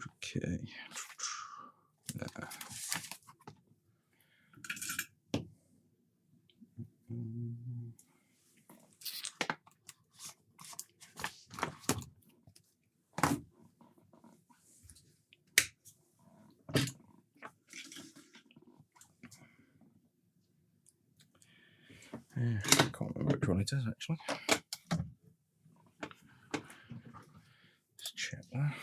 100K. Yeah. I can't remember which one it is actually. Let's check that.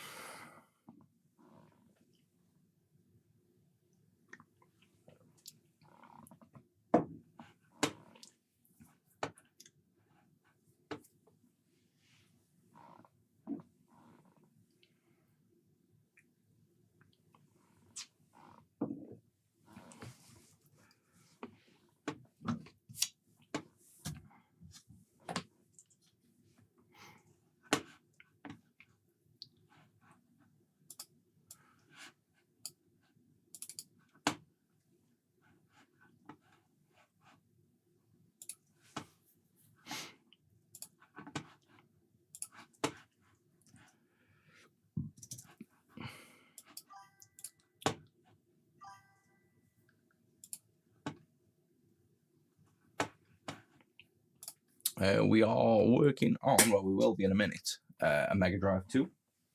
We are working on, well, we will be in a minute, a Mega Drive 2.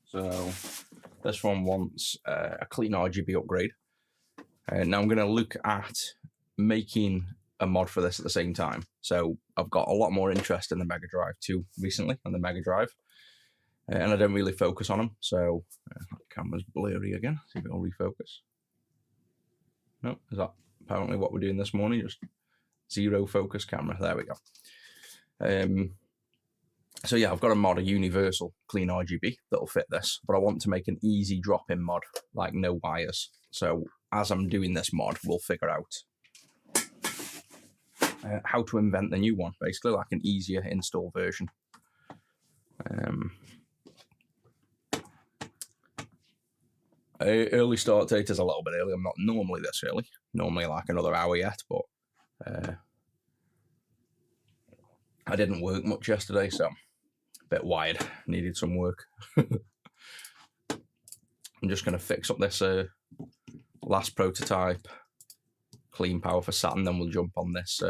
So this one wants a CleanRGB upgrade. Now I'm going to look at making a mod for this at the same time. So I've got a lot more interest in the Mega Drive 2 recently, on the Mega Drive. And I don't really focus on them. So the camera's blurry again. See if it'll refocus. No, is that apparently what we're doing this morning? Just zero focus camera. There we go. So yeah, I've got a mod, a universal CleanRGB that'll fit this, but I want to make an easy drop-in mod, like no wires. So as I'm doing this mod, we'll figure out how to invent the new one, basically like an easier install version. Early start date is a little bit early. I'm not normally this early, normally like another hour yet, but I didn't work much yesterday, so a bit wired, needed some work. I'm just going to fix up this last prototype clean power for Saturn, then we'll jump on this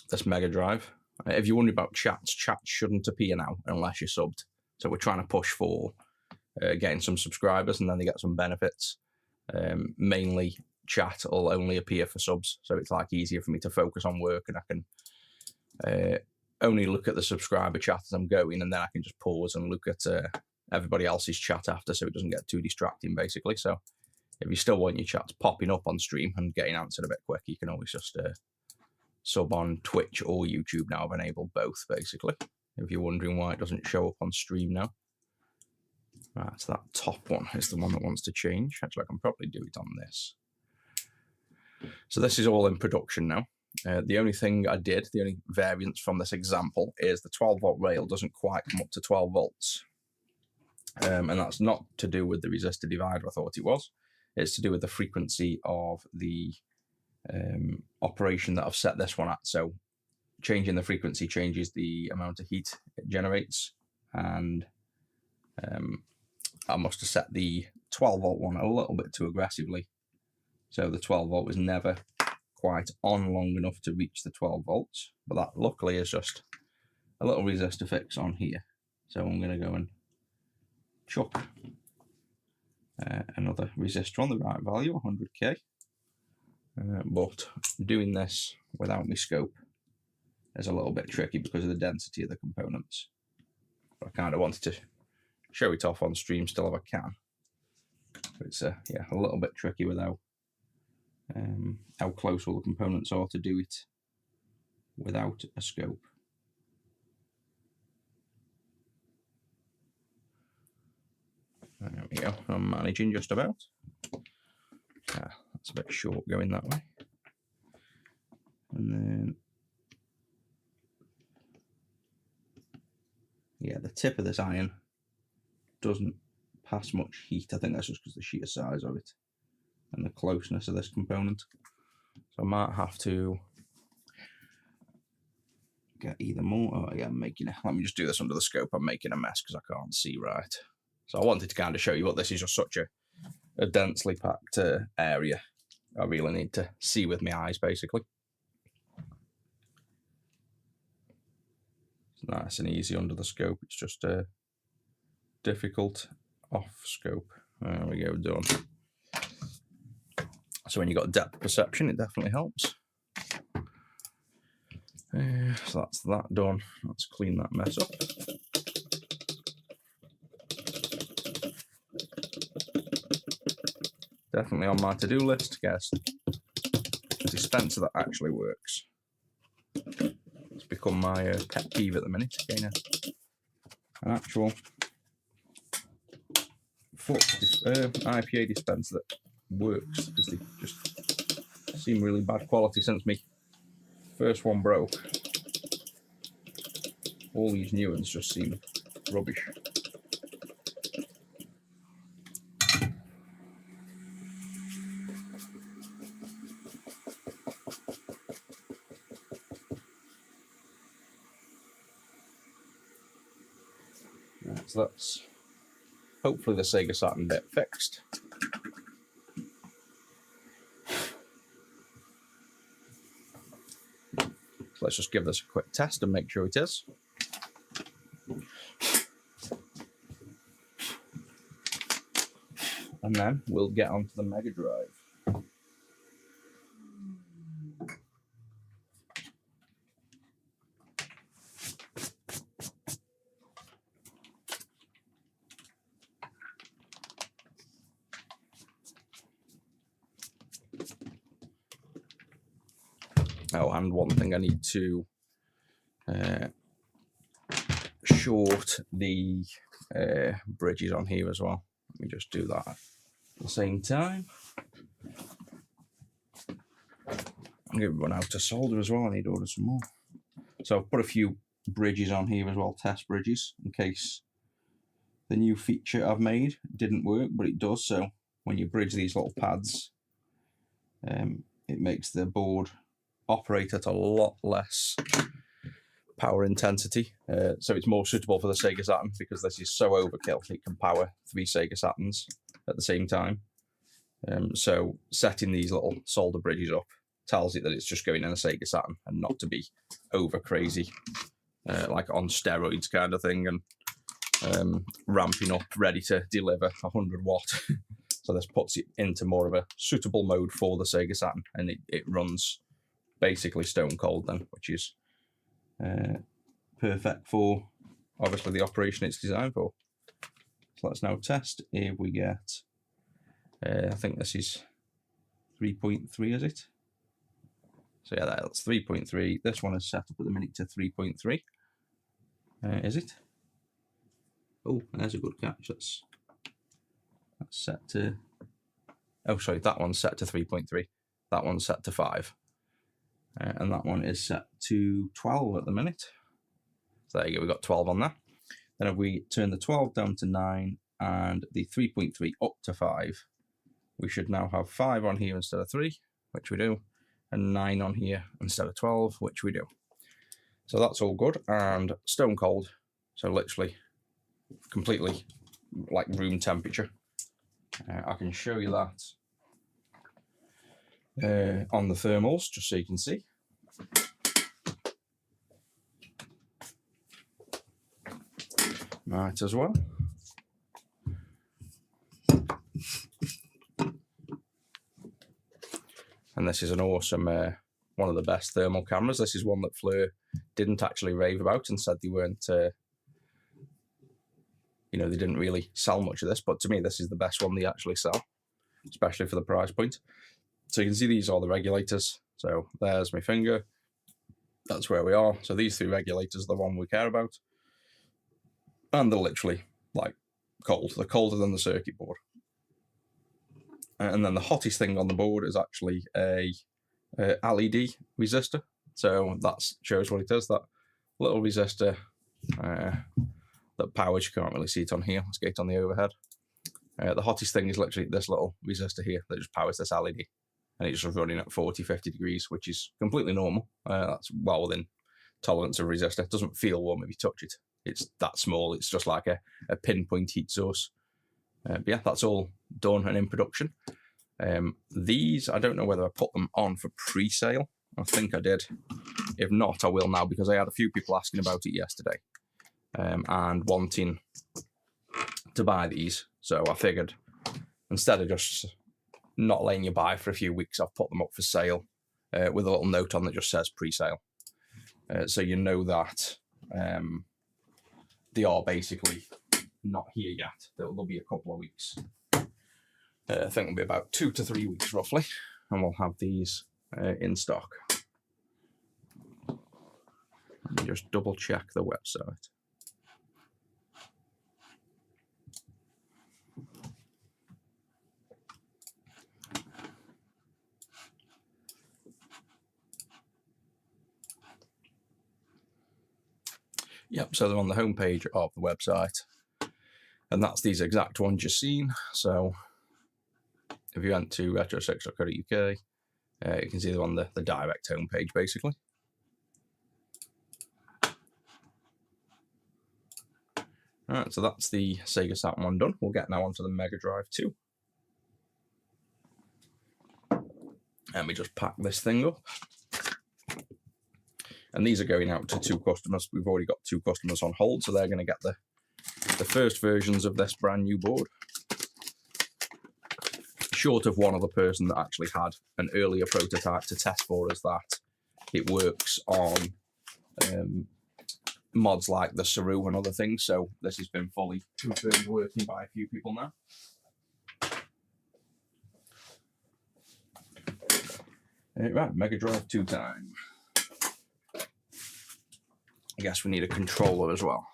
this Mega Drive. If you're wondering about chats shouldn't appear now unless you're subbed. So we're trying to push for getting some subscribers and then they get some benefits. Mainly chat will only appear for subs, so it's like easier for me to focus on work, and I can only look at the subscriber chat as I'm going, and then I can just pause and look at everybody else's chat after, so it doesn't get too distracting basically. So if you still want your chats popping up on stream and getting answered a bit quick, you can always just sub on Twitch or YouTube now. I've enabled both basically, if you're wondering why it doesn't show up on stream now. Right, so that top one is the one that wants to change. Actually, I can probably do it on this. So this is all in production now. The only thing I did, the only variance from this example is the 12-volt rail doesn't quite come up to 12 volts. And that's not to do with the resistor divider I thought it was. It's to do with the frequency of the operation that I've set this one at. So changing the frequency changes the amount of heat it generates. And I must have set the 12-volt one a little bit too aggressively. So the 12 volt was never quite on long enough to reach the 12 volts, but that luckily is just a little resistor fix on here. So I'm going to go and chuck another resistor on the right value, 100K. But doing this without my scope is a little bit tricky because of the density of the components. But I kind of wanted to show it off on stream still if I can. But it's yeah, a little bit tricky without how close all the components are to do it without a scope. There we go, I'm managing just about. That's a bit short going that way. And then, yeah, the tip of this iron doesn't pass much heat. I think that's just because of the sheer size of it and the closeness of this component. So I might have to get either more. Oh yeah, I'm making it. Let me just do this under the scope. I'm making a mess because I can't see right. So I wanted to kind of show you, but this is just such a densely packed area. I really need to see with my eyes, basically. It's nice and easy under the scope. It's just difficult off scope. There we go, done. So when you've got depth perception, it definitely helps. So that's that done. Let's clean that mess up. Definitely on my to-do list, guess. A dispenser that actually works. It's become my pet peeve at the minute. Again, an actual IPA dispenser that works, because they just seem really bad quality since me first one broke. All these new ones just seem rubbish. Right, so that's hopefully the Sega Saturn bit fixed. So let's just give this a quick test and make sure it is. And then we'll get onto the Mega Drive. Oh, and one thing I need to short the bridges on here as well. Let me just do that at the same time. I'm going to run out of solder as well. I need to order some more. So I've put a few bridges on here as well, test bridges, in case the new feature I've made didn't work, but it does. So when you bridge these little pads, it makes the board operate at a lot less power intensity, so it's more suitable for the Sega Saturn, because this is so overkill. It can power 3 Sega Saturns at the same time. So setting these little solder bridges up tells it that it's just going in a Sega Saturn and not to be over crazy, like on steroids kind of thing, and ramping up ready to deliver 100 watt. So this puts it into more of a suitable mode for the Sega Saturn, and it runs basically stone cold then, which is perfect for obviously the operation it's designed for. So let's now test if we get, I think this is 3.3, is it? So yeah, that's 3.3. This one is set up at the minute to 3.3. Is it? Oh, there's a good catch. That's set to, oh sorry, that one's set to 3.3. That one's set to 5. And that one is set to 12 at the minute. So there you go, we've got 12 on that. Then if we turn the 12 down to 9 and the 3.3 up to 5, we should now have 5 on here instead of 3, which we do, and 9 on here instead of 12, which we do. So that's all good and stone cold. So literally completely like room temperature. I can show you that on the thermals, just so you can see. Might as well. And this is an awesome, one of the best thermal cameras. This is one that Fleur didn't actually rave about and said they weren't, you know, they didn't really sell much of this, but to me this is the best one they actually sell, especially for the price point. So you can see these are the regulators. So there's my finger. That's where we are. So these 3 regulators are the one we care about. And they're literally like cold. They're colder than the circuit board. And then the hottest thing on the board is actually a LED resistor. So that shows what it is. That little resistor that powers, you can't really see it on here. Let's get it on the overhead. The hottest thing is literally this little resistor here that just powers this LED. And it's just running at 40, 50 degrees, which is completely normal. That's well within tolerance of resistor. It doesn't feel warm if you touch it. It's that small. It's just like a pinpoint heat source. But yeah, that's all done and in production. These, I don't know whether I put them on for pre-sale. I think I did. If not, I will now, because I had a few people asking about it yesterday and wanting to buy these. So I figured instead of just not letting you buy for a few weeks, I've put them up for sale with a little note on that just says pre-sale. So you know that they are basically not here yet. They'll be a couple of weeks. I think it'll be about 2 to 3 weeks roughly, and we'll have these in stock. Let me just double check the website. Yep, so they're on the homepage of the website, and that's these exact ones you've seen. So if you went to retro6.co.uk, you can see them on the direct homepage, basically. Alright, so that's the Sega Saturn one done. We'll get now onto the Mega Drive 2. Let me just pack this thing up. And these are going out to 2 customers. We've already got 2 customers on hold, so they're going to get the first versions of this brand new board. Short of one other person that actually had an earlier prototype to test for us that it works on mods like the Saru and other things. So this has been fully confirmed working by a few people now. Right, Mega Drive 2 time. I guess we need a controller as well.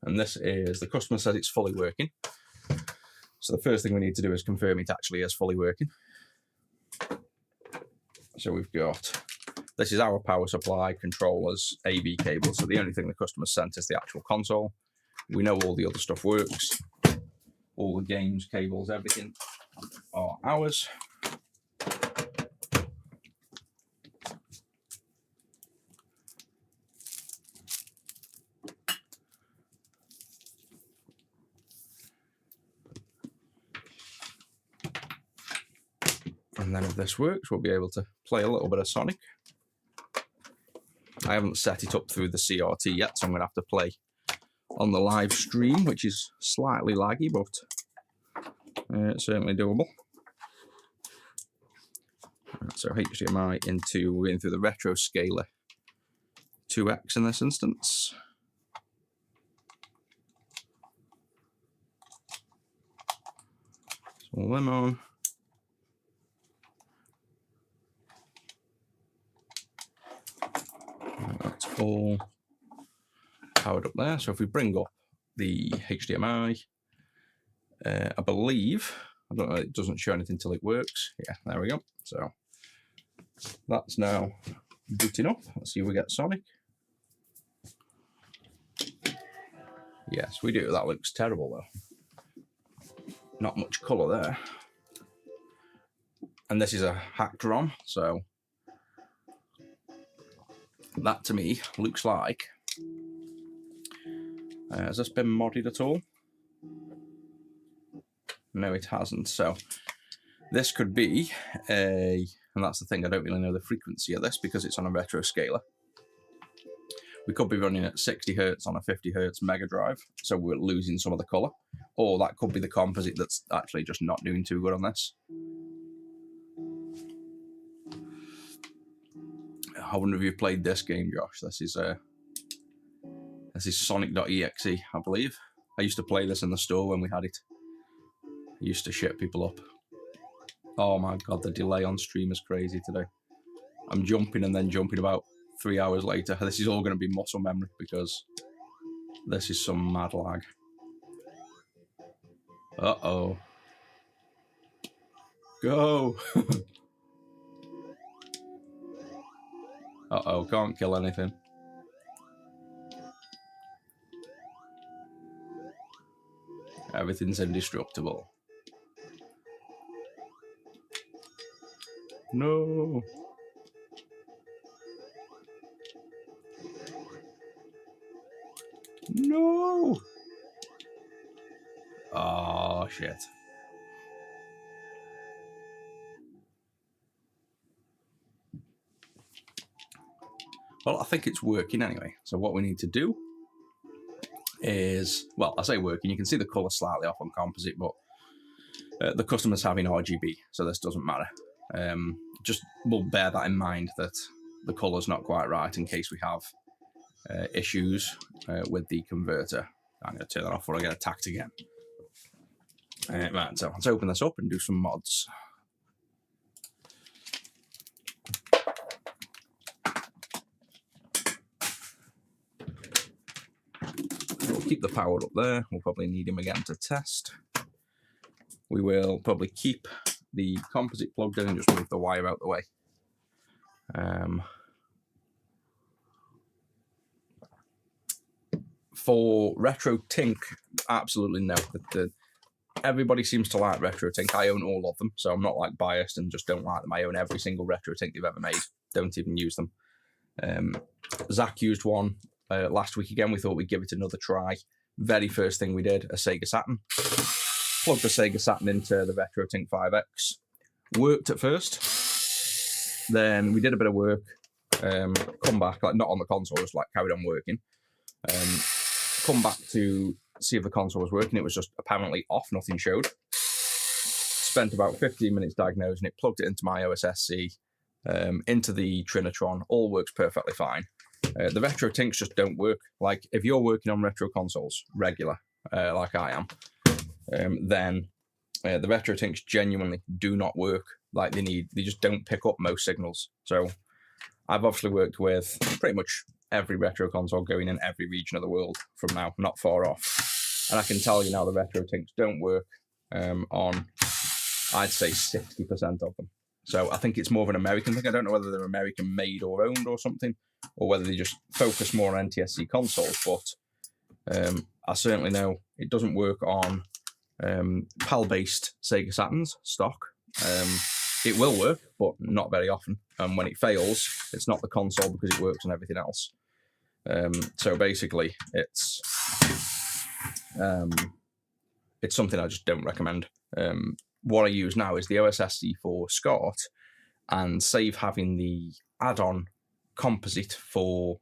And this is, the customer says it's fully working. So the first thing we need to do is confirm it actually is fully working. So we've got, this is our power supply, controllers, AV cables. So the only thing the customer sent is the actual console. We know all the other stuff works. All the games, cables, everything are ours. And then if this works, we'll be able to play a little bit of Sonic. I haven't set it up through the CRT yet, so I'm going to have to play on the live stream, which is slightly laggy, but it's certainly doable. So HDMI into, we're in through the retro scaler 2X in this instance. So all them on. That's all powered up there. So if we bring up the HDMI, I believe, I don't know, it doesn't show anything until it works. Yeah, there we go. So that's now booting up. Let's see if we get Sonic. Yes, we do. That looks terrible though. Not much colour there. And this is a hacked ROM, so that to me looks like, has this been modded at all? No, it hasn't. So this could be a, and that's the thing, I don't really know the frequency of this because it's on a retro scaler. We could be running at 60 Hertz on a 50 Hertz Mega Drive, so we're losing some of the colour. Or that could be the composite that's actually just not doing too good on this. I wonder if you've played this game, Josh. This is Sonic.exe, I believe. I used to play this in the store when we had it. I used to shit people up. Oh my god, the delay on stream is crazy today. I'm jumping and then jumping about 3 hours later. This is all going to be muscle memory because this is some mad lag. Uh-oh. Go! Uh-oh, can't kill anything. Everything's indestructible. No. No. Oh, shit. Well, I think it's working anyway. So what we need to do is, well, I say working, you can see the colour slightly off on composite, but the customer's having RGB, so this doesn't matter. Just we'll bear that in mind, that the colour's not quite right in case we have issues with the converter. I'm going to turn that off before I get attacked again. Right, so let's open this up and do some mods. We'll keep the power up there. We'll probably need him again to test. We will probably keep the composite plugged in and just move the wire out the way. For Retro Tink, absolutely no. Everybody seems to like Retro Tink. I own all of them, so I'm not like biased and just don't like them. I own every single Retro Tink they've ever made. Don't even use them. Zach used one last week again. We thought we'd give it another try. Very first thing we did, a Sega Saturn. Plugged the Sega Saturn into the Retro Tink 5X. Worked at first. Then we did a bit of work. Come back, like not on the console, just like carried on working. Come back to see if the console was working. It was just apparently off, nothing showed. Spent about 15 minutes diagnosing it, plugged it into my OSSC, into the Trinitron, all works perfectly fine. The Retro Tinks just don't work. Like if you're working on retro consoles, regular, like I am, then the Retro Tinks genuinely do not work like they just don't pick up most signals. So I've obviously worked with pretty much every retro console going in every region of the world from now, not far off. And I can tell you now the Retro Tinks don't work on, I'd say, 60% of them. So I think it's more of an American thing. I don't know whether they're American made or owned or something, or whether they just focus more on NTSC consoles. But I certainly know it doesn't work on PAL-based Sega Saturns stock. It will work, but not very often. And when it fails, it's not the console because it works on everything else. So basically, it's something I just don't recommend. What I use now is the OSSC for SCART, and save having the add-on composite for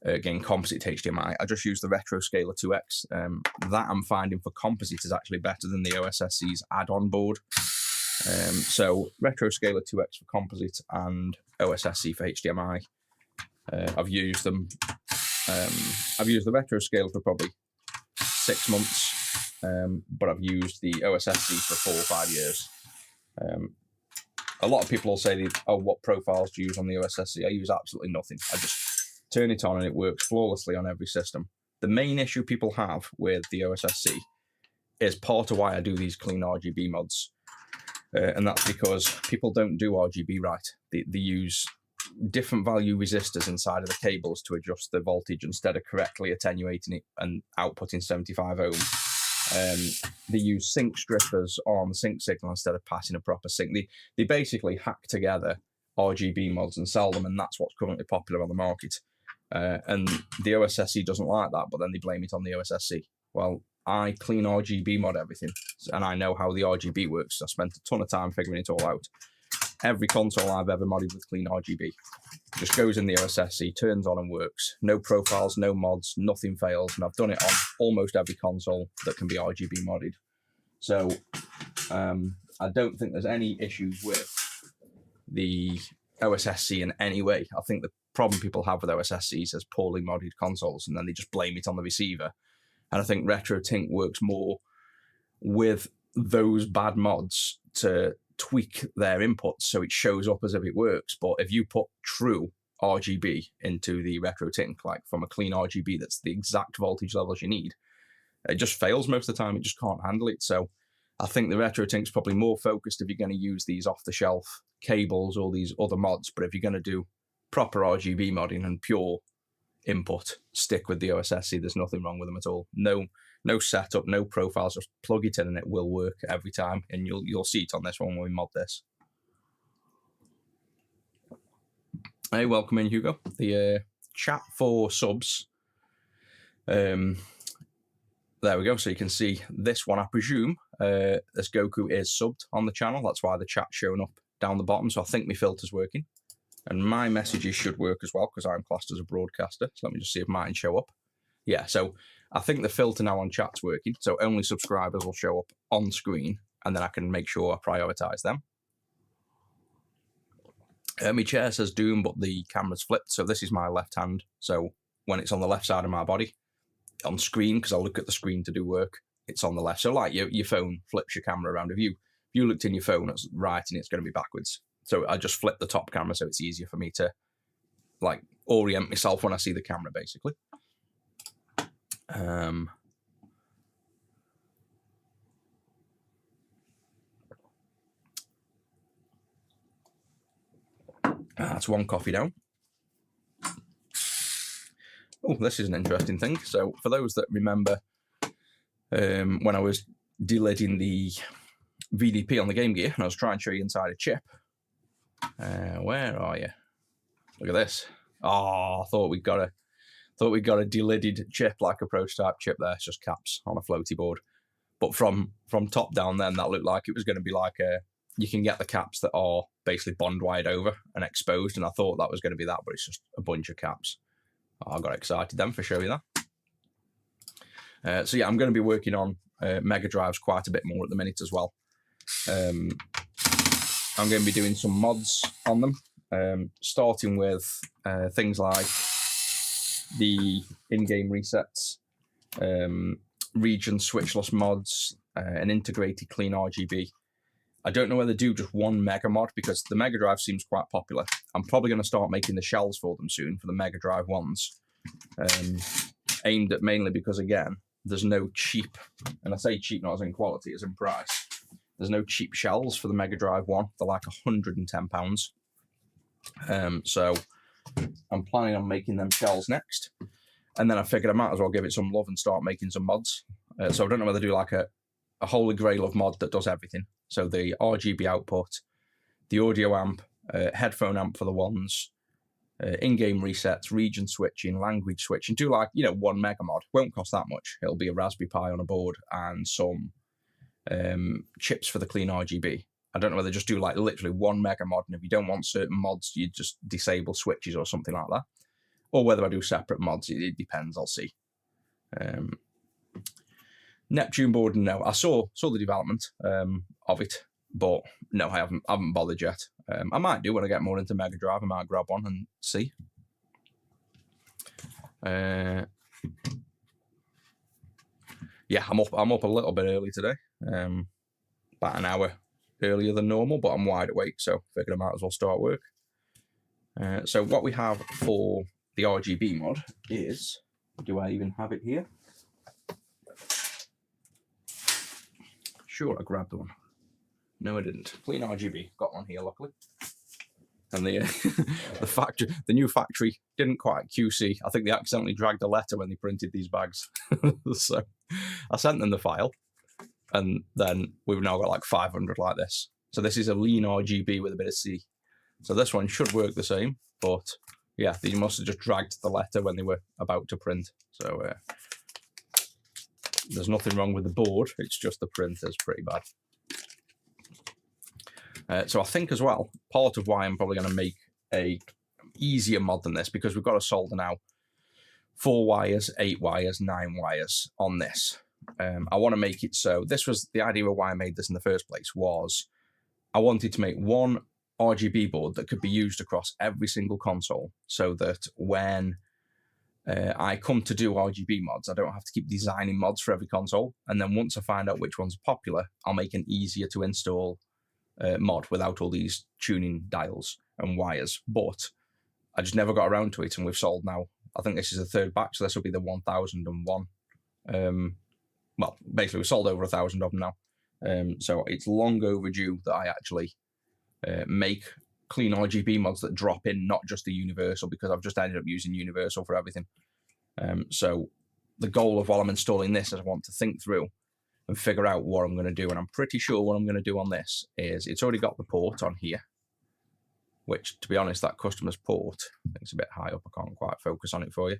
again composite HDMI. I just use the Retro Scaler 2X. That I'm finding for composite is actually better than the OSSC's add-on board. So Retro Scaler 2X for composite and OSSC for HDMI. I've used them. I've used the Retro Scaler for probably 6 months, but I've used the OSSC for 4 or 5 years. A lot of people will say, "Oh, what profiles do you use on the OSSC?" I use absolutely nothing. I just turn it on and it works flawlessly on every system. The main issue people have with the OSSC is part of why I do these CleanRGB mods. And that's because people don't do RGB right. They use different value resistors inside of the cables to adjust the voltage instead of correctly attenuating it and outputting 75 ohm. They use sync strippers on the sync signal instead of passing a proper sync. They basically hack together RGB mods and sell them, and that's what's currently popular on the market. And the OSSC doesn't like that, but then they blame it on the OSSC. Well, I CleanRGB mod everything, and I know how the RGB works. I spent a ton of time figuring it all out. Every console I've ever modded with CleanRGB just goes in the OSSC, turns on and works. No profiles, no mods, nothing fails, and I've done it on almost every console that can be RGB modded. So I don't think there's any issues with the OSSC in any way. I think the problem people have with OSSCs is poorly modded consoles, and then they just blame it on the receiver. And I think Retro Tink works more with those bad mods to tweak their inputs so it shows up as if it works. But if you put true RGB into the Retro Tink, like from a CleanRGB that's the exact voltage levels you need, it just fails most of the time. It just can't handle it. So I think the Retro Tink's probably more focused if you're going to use these off-the-shelf cables or these other mods. But if you're going to do proper RGB modding and pure input, stick with the OSSC. There's nothing wrong with them at all. No setup, no profiles. Just plug it in and it will work every time. And you'll see it on this one when we mod this. Hey, welcome in, Hugo. The chat for subs. There we go. So you can see this one. I presume this Goku is subbed on the channel. That's why the chat's showing up down the bottom. So I think my filter's working. And my messages should work as well because I'm classed as a broadcaster. So let me just see if mine show up. Yeah, so I think the filter now on chat's working. So only subscribers will show up on screen, and then I can make sure I prioritize them. My chair says Doom, but the camera's flipped. So this is my left hand. So when it's on the left side of my body, on screen, because I look at the screen to do work, it's on the left. So like your phone flips your camera around. If you looked in your phone at writing, it's going to be backwards. So I just flip the top camera so it's easier for me to like orient myself when I see the camera, basically. That's one coffee down. Oh, this is an interesting thing. So for those that remember when I was delidding the VDP on the Game Gear and I was trying to show you inside a chip. Where are you? Look at this. Oh, I thought we got a delidded chip, like a prototype chip there. It's just caps on a floaty board. But from top down then, that looked like it was going to be like you can get the caps that are basically bond wired over and exposed, and I thought that was going to be that, but it's just a bunch of caps. I got excited then for showing you that. So yeah, I'm going to be working on Mega Drives quite a bit more at the minute as well. I'm going to be doing some mods on them, starting with things like the in-game resets, region switchless mods, an integrated CleanRGB. I don't know whether to do just one Mega mod because the Mega Drive seems quite popular. I'm probably going to start making the shells for them soon for the Mega Drive ones, aimed at mainly because, again, there's no cheap, and I say cheap not as in quality, as in price. There's no cheap shells for the Mega Drive 1. They're like £110. So I'm planning on making them shells next. And then I figured I might as well give it some love and start making some mods. So I don't know whether to do like a holy grail of mod that does everything. So the RGB output, the audio amp, headphone amp for the ones, in-game resets, region switching, language switching. Do like, one mega mod. Won't cost that much. It'll be a Raspberry Pi on a board and some chips for the CleanRGB. I don't know whether just do like literally one mega mod, and if you don't want certain mods, you just disable switches or something like that. Or whether I do separate mods, it depends. I'll see. Neptune board, no. I saw the development of it, but no, I haven't bothered yet. I might do when I get more into Mega Drive. I might grab one and see. Yeah, I'm up a little bit early today. About an hour earlier than normal, but I'm wide awake, so figured I might as well start work. So what we have for the RGB mod is, do I even have it here? Sure, I grabbed one. No, I didn't. CleanRGB, got one here, luckily. And the the new factory didn't quite QC. I think they accidentally dragged a letter when they printed these bags. So I sent them the file, and then we've now got like 500 like this. So this is a lean RGB with a bit of C. So this one should work the same, but yeah, they must have just dragged the letter when they were about to print. So there's nothing wrong with the board, it's just the printer's pretty bad. So I think as well, part of why I'm probably going to make a easier mod than this, because we've got to solder now 4 wires, 8 wires, 9 wires on this. I want to make it so, this was the idea of why I made this in the first place, was I wanted to make one RGB board that could be used across every single console, so that when I come to do RGB mods, I don't have to keep designing mods for every console. And then once I find out which ones are popular, I'll make an easier to install mod without all these tuning dials and wires. But I just never got around to it, and we've sold now, I think this is the third batch, so this will be the 1001. Well, basically we've sold over 1,000 of them now. So it's long overdue that I actually make clean RGB mods that drop in, not just the universal, because I've just ended up using universal for everything. So the goal of while I'm installing this is I want to think through and figure out what I'm going to do. And I'm pretty sure what I'm going to do on this is, it's already got the port on here. which, to be honest, that customer's port, I think it's a bit high up. I can't quite focus on it for you.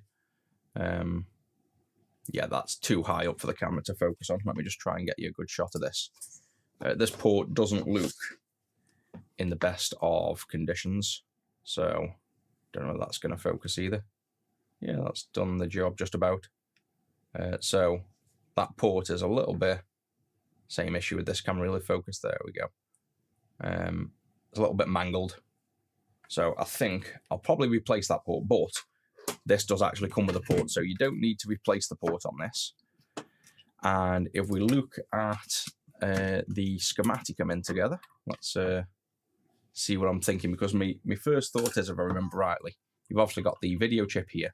Yeah, that's too high up for the camera to focus on. Let me just try and get you a good shot of this. This port doesn't look in the best of conditions, so don't know if that's going to focus either. Yeah, that's done the job just about. So that port is a little bit, same issue with this camera, really focused. There we go. It's a little bit mangled. So I think I'll probably replace that port, but this does actually come with a port, so you don't need to replace the port on this. And if we look at the schematic I'm in together, let's see what I'm thinking, because my first thought is, if I remember rightly, you've obviously got the video chip here,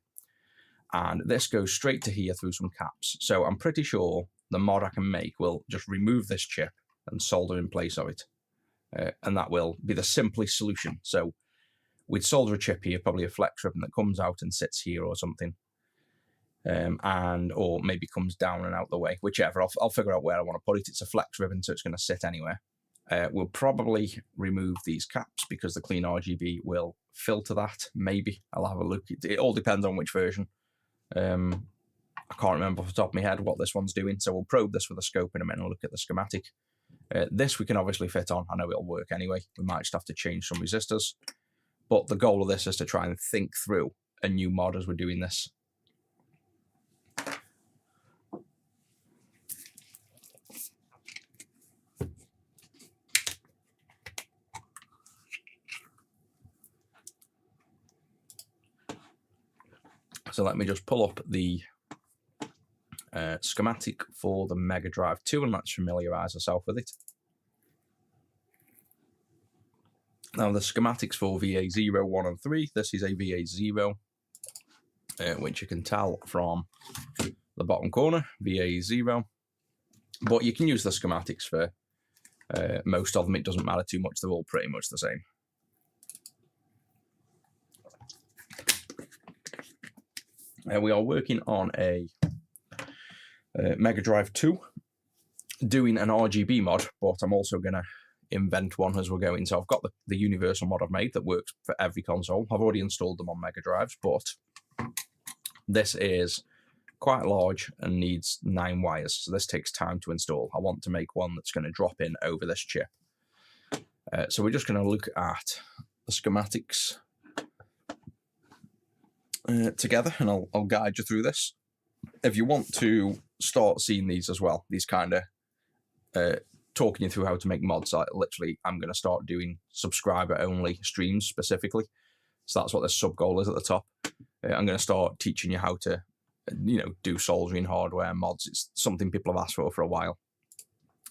and this goes straight to here through some caps. So I'm pretty sure the mod I can make will just remove this chip and solder in place of it. And that will be the simplest solution. So we'd solder a chip here, probably a flex ribbon that comes out and sits here or something. Or maybe comes down and out the way, whichever. I'll figure out where I want to put it. It's a flex ribbon, so it's going to sit anywhere. We'll probably remove these caps because the CleanRGB will filter that. Maybe I'll have a look. It all depends on which version. I can't remember off the top of my head what this one's doing, so we'll probe this with a scope in a minute and look at the schematic. This we can obviously fit on. I know it'll work anyway. We might just have to change some resistors. But the goal of this is to try and think through a new mod as we're doing this. So let me just pull up the schematic for the Mega Drive 2 and let's familiarise ourselves with it. Now the schematics for VA0, 1 and 3, this is a VA0, which you can tell from the bottom corner, VA0. But you can use the schematics for most of them, it doesn't matter too much, they're all pretty much the same. We are working on a Mega Drive 2, doing an RGB mod, but I'm also going to invent one as we're going. So I've got the universal mod I've made that works for every console. I've already installed them on Mega Drives, but this is quite large and needs 9 wires. So this takes time to install. I want to make one that's going to drop in over this chip. So we're just going to look at the schematics together, and I'll guide you through this. If you want to start seeing these as well, these kind of talking you through how to make mods, I'm going to start doing subscriber only streams specifically. So that's what the sub goal is at the top. I'm going to start teaching you how to, do soldering hardware mods. It's something people have asked for a while.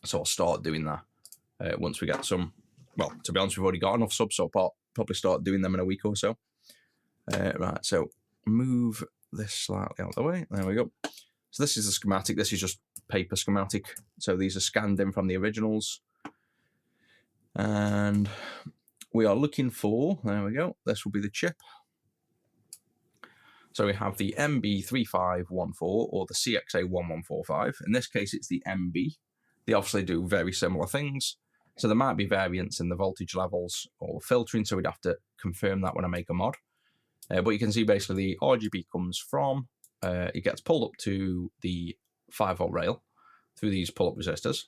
So I'll start doing that once we get some. Well, to be honest, we've already got enough subs, so I'll probably start doing them in a week or so. Right, so move this slightly out of the way. There we go. So this is the schematic. This is just paper schematic. So these are scanned in from the originals. And we are looking for, there we go, this will be the chip. So we have the MB3514 or the CXA1145. In this case, it's the MB. They obviously do very similar things. So there might be variants in the voltage levels or filtering, so we'd have to confirm that when I make a mod. But you can see basically the RGB comes from, it gets pulled up to the 5-volt rail through these pull-up resistors.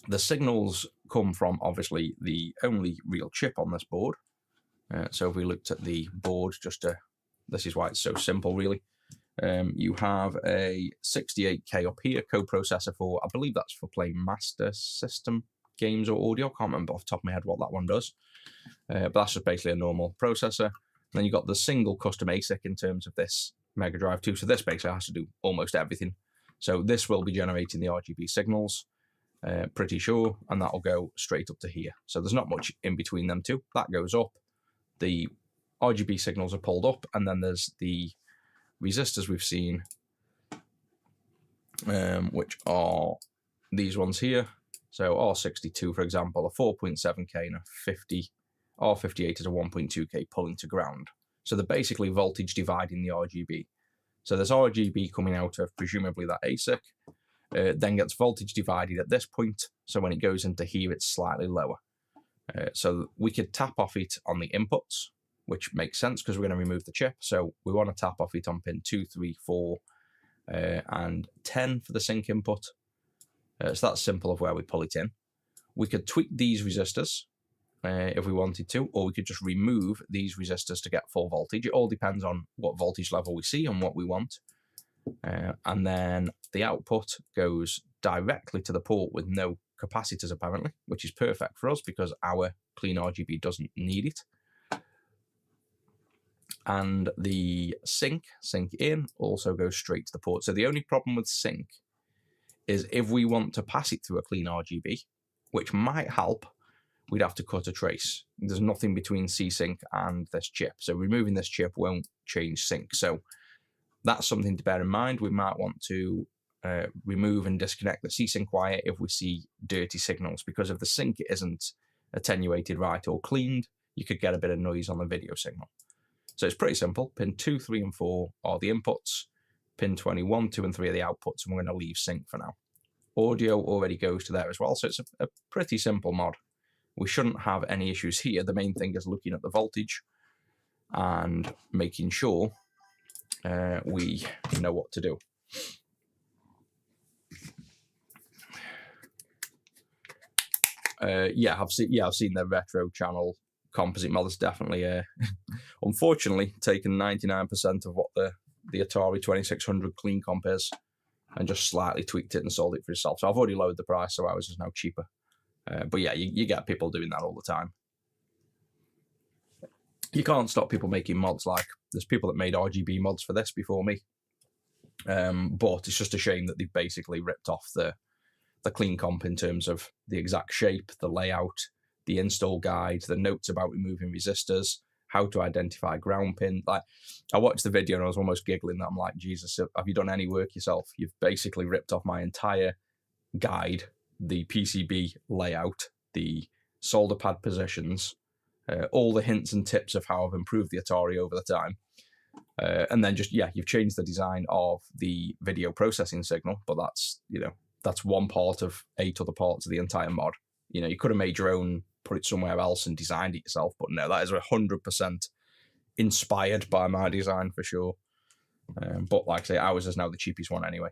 The signals come from, obviously, the only real chip on this board. So if we looked at the board, this is why it's so simple, really. You have a 68K up here, coprocessor for, I believe that's for playing Master System games or audio. I can't remember off the top of my head what that one does. But that's just basically a normal processor. And then you've got the single custom ASIC in terms of this Mega Drive 2. So this basically has to do almost everything. So this will be generating the RGB signals, pretty sure, and that'll go straight up to here. So there's not much in between them two. That goes up. The RGB signals are pulled up, and then there's the resistors we've seen, which are these ones here. So R62, for example, a 4.7K and a 50. R58 is a 1.2K pulling to ground. So they're basically voltage dividing the RGB. So there's RGB coming out of presumably that ASIC, then gets voltage divided at this point. So when it goes into here, it's slightly lower. So we could tap off it on the inputs, which makes sense because we're going to remove the chip. So we want to tap off it on pin 2, 3, 4, and 10 for the sync input. So that's simple of where we pull it in. We could tweak these resistors if we wanted to, or we could just remove these resistors to get full voltage. It all depends on what voltage level we see and what we want. And then the output goes directly to the port with no capacitors apparently, which is perfect for us because our CleanRGB doesn't need it. And the sync in also goes straight to the port. So the only problem with sync is if we want to pass it through a CleanRGB, which might help, we'd have to cut a trace. There's nothing between C-Sync and this chip. So removing this chip won't change sync. So that's something to bear in mind. We might want to remove and disconnect the C-Sync wire if we see dirty signals, because if the sync isn't attenuated right or cleaned, you could get a bit of noise on the video signal. So it's pretty simple. Pin 2, 3, and 4 are the inputs. Pin 21, 2, and 3 are the outputs, and we're going to leave sync for now. Audio already goes to there as well, so it's a pretty simple mod. We shouldn't have any issues here. The main thing is looking at the voltage and making sure we know what to do. I've seen the retro channel composite mod. It's definitely, unfortunately, taken 99% of what the Atari 2600 clean comp is and just slightly tweaked it and sold it for itself. So I've already lowered the price, so ours is now cheaper. But yeah, you get people doing that all the time. You can't stop people making mods. Like, there's people that made RGB mods for this before me. But it's just a shame that they've basically ripped off the clean comp in terms of the exact shape, the layout, the install guide, the notes about removing resistors, how to identify ground pin. Like, I watched the video and I was almost giggling that I'm like, Jesus, have you done any work yourself? You've basically ripped off my entire guide, the PCB layout, the solder pad positions, all the hints and tips of how I've improved the Atari over the time. And then just, you've changed the design of the video processing signal, but that's one part of 8 other parts of the entire mod. You could have made your own, put it somewhere else and designed it yourself, but no, that is 100% inspired by my design for sure. But like I say, ours is now the cheapest one anyway.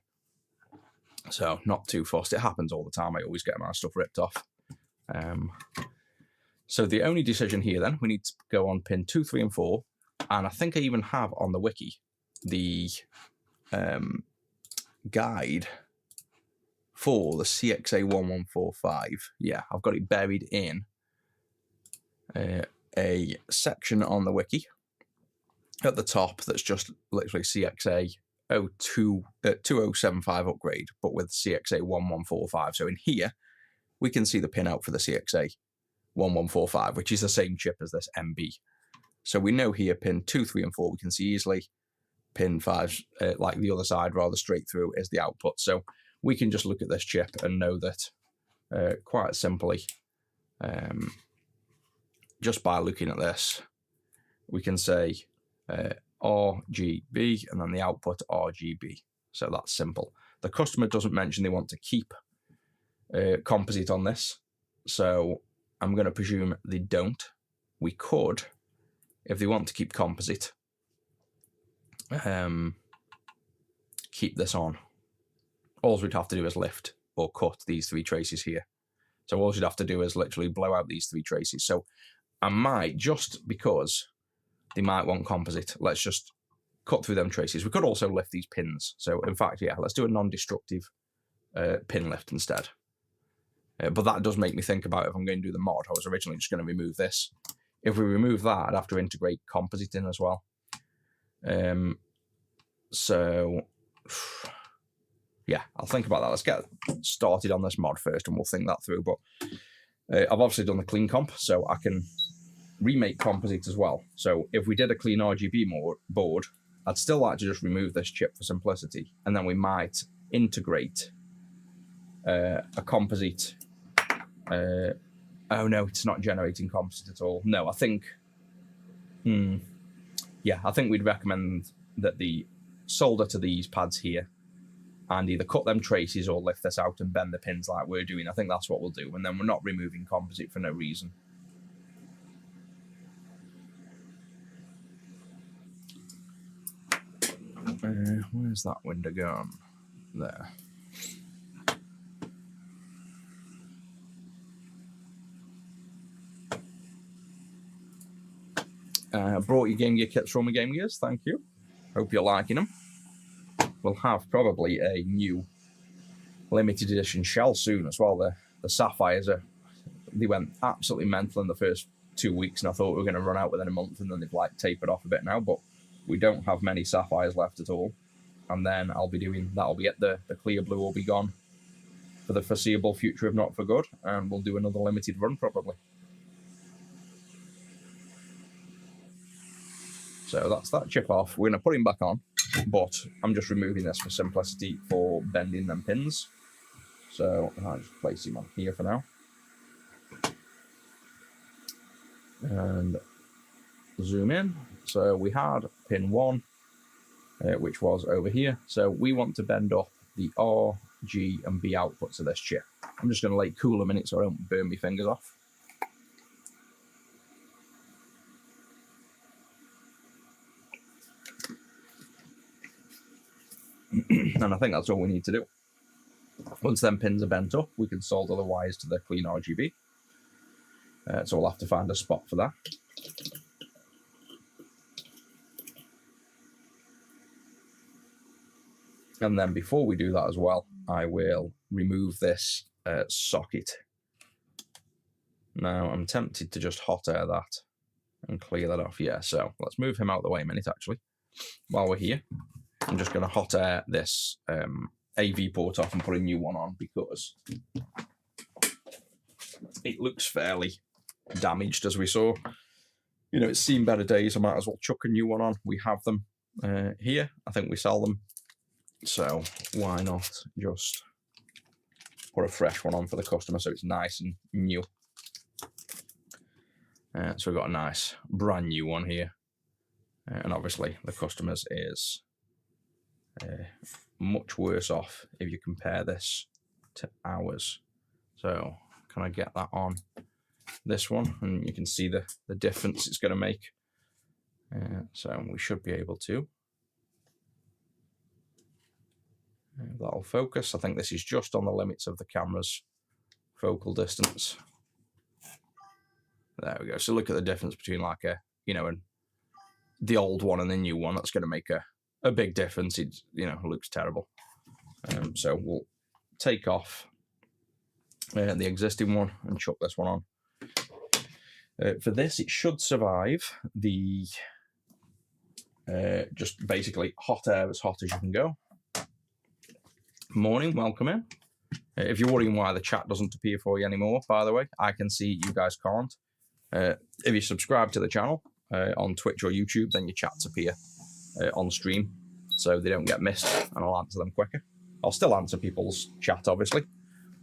So not too fussed. It happens all the time. I always get my stuff ripped off. So the only decision here then, we need to go on pin 2, 3, and 4. And I think I even have on the wiki the guide for the CXA1145. Yeah, I've got it buried in a section on the wiki at the top that's just literally CXA 2075 upgrade, but with CXA1145. So in here, we can see the pin out for the CXA1145, which is the same chip as this MB. So we know here pin 2, 3, and 4 we can see easily. Pin 5, like the other side, rather straight through, is the output. So we can just look at this chip and know that quite simply, just by looking at this, we can say RGB and then the output RGB. So that's simple. The customer doesn't mention they want to keep composite on this, so I'm going to presume they don't. We could, if they want to keep composite, keep this on. All we'd have to do is lift or cut these 3 traces here. So all you'd have to do is literally blow out these 3 traces. So I might, just because they might want composite, let's just cut through them traces. We could also lift these pins. So in fact, let's do a non-destructive pin lift instead. But that does make me think about if I'm going to do the mod. I was originally just going to remove this. If we remove that, I'd have to integrate composite in as well. So yeah, I'll think about that. Let's get started on this mod first and we'll think that through. But I've obviously done the clean comp, so I can remake composite as well. So if we did a CleanRGB board, I'd still like to just remove this chip for simplicity, and then we might integrate a composite. Oh no, it's not generating composite at all. No, I think, I think we'd recommend that the solder to these pads here and either cut them traces or lift this out and bend the pins like we're doing. I think that's what we'll do, and then we're not removing composite for no reason. Where's that window gone? There. Brought your Game Gear kits from the Game Gears, thank you. Hope you're liking them. We'll have probably a new limited edition shell soon as well. The Sapphires they went absolutely mental in the first 2 weeks, and I thought we were going to run out within a month, and then they've like tapered off a bit now, but we don't have many Sapphires left at all. And then that'll be it. The clear blue will be gone for the foreseeable future, if not for good, and we'll do another limited run probably. So that's that chip off. We're going to put him back on, but I'm just removing this for simplicity for bending them pins. So I'll just place him on here for now. And zoom in. So we had pin 1, which was over here. So we want to bend up the R, G, and B outputs of this chip. I'm just going to let it cool a minute so I don't burn my fingers off. And I think that's all we need to do. Once them pins are bent up, we can solder the wires to the CleanRGB. So we'll have to find a spot for that. And then before we do that as well, I will remove this socket. Now I'm tempted to just hot air that and clear that off. Yeah, so let's move him out of the way a minute actually. While we're here, I'm just going to hot air this AV port off and put a new one on because it looks fairly damaged, as we saw. You know, it's seen better days. I might as well chuck a new one on. We have them here. I think we sell them. So why not just put a fresh one on for the customer so it's nice and new. So we've got a nice brand new one here. And obviously the customer's is much worse off if you compare this to ours. So can I get that on this one? And you can see the difference it's going to make. So we should be able to. That'll focus. I think this is just on the limits of the camera's focal distance. There we go. So look at the difference between like the old one and the new one. That's going to make a big difference. It looks terrible. So we'll take off the existing one and chuck this one on. For this, it should survive the just basically hot air as hot as you can go. Morning, welcome in. If you're wondering why the chat doesn't appear for you anymore, by the way, I can see you guys can't. If you subscribe to the channel on Twitch or YouTube, then your chats appear on stream, so they don't get missed, and I'll answer them quicker. I'll still answer people's chat, obviously,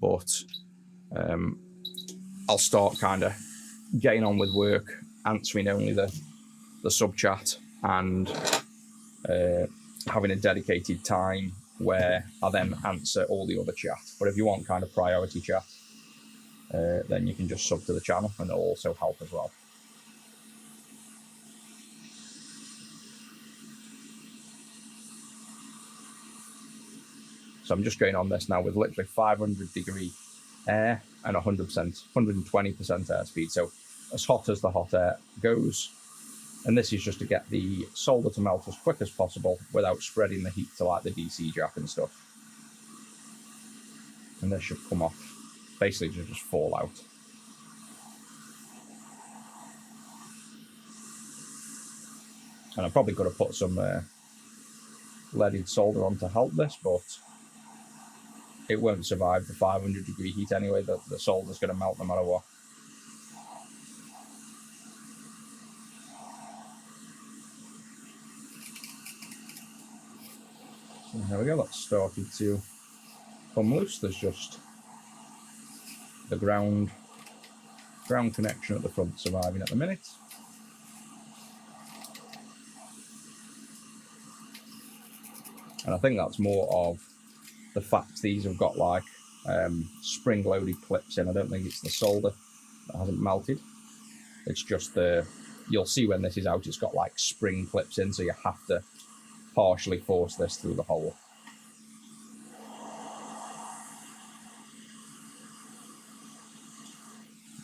but I'll start kind of getting on with work, answering only the sub chat, and having a dedicated time where I then answer all the other chat. But if you want kind of priority chat, then you can just sub to the channel, and it'll also help as well. So I'm just going on this now with literally 500-degree air and 100%, 120% airspeed. So as hot as the hot air goes. And this is just to get the solder to melt as quick as possible without spreading the heat to like the DC jack and stuff. And this should come off, basically just fall out. And I probably could have put some leaded solder on to help this, but it won't survive the 500-degree heat anyway. The solder's going to melt no matter what. So there we go, that's started to come loose. There's just the ground connection at the front surviving at the minute. And I think that's more of the fact these have got like spring-loaded clips in. I don't think it's the solder that hasn't melted. It's just you'll see when this is out, it's got like spring clips in, so you have to partially force this through the hole.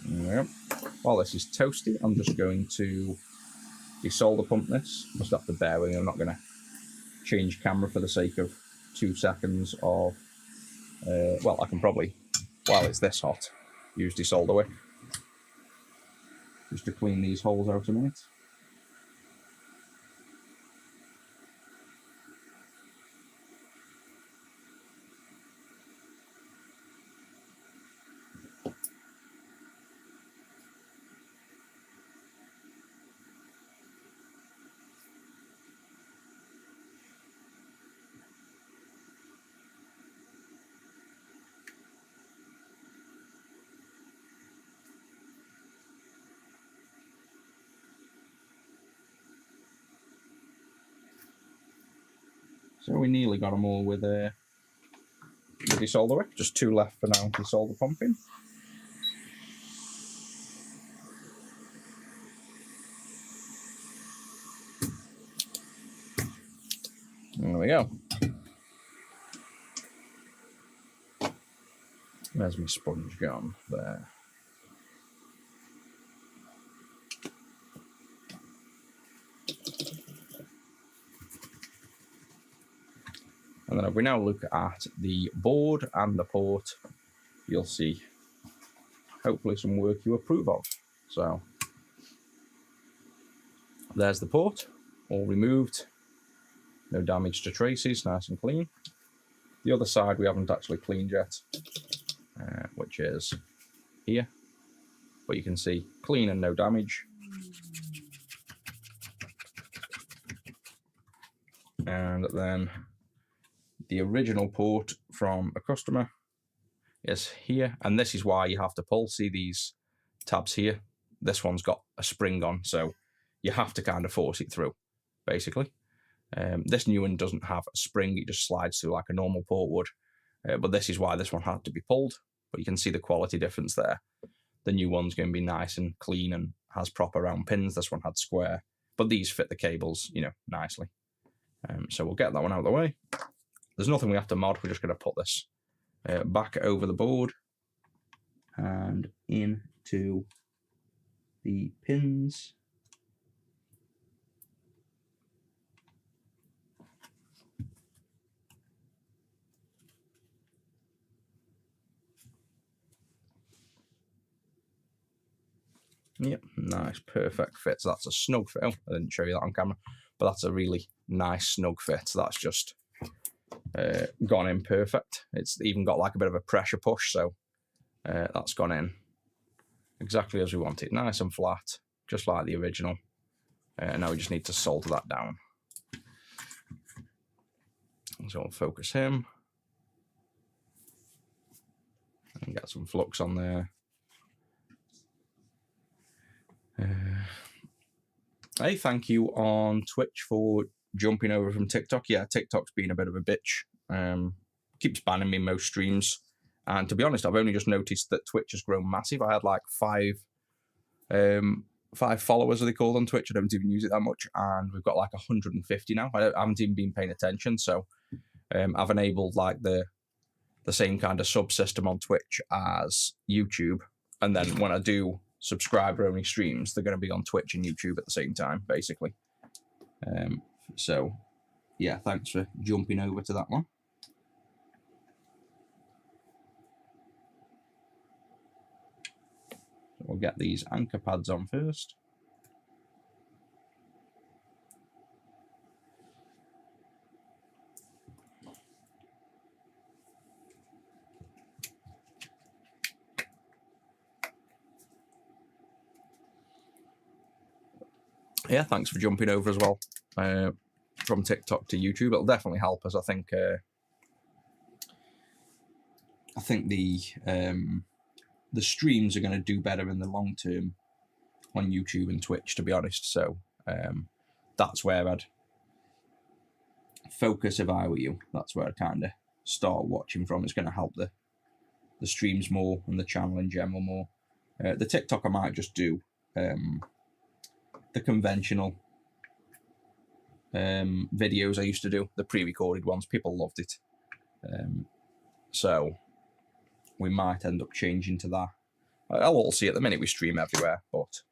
Yep. While this is toasty, I'm just going to desolder pump this. Just have to bear with me. I'm not going to change camera for the sake of 2 seconds of. Well, I can probably, while it's this hot, use desolder wick just to clean these holes out a minute. So we nearly got them all with the desolder wick. Just 2 left for now, desolder pumping. There we go. There's my sponge gone there. And then if we now look at the board and the port, you'll see hopefully some work you approve of. So there's the port, all removed, no damage to traces, nice and clean. The other side we haven't actually cleaned yet, which is here, but you can see clean and no damage. And then the original port from a customer is here, and this is why you have to pull. See these tabs here? This one's got a spring on, so you have to kind of force it through, basically. This new one doesn't have a spring, it just slides through like a normal port would, but this is why this one had to be pulled. But you can see the quality difference there. The new one's going to be nice and clean and has proper round pins. This one had square, but these fit the cables, you know, nicely. So we'll get that one out of the way. There's nothing we have to mod, we're just going to put this back over the board and into the pins. Yep, nice, perfect fit. So that's a snug fit. Oh, I didn't show you that on camera, but that's a really nice snug fit. So that's just gone in perfect. It's even got like a bit of a pressure push, so that's gone in exactly as we want it. Nice and flat, just like the original. Now we just need to solder that down. So I'll focus him. And get some flux on there. Hey, thank you on Twitch for jumping over from TikTok. Yeah, TikTok's been a bit of a bitch. Keeps banning me most streams. And to be honest, I've only just noticed that Twitch has grown massive. I had like five followers, are they called, on Twitch. I don't even use it that much. And we've got like 150 now. I haven't even been paying attention. So I've enabled like the same kind of subsystem on Twitch as YouTube. And then when I do subscriber-only streams, they're going to be on Twitch and YouTube at the same time, basically. So, yeah, thanks for jumping over to that one. So we'll get these anchor pads on first. Yeah, thanks for jumping over as well from TikTok to YouTube. It'll definitely help us. I think the streams are going to do better in the long term on YouTube and Twitch, to be honest. So that's where I'd focus if I were you. That's where I'd kind of start watching from. It's going to help the streams more and the channel in general more. The TikTok I might just do the conventional videos I used to do, the pre-recorded ones. People loved it. So we might end up changing to that. I'll all see at the minute we stream everywhere, but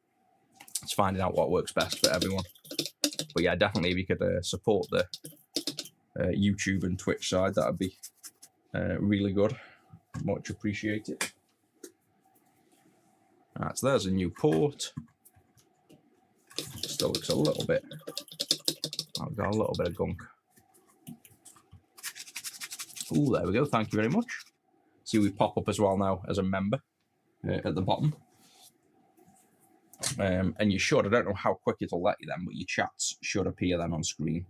it's finding out what works best for everyone. But yeah, definitely if you could support the YouTube and Twitch side, that would be really good. Much appreciated. Right, so there's a new port. Still looks a little bit. I've got a little bit of gunk. Oh, there we go. Thank you very much. See, we pop up as well now as a member at the bottom. And you should, I don't know how quick it'll let you then, but your chats should appear then on screen.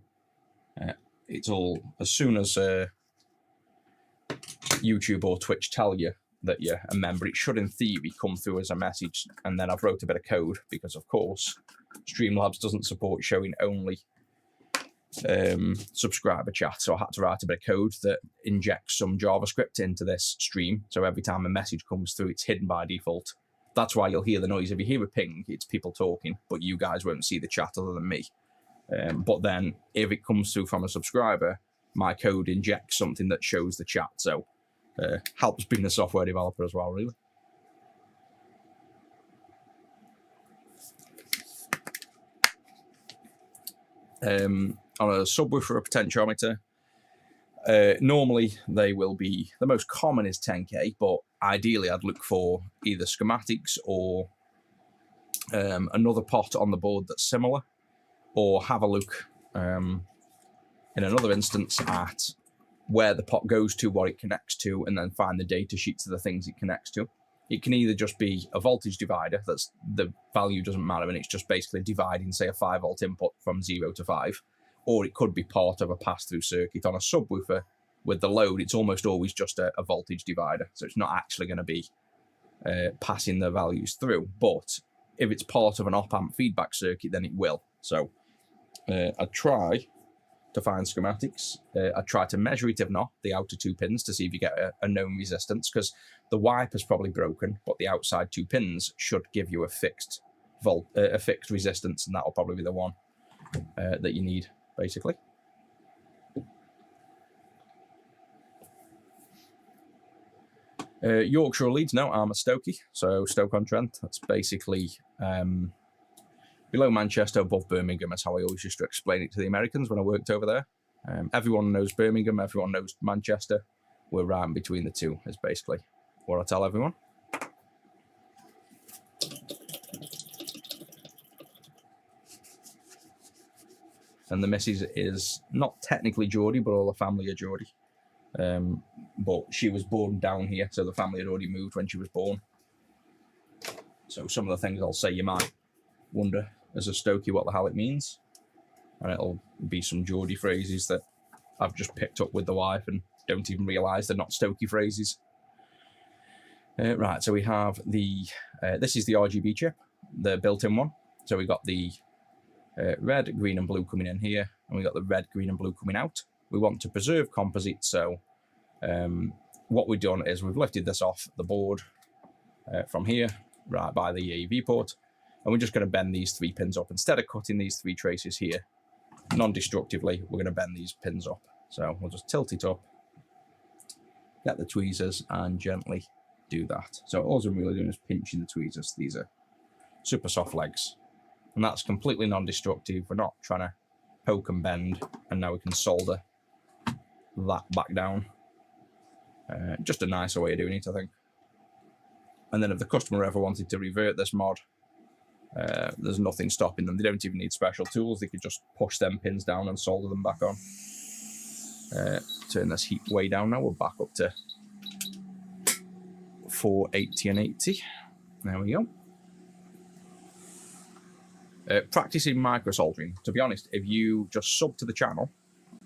It's all, as soon as YouTube or Twitch tell you that you're a member, it should in theory come through as a message. And then I've wrote a bit of code because, of course, Streamlabs doesn't support showing only subscriber chat. So I had to write a bit of code that injects some JavaScript into this stream. So every time a message comes through, it's hidden by default. That's why you'll hear the noise. If you hear a ping, it's people talking, but you guys won't see the chat other than me. But then if it comes through from a subscriber, my code injects something that shows the chat. So helps being a software developer as well, really. On a subwoofer or potentiometer, normally they will be, the most common is 10K, but ideally I'd look for either schematics or another pot on the board that's similar, or have a look in another instance at where the pot goes to, what it connects to, and then find the data sheets of the things it connects to. It can either just be a voltage divider, that's the value doesn't matter, and it's just basically dividing, say, a 5-volt input from 0 to 5, or it could be part of a pass-through circuit. On a subwoofer with the load, it's almost always just a voltage divider, so it's not actually going to be passing the values through. But if it's part of an op-amp feedback circuit, then it will. So I'd try to find schematics. I'd try to measure it, if not, the outer 2 pins to see if you get a known resistance, because the wiper's probably broken, but the outside 2 pins should give you a fixed resistance, and that'll probably be the one that you need, basically. Yorkshire or Leeds? No, I'm a Stokey, so Stoke-on-Trent. That's basically below Manchester, above Birmingham, is how I always used to explain it to the Americans when I worked over there. Everyone knows Birmingham, everyone knows Manchester. We're right in between the two, is basically what I tell everyone. And the missus is not technically Geordie, but all the family are Geordie. But she was born down here, so the family had already moved when she was born. So some of the things I'll say you might wonder as a Stokey what the hell it means. And it'll be some Geordie phrases that I've just picked up with the wife and don't even realise they're not Stokey phrases. Right, so we have the, this is the RGB chip, the built-in one. So we got the red, green and blue coming in here, and we got the red, green and blue coming out. We want to preserve composite, so what we've done is we've lifted this off the board from here, right by the AEV port, and we're just going to bend these 3 pins up. Instead of cutting these 3 traces here non-destructively, we're going to bend these pins up. So we'll just tilt it up, get the tweezers, and gently do that. So all I'm really doing is pinching the tweezers. These are super soft legs, and that's completely non-destructive. We're not trying to poke and bend, and now we can solder that back down. Just a nicer way of doing it, I think. And then if the customer ever wanted to revert this mod, there's nothing stopping them. They don't even need special tools. They could just push them pins down and solder them back on. Turn this heat way down now. We're back up to 480 and 80. There we go. Practicing micro soldering. To be honest, if you just sub to the channel,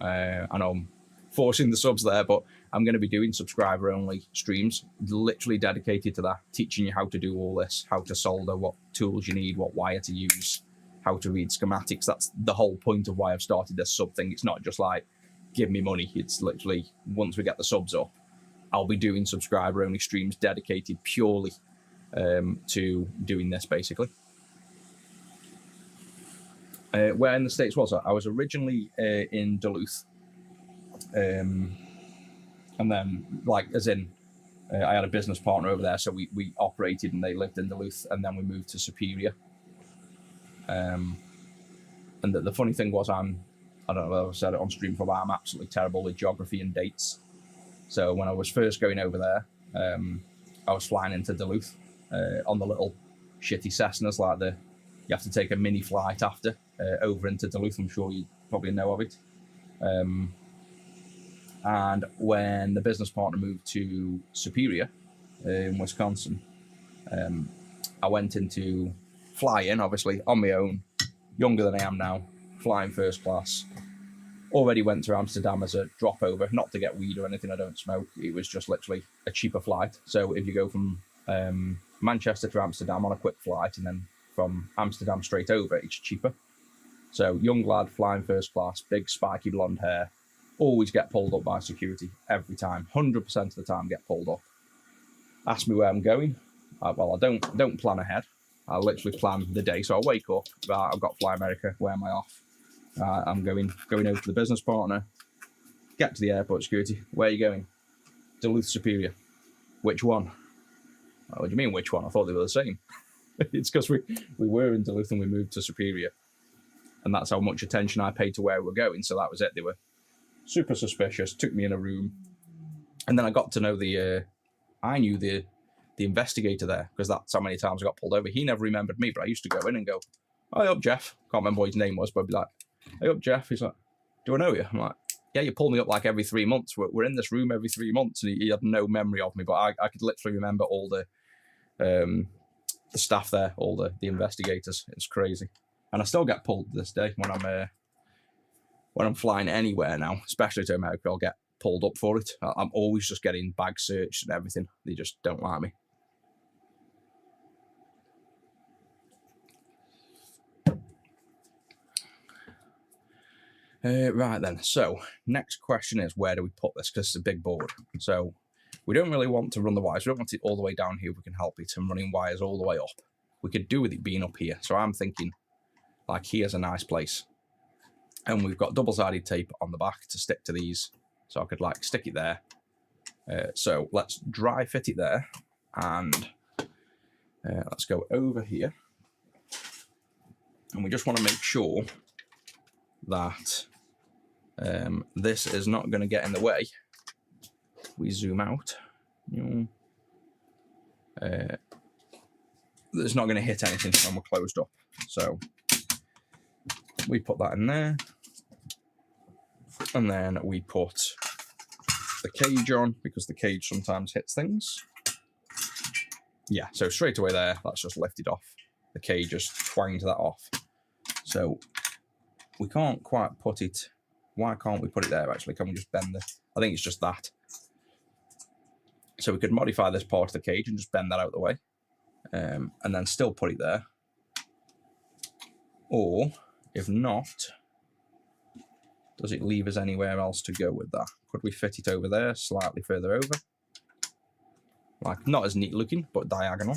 I know I'm forcing the subs there, but I'm going to be doing subscriber only streams, literally dedicated to that, teaching you how to do all this, how to solder, what tools you need, what wire to use, how to read schematics. That's the whole point of why I've started this sub thing. It's not just like, give me money. It's literally, once we get the subs up, I'll be doing subscriber only streams dedicated purely to doing this, basically. Where in the States was I? I was originally in Duluth. And then, like, as in, I had a business partner over there, so we operated and they lived in Duluth, and then we moved to Superior. And the funny thing was, I don't know if I've said it on stream before, but I'm absolutely terrible with geography and dates. So when I was first going over there, I was flying into Duluth on the little shitty Cessnas, like you have to take a mini flight after over into Duluth. I'm sure you probably know of it. And when the business partner moved to Superior in Wisconsin, I went into flying, obviously, on my own, younger than I am now, flying first class. Already went to Amsterdam as a drop over, not to get weed or anything, I don't smoke. It was just literally a cheaper flight. So if you go from Manchester to Amsterdam on a quick flight and then from Amsterdam straight over, it's cheaper. So young lad, flying first class, big spiky blonde hair, always get pulled up by security, every time, 100% of the time get pulled up. Ask me where I'm going. Well, I don't plan ahead. I literally plan the day. So I wake up, I've got Fly America, where am I off? I'm going over to the business partner, get to the airport security. Where are you going? Duluth Superior. Which one? What do you mean, which one? I thought they were the same. It's because we were in Duluth and we moved to Superior. And that's how much attention I paid to where we were going. So that was it. They were super suspicious, took me in a room. And then I got to know I knew the investigator there, because that's how many times I got pulled over. He never remembered me, but I used to go in and go, "Oh, hey up, Jeff." Can't remember what his name was, but I'd be like, "Hey up, Jeff." He's like, "Do I know you?" I'm like, "Yeah, you pull me up like every 3 months. We're in this room every 3 months." And he had no memory of me, but I could literally remember all the staff there, all the investigators. It's crazy. And I still get pulled to this day when I'm flying anywhere now, especially to America. I'll get pulled up for it. I'm always just getting bag searched and everything. They just don't like me. Right then, so next question is, where do we put this? Because it's a big board. So we don't really want to run the wires. We don't want it all the way down here if we can help it, and running wires all the way up. We could do with it being up here. So I'm thinking, like, here's a nice place. And we've got double-sided tape on the back to stick to these. So I could, like, stick it there. So let's dry fit it there. And let's go over here. And we just want to make sure that this is not going to get in the way. We zoom out. It's not going to hit anything when we're closed up. So we put that in there. And then we put the cage on, because the cage sometimes hits things. Yeah, so straight away there, that's just lifted off. The cage just twanged that off. So we can't quite put it. Why can't we put it there, actually? Can we just bend I think it's just that. So we could modify this part of the cage and just bend that out of the way. And then still put it there. Or, if not, does it leave us anywhere else to go with that? Could we fit it over there, slightly further over? Like, not as neat looking, but diagonal.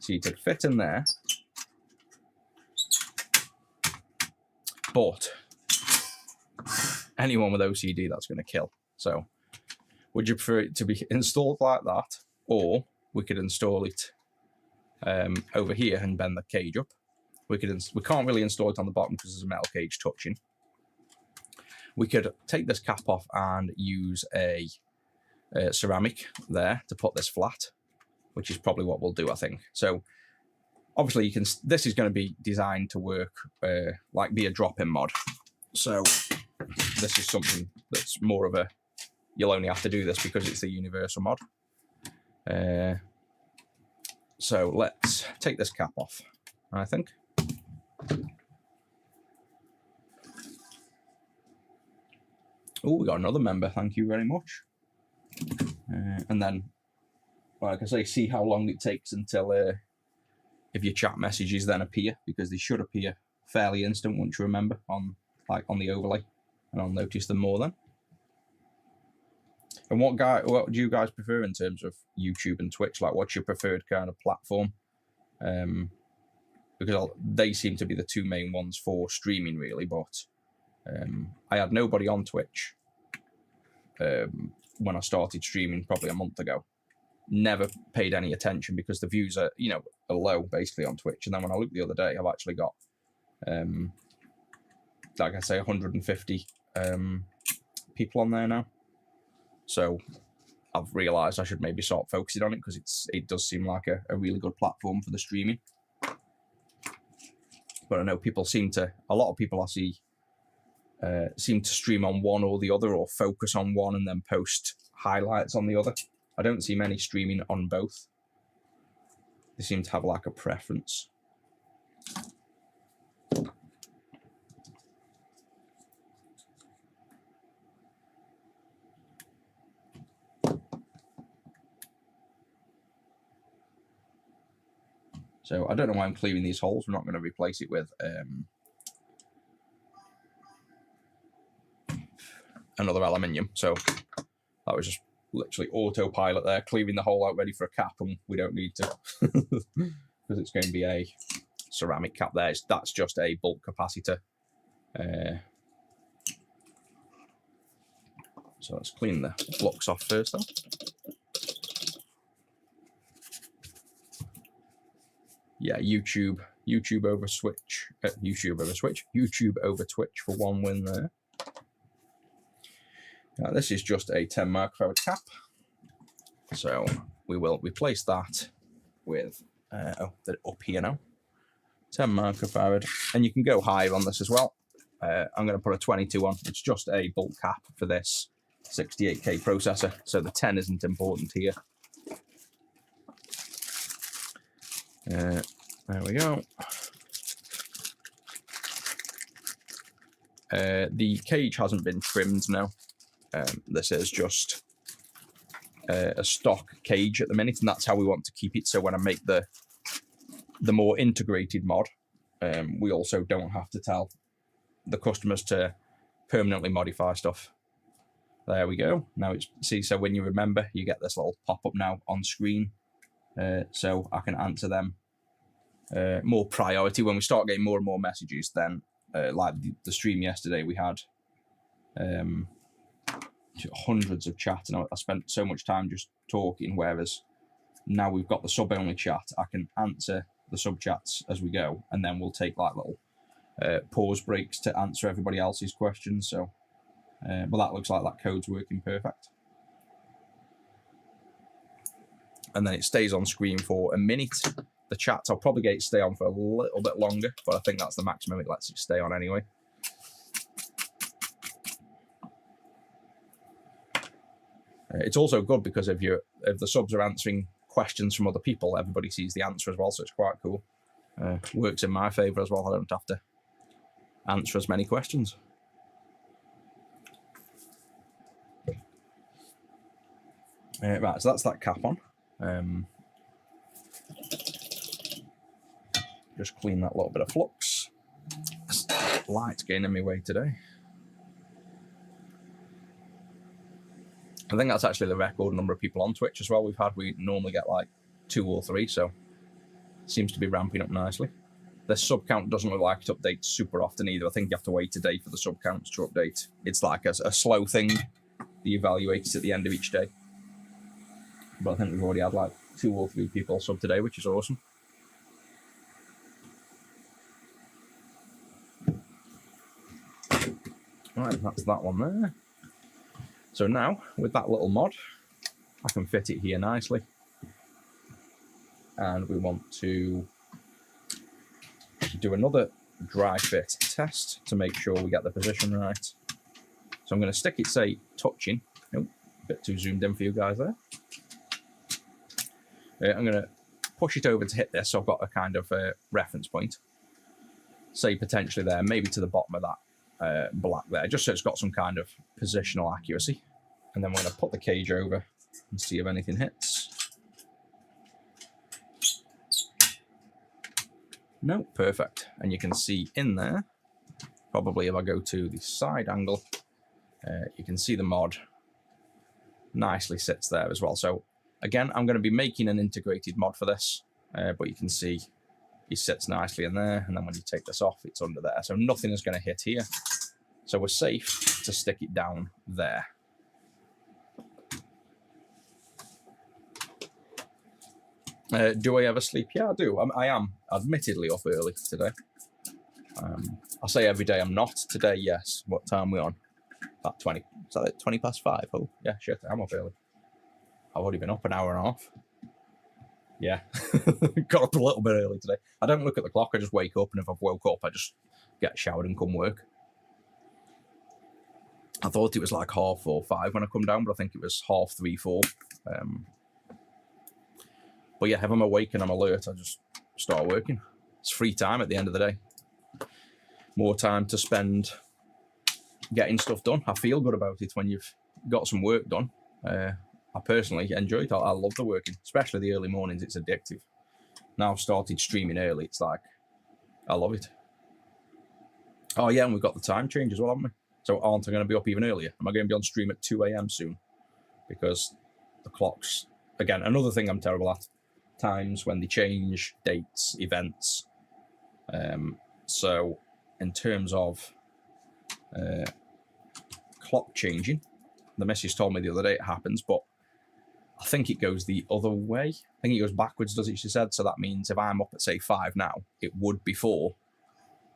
So you could fit in there. But anyone with OCD, that's going to kill. So would you prefer it to be installed like that, or we could install it over here and bend the cage up? We can't really install it on the bottom because there's a metal cage touching. We could take this cap off and use a ceramic there to put this flat, which is probably what we'll do, I think. So obviously this is going to be designed to work like be a drop-in mod. So this is something that's more of you'll only have to do this because it's the universal mod. So let's take this cap off, I think. Oh, we got another member. Thank you very much. And then, like I say, see how long it takes until if your chat messages then appear, because they should appear fairly instant once you remember on the overlay, and I'll notice them more then. And what do you guys prefer in terms of YouTube and Twitch? Like, what's your preferred kind of platform? because they seem to be the two main ones for streaming, really. But I had nobody on Twitch when I started streaming probably a month ago. Never paid any attention because the views are, you know, are low basically on Twitch. And then when I looked the other day, I've actually got, like I say, 150 people on there now. So I've realised I should maybe start focusing on it, because it does seem like a really good platform for the streaming. But I know people a lot of people I see seem to stream on one or the other, or focus on one and then post highlights on the other. I don't see many streaming on both. They seem to have like a preference. So I don't know why I'm clearing these holes. We're not going to replace it with another aluminium. So that was just literally autopilot there, clearing the hole out ready for a cap, and we don't need to, because it's going to be a ceramic cap there. That's just a bulk capacitor. So let's clean the flux off first though. Yeah, YouTube over Switch, YouTube over Twitch for one win there. Now, this is just a 10 microfarad cap, so we will replace that with up here now, 10 microfarad, and you can go higher on this as well. I'm going to put a 22 on. It's just a bulk cap for this 68K processor, so the 10 isn't important here. There we go. The cage hasn't been trimmed now. This is just a stock cage at the minute, and that's how we want to keep it. So when I make the more integrated mod, we also don't have to tell the customers to permanently modify stuff. There we go. Now it's, see, so when you remember, you get this little pop-up now on screen, so I can answer them more priority. When we start getting more and more messages, then like the stream yesterday, we had hundreds of chat, and I spent so much time just talking, whereas now we've got the sub-only chat, I can answer the sub-chats as we go, and then we'll take like little pause breaks to answer everybody else's questions. So but that looks like that code's working perfect, and then it stays on screen for a minute. The chats, I'll probably get it stay on for a little bit longer, but I think that's the maximum it lets it stay on anyway. It's also good because if the subs are answering questions from other people, everybody sees the answer as well, so it's quite cool. Works in my favour as well. I don't have to answer as many questions. Right, so that's that cap on. Just clean that little bit of flux. Light's getting in my way today. I think that's actually the record number of people on Twitch as well we normally get like 2 or 3, so it seems to be ramping up nicely. The sub count doesn't look like it updates super often either. I think you have to wait a day for the sub counts to update. It's like a slow thing that you evaluate at the end of each day. But I think we've already had like 2 or 3 people sub today, which is awesome. Right, that's that one there. So now, with that little mod, I can fit it here nicely. And we want to do another dry fit test to make sure we get the position right. So I'm going to stick it, say, touching. Nope, a bit too zoomed in for you guys there. I'm going to push it over to hit this, so I've got a kind of reference point. Say potentially there, maybe to the bottom of that black there, just so it's got some kind of positional accuracy. And then we're going to put the cage over and see if anything hits. No, perfect. And you can see in there, probably if I go to the side angle, you can see the mod nicely sits there as well. So again, I'm going to be making an integrated mod for this, but you can see He sits nicely in there, and then when you take this off, it's under there. So nothing is going to hit here. So we're safe to stick it down there. Do I ever sleep? Yeah, I do. I am admittedly up early today. I say every day I'm not. Today, yes. What time are we on? About 20. Is that it? 20 past 5? Oh, yeah, shit. I'm up early. I've already been up an hour and a half. Yeah. Got up a little bit early today. I don't look at the clock. I just wake up, and if I've woke up, I just get showered and come work. I thought it was like 4:30 when I come down, but I think it was 3:30, 4. But yeah, if I'm awake and I'm alert, I just start working. It's free time at the end of the day. More time to spend getting stuff done. I feel good about it when you've got some work done. I personally enjoy it. I love the working, especially the early mornings. It's addictive. Now I've started streaming early. It's like, I love it. Oh yeah, and we've got the time change as well, haven't we? So aren't I going to be up even earlier? Am I going to be on stream at 2 a.m. soon? Because the clocks, again, another thing I'm terrible at, times when they change dates, events. So in terms of clock changing, the missus told me the other day it happens, but I think it goes the other way. I think it goes backwards, does it? She said. So that means if I'm up at, say, 5 now, it would be 4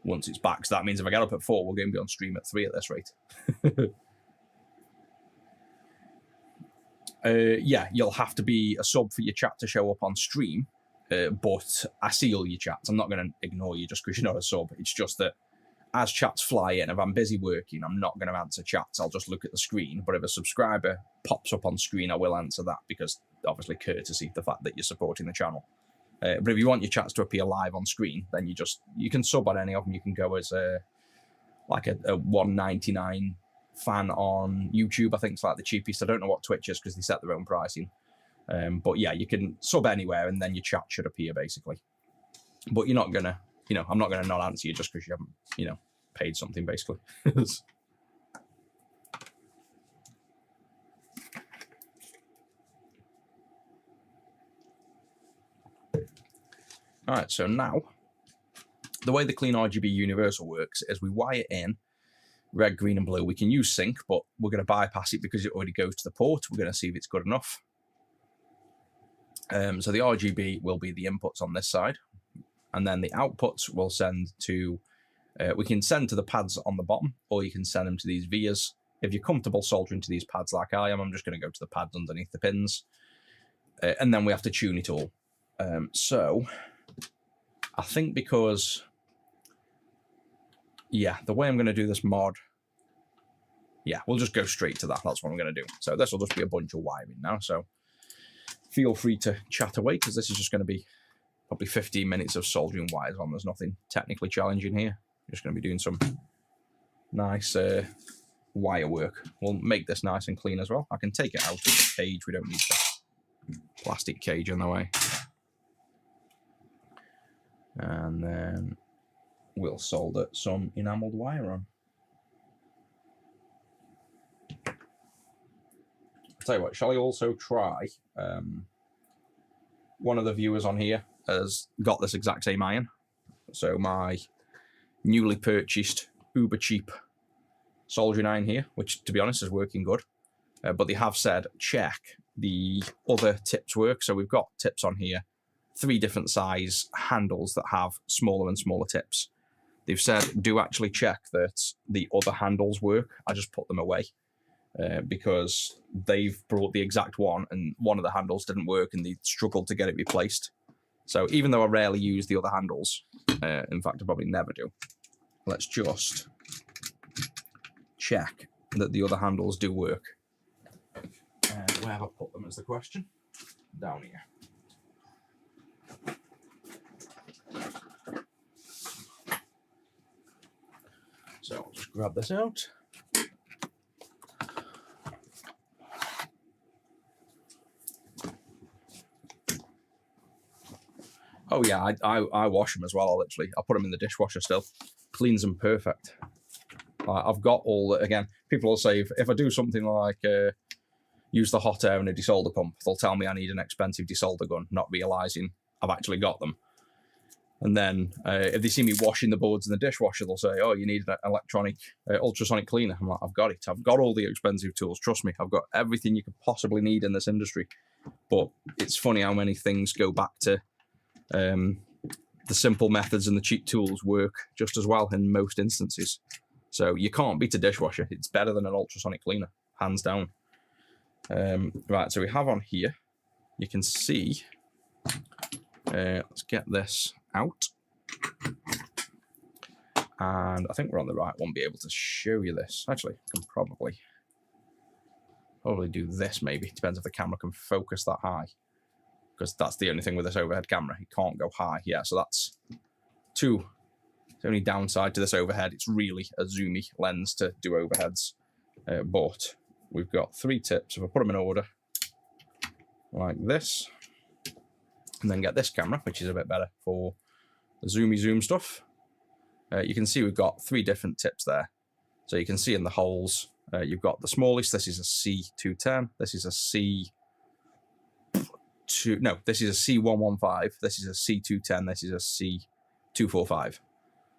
once it's back. So that means if I get up at 4, we're going to be on stream at 3 at this rate. Yeah, you'll have to be a sub for your chat to show up on stream, but I see all your chats. I'm not going to ignore you just because you're not a sub. It's just that as chats fly in, if I'm busy working, I'm not going to answer chats. I'll just look at the screen. But if a subscriber pops up on screen, I will answer that because obviously courtesy, the fact that you're supporting the channel. But if you want your chats to appear live on screen, then you can sub on any of them. You can go as like a $1.99 fan on YouTube. I think it's like the cheapest. I don't know what Twitch is because they set their own pricing. But yeah, you can sub anywhere and then your chat should appear basically. But you're not gonna, I'm not gonna not answer you just because you haven't, paid something basically. All right, so now the way the CleanRGB Universal works is we wire in red, green, and blue. We can use sync, but we're going to bypass it because it already goes to the port. We're going to see if it's good enough. So the RGB will be the inputs on this side, and then the outputs will send to, we can send to the pads on the bottom, or you can send them to these vias. If you're comfortable soldering to these pads like I am, I'm just going to go to the pads underneath the pins, and then we have to tune it all. So I think because, yeah, the way I'm going to do this mod, yeah, we'll just go straight to that. That's what I'm going to do. So this will just be a bunch of wiring now. So feel free to chat away because this is just going to be probably 15 minutes of soldering wires on. There's nothing technically challenging here. I'm just going to be doing some nice wire work. We'll make this nice and clean as well. I can take it out of the cage. We don't need the plastic cage in the way. And then we'll solder some enameled wire on. I'll tell you what, shall I also try, one of the viewers on here has got this exact same iron. So my newly purchased uber cheap soldering iron here, which to be honest is working good. But they have said check the other tips work. So we've got tips on here, 3 different size handles that have smaller and smaller tips. They've said do actually check that the other handles work. I just put them away because they've brought the exact one and one of the handles didn't work and they struggled to get it replaced. So even though I rarely use the other handles, in fact I probably never do, let's just check that the other handles do work. Where have I put them is the question? Down here. So I'll just grab this out. Oh yeah, I wash them as well. I put them in the dishwasher still. Cleans them perfect. I've got all the, again, people will say if I do something like use the hot air and a desolder pump, they'll tell me I need an expensive desolder gun, not realising I've actually got them. And then if they see me washing the boards in the dishwasher, they'll say, oh, you need an electronic ultrasonic cleaner. I'm like, I've got it. I've got all the expensive tools. Trust me, I've got everything you could possibly need in this industry. But it's funny how many things go back to the simple methods, and the cheap tools work just as well in most instances. So you can't beat a dishwasher. It's better than an ultrasonic cleaner, hands down. Right, so we have on here, you can see, let's get this out. And I think we're on the right one, be able to show you this. Actually, I can probably do this maybe. Depends if the camera can focus that high, because that's the only thing with this overhead camera. It can't go high. Yeah, so that's the only downside to this overhead. It's really a zoomy lens to do overheads. But we've got 3 tips. If I put them in order like this, and then get this camera, which is a bit better for the zoomy zoom stuff, you can see we've got 3 different tips there. So you can see in the holes, you've got the smallest. This is a C210. This is a this is a C115. This is a C210. This is a C245.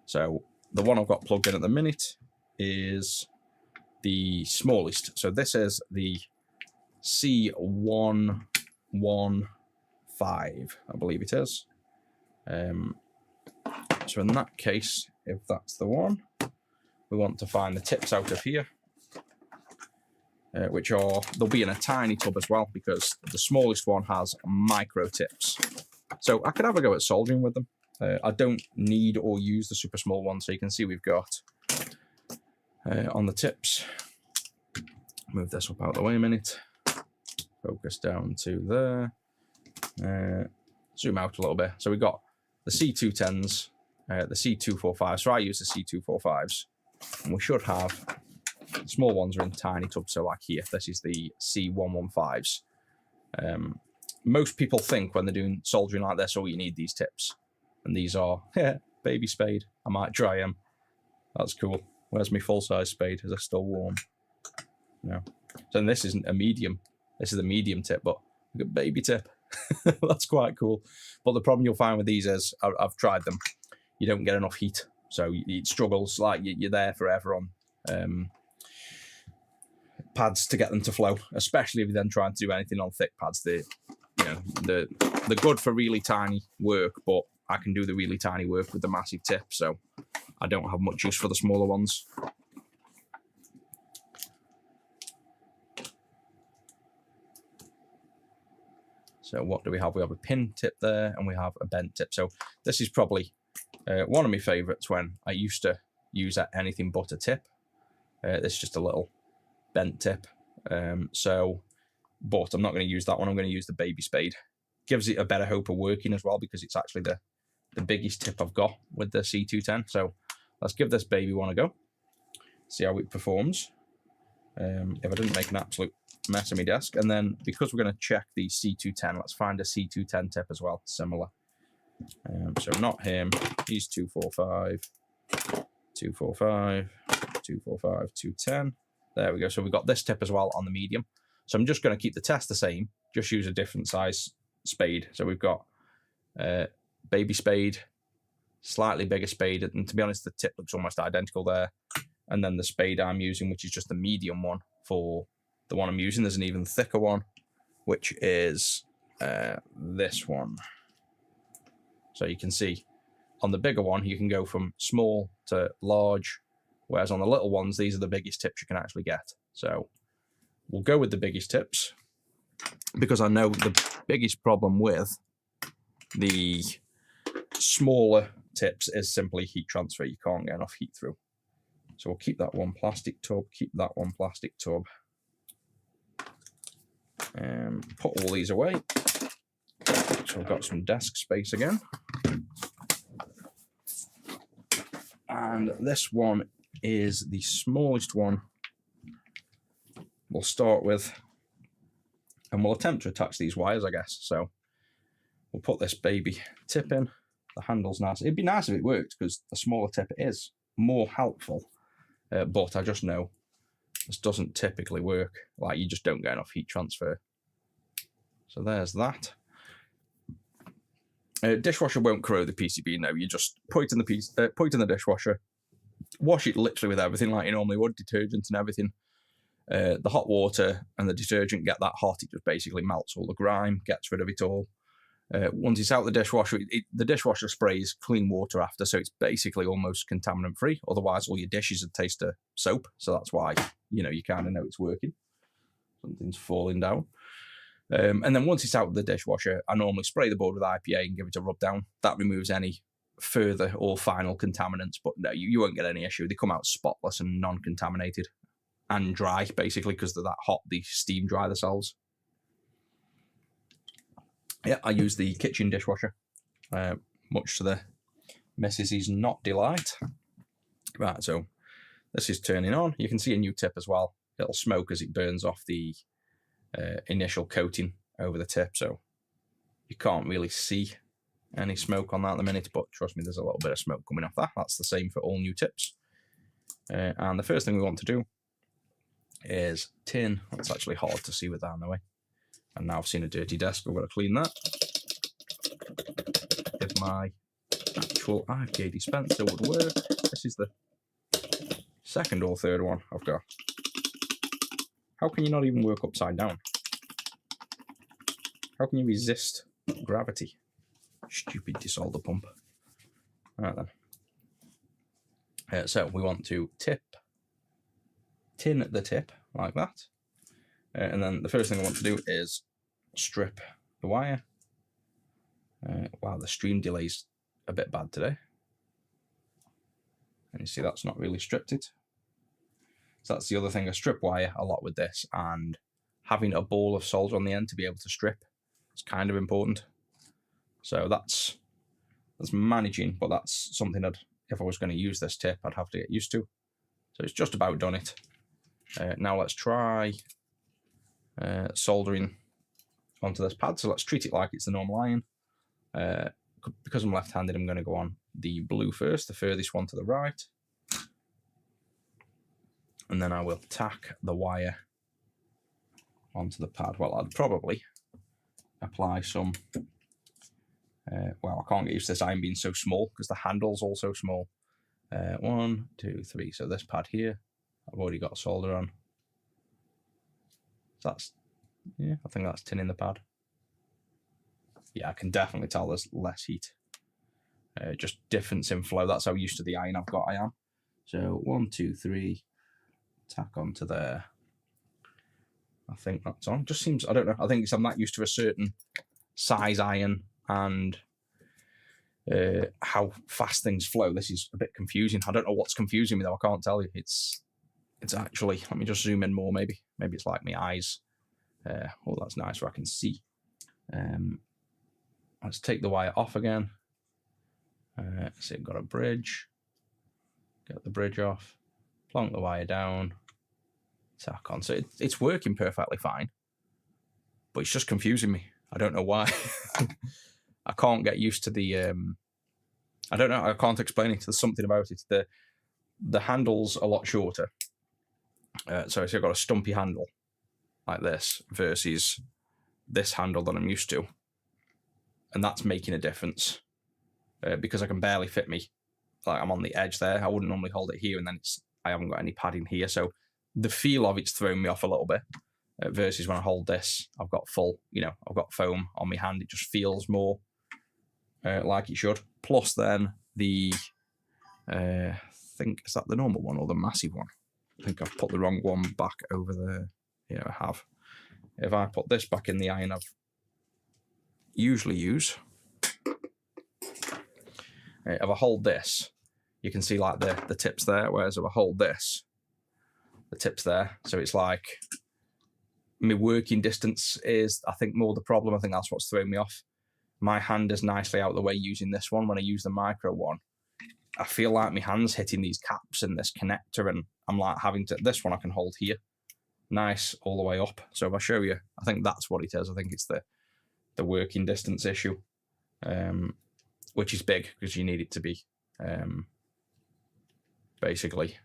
So the one I've got plugged in at the minute is the smallest. So this is the C115, I believe it is. So in that case, if that's the one, we want to find the tips out of here, which they'll be in a tiny tub as well, because the smallest one has micro tips. So I could have a go at soldering with them. I don't need or use the super small one. So you can see we've got on the tips, move this up out of the way a minute, focus down to there, zoom out a little bit. So we've got the C210s, the C245s. So I use the C245s, and we should have small ones are in tiny tubs. So like here, this is the C115s. Most people think when they're doing soldering like this, oh, you need these tips. And these are, baby spade. I might try them. That's cool. Where's my full-size spade? Is it still warm? No. So this isn't a medium. This is a medium tip, but we've got baby tip. That's quite cool. But the problem you'll find with these is, I've tried them, you don't get enough heat. So it struggles, like you're there forever on pads to get them to flow, especially if you're then trying to do anything on thick pads. They're good for really tiny work, but I can do the really tiny work with the massive tip, so I don't have much use for the smaller ones. So what do we have? We have a pin tip there, and we have a bent tip. So this is probably one of my favourites when I used to use anything but a tip. This is just a little bent tip. But I'm not going to use that one. I'm going to use the baby spade. Gives it a better hope of working as well, because it's actually the biggest tip I've got with the C210. So let's give this baby one a go, see how it performs. If I didn't make an absolute mess of my desk. And then because we're going to check the C210, let's find a C210 tip as well, similar. So not him, he's 245, 245, 245, 210. There we go. So we've got this tip as well on the medium. So I'm just going to keep the test the same, just use a different size spade. So we've got baby spade, slightly bigger spade, and to be honest, the tip looks almost identical there. And then the spade I'm using, which is just the medium one for the one I'm using. There's an even thicker one, which is this one. So you can see on the bigger one, you can go from small to large, whereas on the little ones, these are the biggest tips you can actually get. So we'll go with the biggest tips, because I know the biggest problem with the smaller tips is simply heat transfer. You can't get enough heat through. So we'll keep that one plastic tub, keep that one plastic tub. Put all these away. So I've got some desk space again. And this one is the smallest one we'll start with. And we'll attempt to attach these wires, I guess. So we'll put this baby tip in. The handle's nice. It'd be nice if it worked, because the smaller tip is more helpful. But I just know this doesn't typically work. Like, you just don't get enough heat transfer. So there's that. Dishwasher won't corrode the PCB. No, you just put it in the dishwasher, wash it literally with everything like you normally would, detergent and everything. The hot water and the detergent get that hot, it just basically melts all the grime, gets rid of it all. Once it's out the dishwasher, the dishwasher sprays clean water after, so it's basically almost contaminant free. Otherwise, all your dishes would taste of soap. So that's why you kind of know it's working. Something's falling down. And then once it's out of the dishwasher, I normally spray the board with IPA and give it a rub down. That removes any further or final contaminants. But no, you won't get any issue. They come out spotless and non-contaminated and dry, basically, because they're that hot. They steam dry themselves. Yeah, I use the kitchen dishwasher, much to the missus's not delight. Right, so this is turning on. You can see a new tip as well. It'll smoke as it burns off the initial coating over the tip, so you can't really see any smoke on that at the minute, but trust me, there's a little bit of smoke coming off that. That's the same for all new tips. And the first thing we want to do is tin. That's actually hard to see with that in the way. And now I've seen a dirty desk, I've got to clean that. If my actual IPA dispenser would work. This is the second or third one I've got. How can you not even work upside down? How can you resist gravity? Stupid desolder pump. All right then. So we want to tin the tip like that. And then the first thing I want to do is strip the wire. Wow, the stream delay's a bit bad today. And you see that's not really stripped it. So that's the other thing, I strip wire a lot with this, and having a ball of solder on the end to be able to strip is kind of important. So that's managing, but that's something that if I was going to use this tip, I'd have to get used to. So it's just about done it. Now let's try soldering onto this pad. So let's treat it like it's the normal iron. Because I'm left-handed, I'm going to go on the blue first, the furthest one to the right. And then I will tack the wire onto the pad. Well, I'd probably apply some... well, I can't get used to this iron being so small because the handle's also small. 1, 2, 3. So this pad here, I've already got solder on. So that's, yeah, I think that's tin in the pad. Yeah, I can definitely tell there's less heat. Just difference in flow. That's how used to the iron I've got I am. So 1, 2, 3, tack onto there. I think that's on. Just seems, I don't know. I think I'm not used to a certain size iron and how fast things flow. This is a bit confusing. I don't know what's confusing me though. I can't tell you. It's actually, let me just zoom in more maybe. Maybe it's like my eyes. Oh, that's nice where I can see. Let's take the wire off again. So I've got a bridge. Get the bridge off. Plonk the wire down. Tack on. So it's working perfectly fine. But it's just confusing me. I don't know why. I can't get used to the... I don't know. I can't explain it. There's something about it. The handle's a lot shorter. So I've got a stumpy handle like this versus this handle that I'm used to. And that's making a difference because I can barely fit me. Like I'm on the edge there. I wouldn't normally hold it here, and then I haven't got any padding here. So the feel of it's thrown me off a little bit versus when I hold this, I've got full, I've got foam on my hand. It just feels more like it should. Plus then the, I think, is that the normal one or the massive one? I think I've put the wrong one back over there. Yeah, I have. If I put this back in the iron I've usually use, if I hold this, you can see like the tips there, whereas if I hold this, the tips there. So it's like my working distance is, I think, more the problem. I think that's what's throwing me off. My hand is nicely out of the way using this one. When I use the micro one, I feel like my hand's hitting these caps and this connector, and I'm like having to, this one I can hold here, nice all the way up. So if I show you, I think that's what it is. I think it's the working distance issue, which is big because you need it to be basically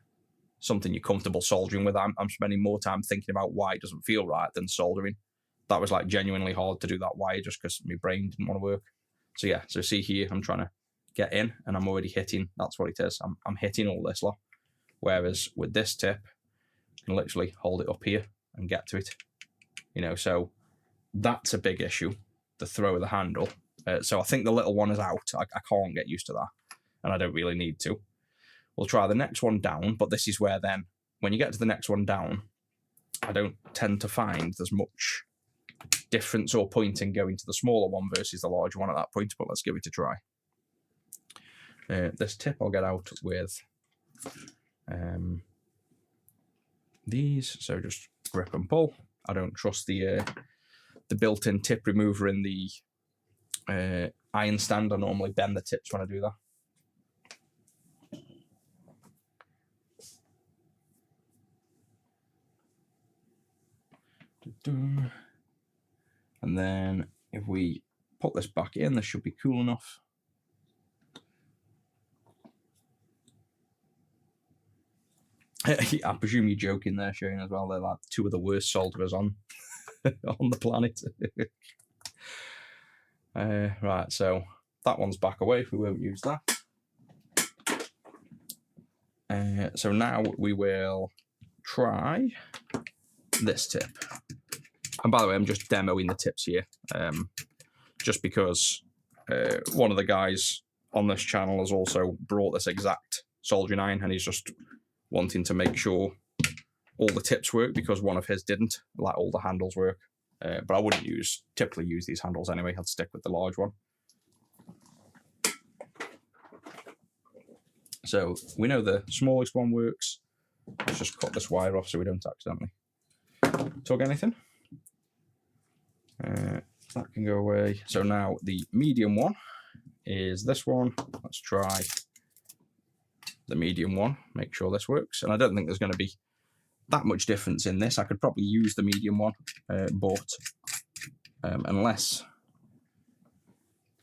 something you're comfortable soldering with. I'm spending more time thinking about why it doesn't feel right than soldering. That was like genuinely hard to do that wire just because my brain didn't want to work. So yeah, so see here, I'm trying to get in and I'm already hitting, that's what it is. I'm hitting all this lot. Whereas with this tip, you can literally hold it up here and get to it. You know, so that's a big issue, the throw of the handle. So I think the little one is out. I can't get used to that, and I don't really need to. We'll try the next one down, but this is where then, when you get to the next one down, I don't tend to find there's much difference or point in going to the smaller one versus the larger one at that point, but let's give it a try. This tip I'll get out with these, so just grip and pull. I don't trust the built-in tip remover in the iron stand. I normally bend the tips when I do that. And then if we put this back in, this should be cool enough. I presume you're joking there, Shane, as well. They're like two of the worst solderers on on the planet. Right, so that one's back away. We won't use that. So now we will try this tip. And by the way, I'm just demoing the tips here, just because one of the guys on this channel has also brought this exact soldering iron, and he's just wanting to make sure all the tips work because one of his didn't, like all the handles work. But I wouldn't typically use these handles anyway. I'd stick with the large one. So we know the smallest one works. Let's just cut this wire off so we don't accidentally tug anything. That can go away. So now the medium one is this one. Let's try the medium one, make sure this works. And I don't think there's going to be that much difference in this. I could probably use the medium one, but unless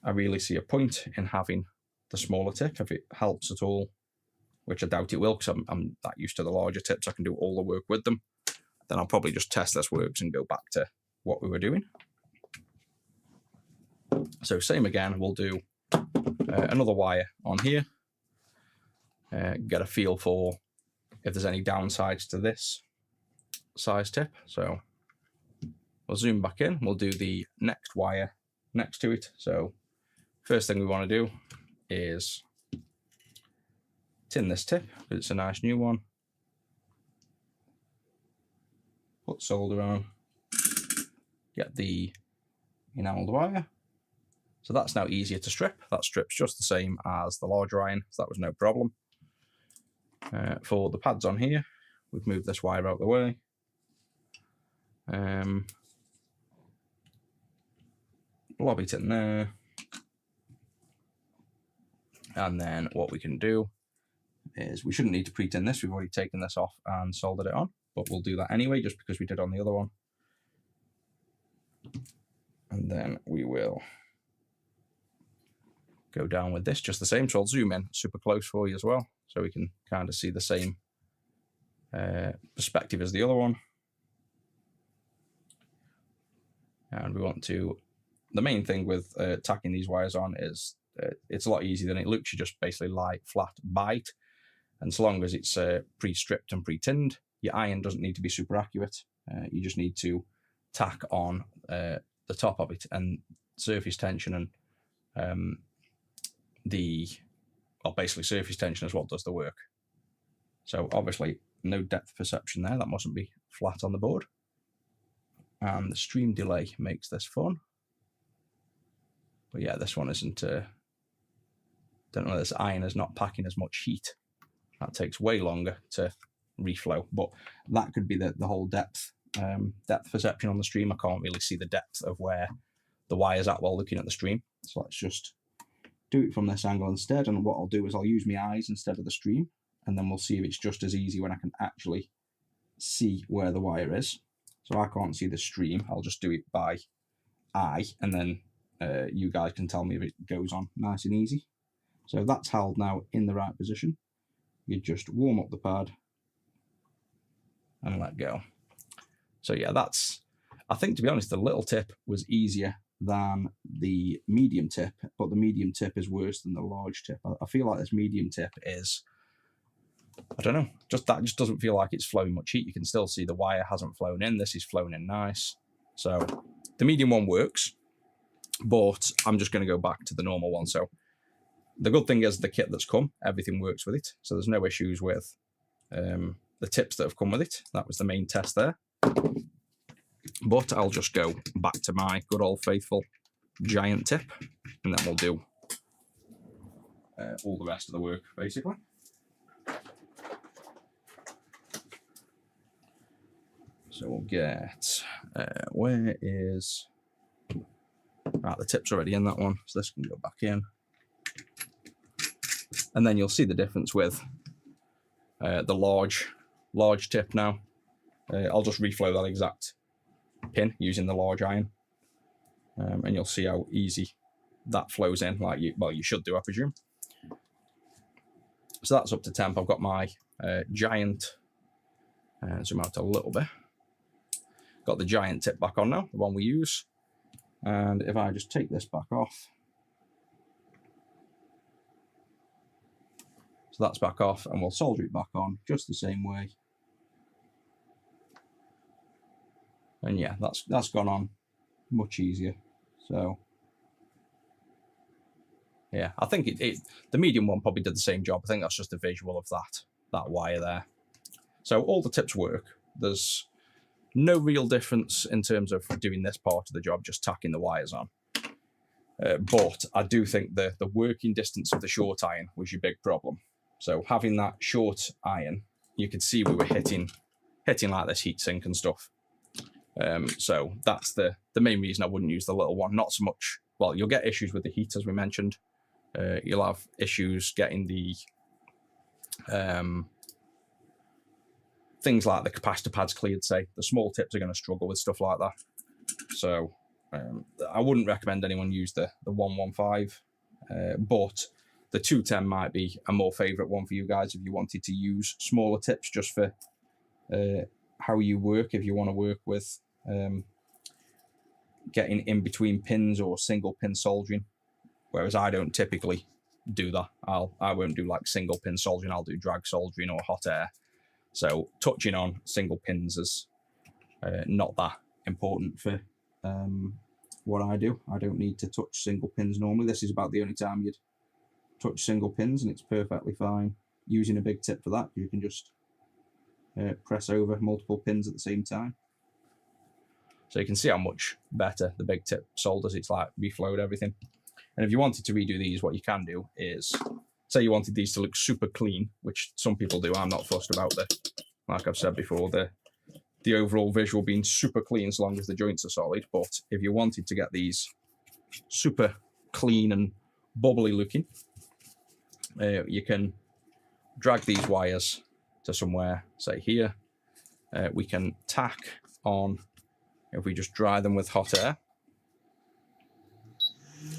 I really see a point in having the smaller tip, if it helps at all, which I doubt it will because I'm that used to the larger tips, I can do all the work with them, then I'll probably just test this works and go back to what we were doing. So same again, we'll do another wire on here, get a feel for if there's any downsides to this size tip. So we'll zoom back in, we'll do the next wire next to it. So first thing we want to do is tin this tip, because it's a nice new one. Put solder on, get the enameled wire. So that's now easier to strip. That strips just the same as the larger iron, so that was no problem. For the pads on here, we've moved this wire out of the way. Lob it in there. And then what we can do is, we shouldn't need to pre-tin this, we've already taken this off and soldered it on, but we'll do that anyway, just because we did on the other one. And then we will go down with this just the same. So I'll zoom in super close for you as well, so we can kind of see the same perspective as the other one. And we want to, the main thing with tacking these wires on is it's a lot easier than it looks. You just basically lie flat by it, and so long as it's pre-stripped and pre-tinned, your iron doesn't need to be super accurate. You just need to tack on the top of it, and surface tension and basically surface tension is what does the work. So obviously no depth perception there, that mustn't be flat on the board. And the stream delay makes this fun. But yeah, this one isn't, don't know, this iron is not packing as much heat. That takes way longer to reflow, but that could be the whole depth perception on the stream. I can't really see the depth of where the wire's at while looking at the stream. So let's just do it from this angle instead, and what I'll do is I'll use my eyes instead of the stream, and then we'll see if it's just as easy when I can actually see where the wire is. So I can't see the stream, I'll just do it by eye, and then you guys can tell me if it goes on nice and easy. So that's held now in the right position. You just warm up the pad and let go. So yeah, that's, I think, to be honest, the little tip was easier than the medium tip, but the medium tip is worse than the large tip. I feel like this medium tip is, I don't know, that just doesn't feel like it's flowing much heat. You can still see the wire hasn't flown in. This is flown in nice. So the medium one works, but I'm just going to go back to the normal one. So the good thing is the kit that's come, everything works with it. So there's no issues with the tips that have come with it. That was the main test there. But I'll just go back to my good old faithful giant tip, and then we'll do all the rest of the work, basically. So we'll get, where is, right, the tip's already in that one, so this can go back in. And then you'll see the difference with the large tip now. I'll just reflow that exact pin using the large iron, and you'll see how easy that flows in, like you should do, I presume. So that's up to temp. I've got my giant, zoom out a little bit. Got the giant tip back on now, the one we use. And if I just take this back off, so that's back off, and we'll solder it back on just the same way. And yeah, that's gone on much easier. So yeah, I think the medium one probably did the same job. I think that's just a visual of that wire there. So all the tips work. There's no real difference in terms of doing this part of the job, just tacking the wires on. But I do think the working distance of the short iron was your big problem. So having that short iron, you could see we were hitting like this heatsink and stuff. So that's the main reason I wouldn't use the little one. Not so much, well, you'll get issues with the heat, as we mentioned. You'll have issues getting the things like the capacitor pads cleared, say. The small tips are going to struggle with stuff like that. So I wouldn't recommend anyone use the 115, but the 210 might be a more favourite one for you guys if you wanted to use smaller tips just for how you work, if you want to work with getting in between pins or single pin soldering, whereas I don't typically do that. I won't do like single pin soldering. I'll do drag soldering or hot air. So touching on single pins is not that important for what I do. I don't need to touch single pins normally. This is about the only time you'd touch single pins, and it's perfectly fine using a big tip for that. You can just press over multiple pins at the same time. So you can see how much better the big tip solders. It's like reflowed everything. And if you wanted to redo these, what you can do is, say you wanted these to look super clean, which some people do. I'm not fussed about like I've said before, the overall visual being super clean as long as the joints are solid. But if you wanted to get these super clean and bubbly looking, you can drag these wires to somewhere, say here. We can tack on, if we just dry them with hot air,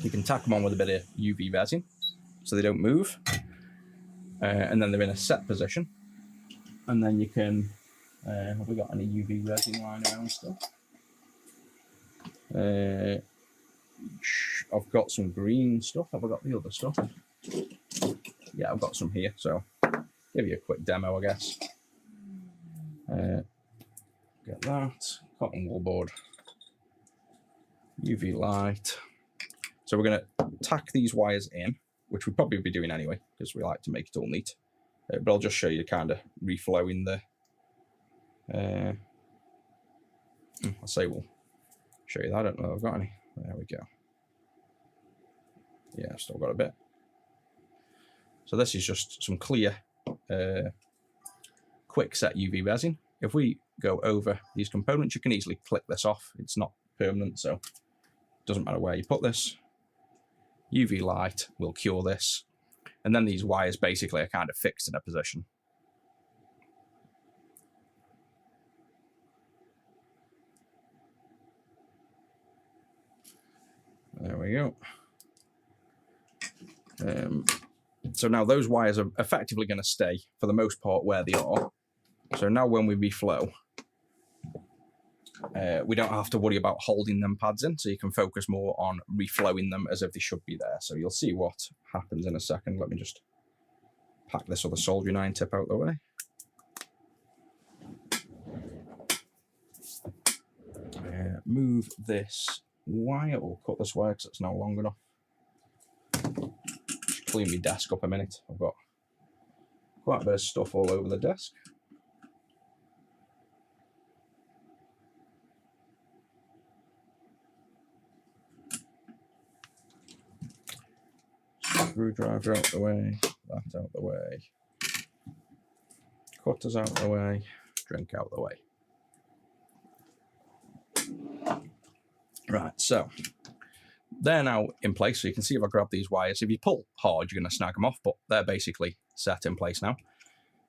you can tack them on with a bit of UV resin so they don't move, and then they're in a set position. And then you can, have we got any UV resin lying around still? I've got some green stuff. Have I got the other stuff? Yeah, I've got some here, so give you a quick demo, I guess. Get that, cotton wool board, UV light. So we're going to tack these wires in, which we'd probably be doing anyway, because we like to make it all neat. But I'll just show you kind of reflowing the... I'll say we'll show you that. I don't know if I've got any. There we go. Yeah, I've still got a bit. So this is just some clear, quick set UV resin. If we go over these components, you can easily click this off. It's not permanent, so it doesn't matter where you put this. UV light will cure this. And then these wires basically are kind of fixed in a position. There we go. So now those wires are effectively going to stay, for the most part, where they are. So now when we reflow, we don't have to worry about holding them pads in, so you can focus more on reflowing them as if they should be there. So you'll see what happens in a second. Let me just pack this other soldering iron tip out of the way. Move this wire, or cut this wire because it's no long enough. Just clean my desk up a minute. I've got quite a bit of stuff all over the desk. Screwdriver out the way, that out the way, cutters out the way, drink out the way. Right, so they're now in place. So you can see if I grab these wires, if you pull hard, you're going to snag them off, but they're basically set in place now.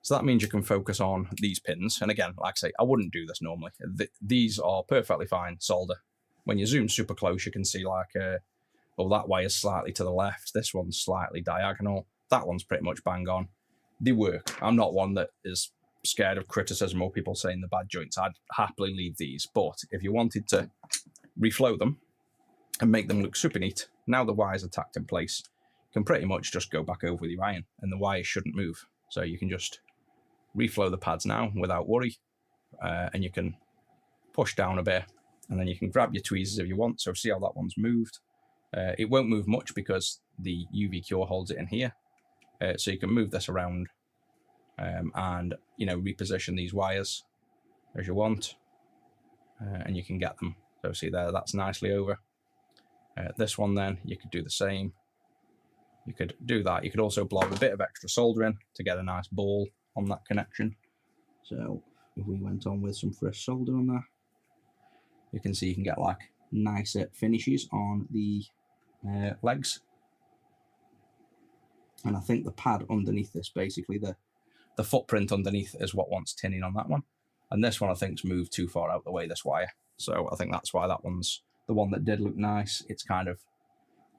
So that means you can focus on these pins. And again, like I say, I wouldn't do this normally. These are perfectly fine solder. When you zoom super close, you can see like, oh, that wire's slightly to the left. This one's slightly diagonal. That one's pretty much bang on. They work. I'm not one that is scared of criticism or people saying the bad joints. I'd happily leave these. But if you wanted to reflow them and make them look super neat, now the wires are tacked in place, you can pretty much just go back over with your iron and the wires shouldn't move. So you can just reflow the pads now without worry, and you can push down a bit and then you can grab your tweezers if you want. So see how that one's moved. It won't move much because the UV cure holds it in here. So you can move this around and, you know, reposition these wires as you want, and you can get them. So see there, that's nicely over. This one then, you could do the same. You could do that. You could also blob a bit of extra solder in to get a nice ball on that connection. So if we went on with some fresh solder on there, you can see you can get like nicer finishes on the legs. And I think the pad underneath this, basically the footprint underneath, is what wants tinning on that one. And this one I think's moved too far out the way, this wire. So I think that's why that one's the one that did look nice. It's kind of